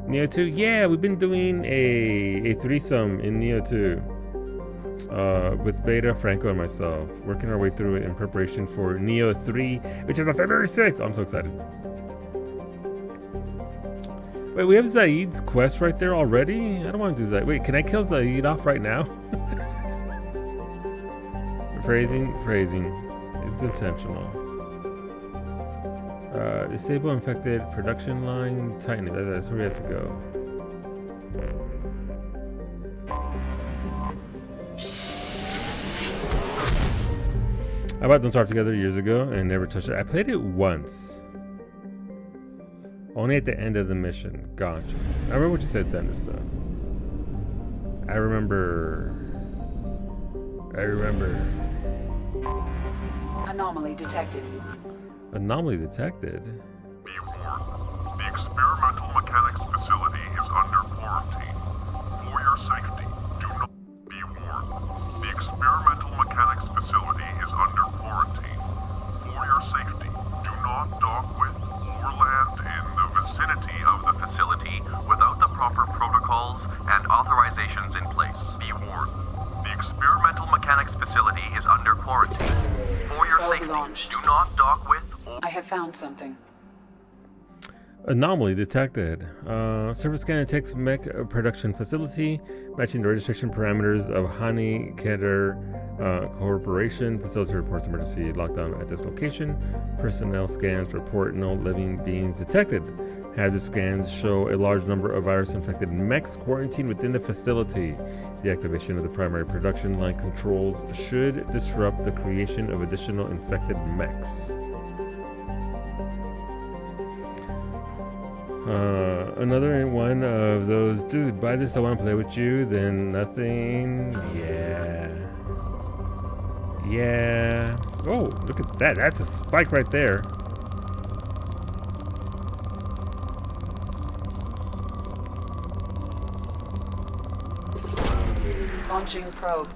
Neo 2, yeah, we've been doing a threesome in Neo 2. With Beta, Franco, and myself. Working our way through it in preparation for Neo 3, which is on February 6th. Oh, I'm so excited. Wait, we have Zaid's quest right there already? I don't want to do Zaid. Wait, can I kill Zaid off right now? Phrasing. It's intentional. Disable infected production line. Tighten it. That's where we have to go. I bought Don't Starve Together years ago and never touched it. I played it once. Only at the end of the mission. Gotcha. I remember what you said, Sanders, though. I remember. Anomaly detected. Anomaly detected? Be warned. The experimental mechanics facility is under quarantine. For your safety, do not be warned. The experimental mechanics facility is under quarantine. For your safety, do not dock with or land in the vicinity of the facility without the proper protocols and authorizations in place. Be warned. The experimental mechanics facility is under quarantine. For your safety, do not dock with or... I have found something. Anomaly detected. Surface scan detects mech production facility, matching the registration parameters of Hani Keder Corporation. Facility reports emergency lockdown at this location. Personnel scans report no living beings detected. Hazard scans show a large number of virus-infected mechs quarantined within the facility. The activation of the primary production line controls should disrupt the creation of additional infected mechs. Another one of those, dude, buy this, I want to play with you, then nothing. Yeah. Oh, look at that. That's a spike right there. Launching probe.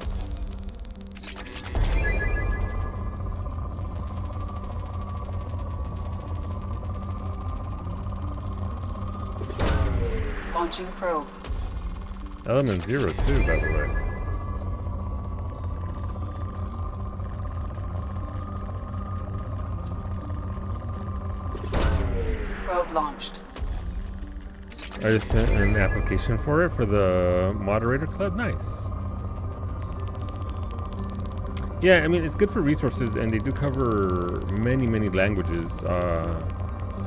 Launching probe. Element 0 too, by the way. Probe launched. I just sent an application for it for the moderator club. Nice. Yeah, I mean, it's good for resources, and they do cover many, many languages.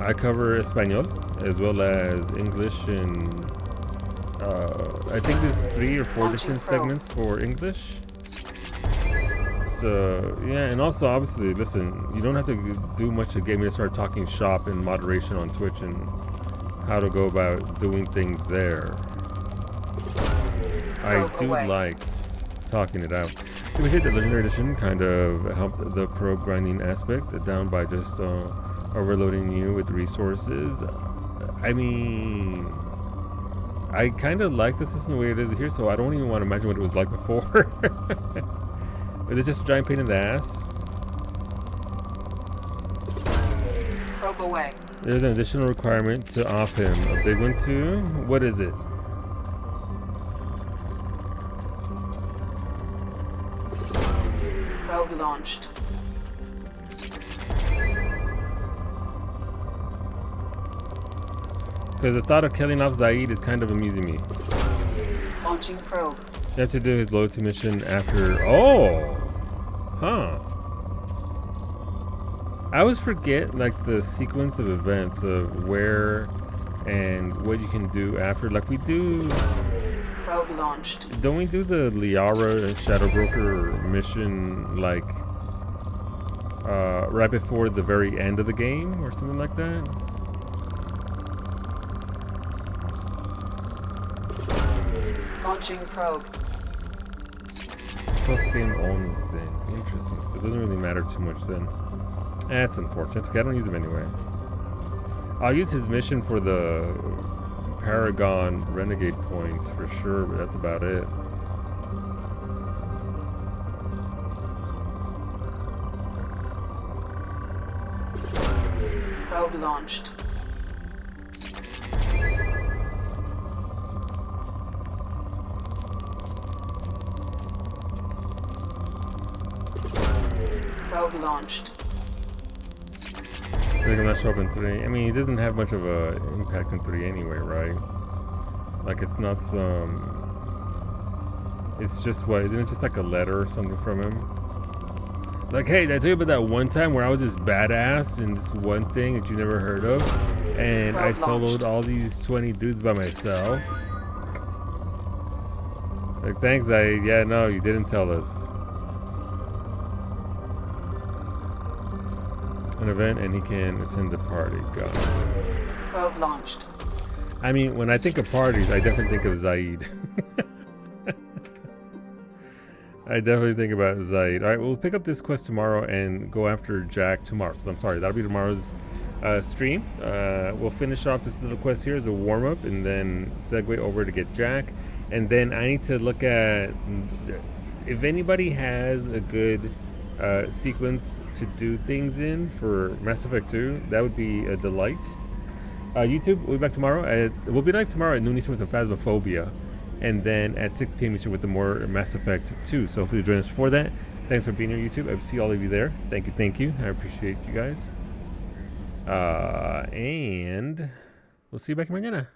I cover Espanol, as well as English, and I think there's 3 or 4 different segments for English. So, yeah, and also, obviously, listen, you don't have to do much to get me to start talking shop and moderation on Twitch and how to go about doing things there. I do like talking it out. We hit the Legendary Edition, kind of helped the probe grinding aspect down by just overloading you with resources. I mean, I kind of like the system the way it is here, so I don't even want to imagine what it was like before. Is it just a giant pain in the ass? Probe away. There's an additional requirement to off him. A big one too? What is it? Probe launched. Because the thought of killing off Zaid is kind of amusing me. Launching probe. You have to do his loyalty mission after... Oh! Huh. I always forget, like, the sequence of events of where and what you can do after. Like, we do... Probe launched. Don't we do the Liara Shadow Broker mission, like, right before the very end of the game or something like that? Launching probe. Post-game only thing. Interesting. So it doesn't really matter too much then. That's unfortunate. Okay, I don't use him anyway. I'll use his mission for the Paragon Renegade points for sure, but that's about it. Probe launched. Probe launched. They're gonna show up in 3. I mean, he doesn't have much of a impact in 3 anyway, right? Like, it's not some... It's just what? Isn't it just like a letter or something from him? Like, hey, did I tell you about that one time where I was this badass in this one thing that you never heard of? And I soloed all these 20 dudes by myself? Like, thanks, yeah, no, you didn't tell us. An event and he can attend the party. Got it. Probe launched. I mean, when I think of parties, I definitely think of Zaid. I definitely think about Zaid. All right, we'll pick up this quest tomorrow and go after Jack tomorrow. So I'm sorry, that'll be tomorrow's stream. We'll finish off this little quest here as a warm-up and then segue over to get Jack. And then I need to look at if anybody has a good sequence to do things in for Mass Effect 2. That would be a delight. YouTube, we'll be back tomorrow. We'll be live tomorrow at noon Eastern with some Phasmophobia. And then at 6 p.m. Eastern with the more Mass Effect 2. So hopefully you'll join us for that. Thanks for being here, YouTube. I see all of you there. Thank you. I appreciate you guys. And we'll see you back in mañana.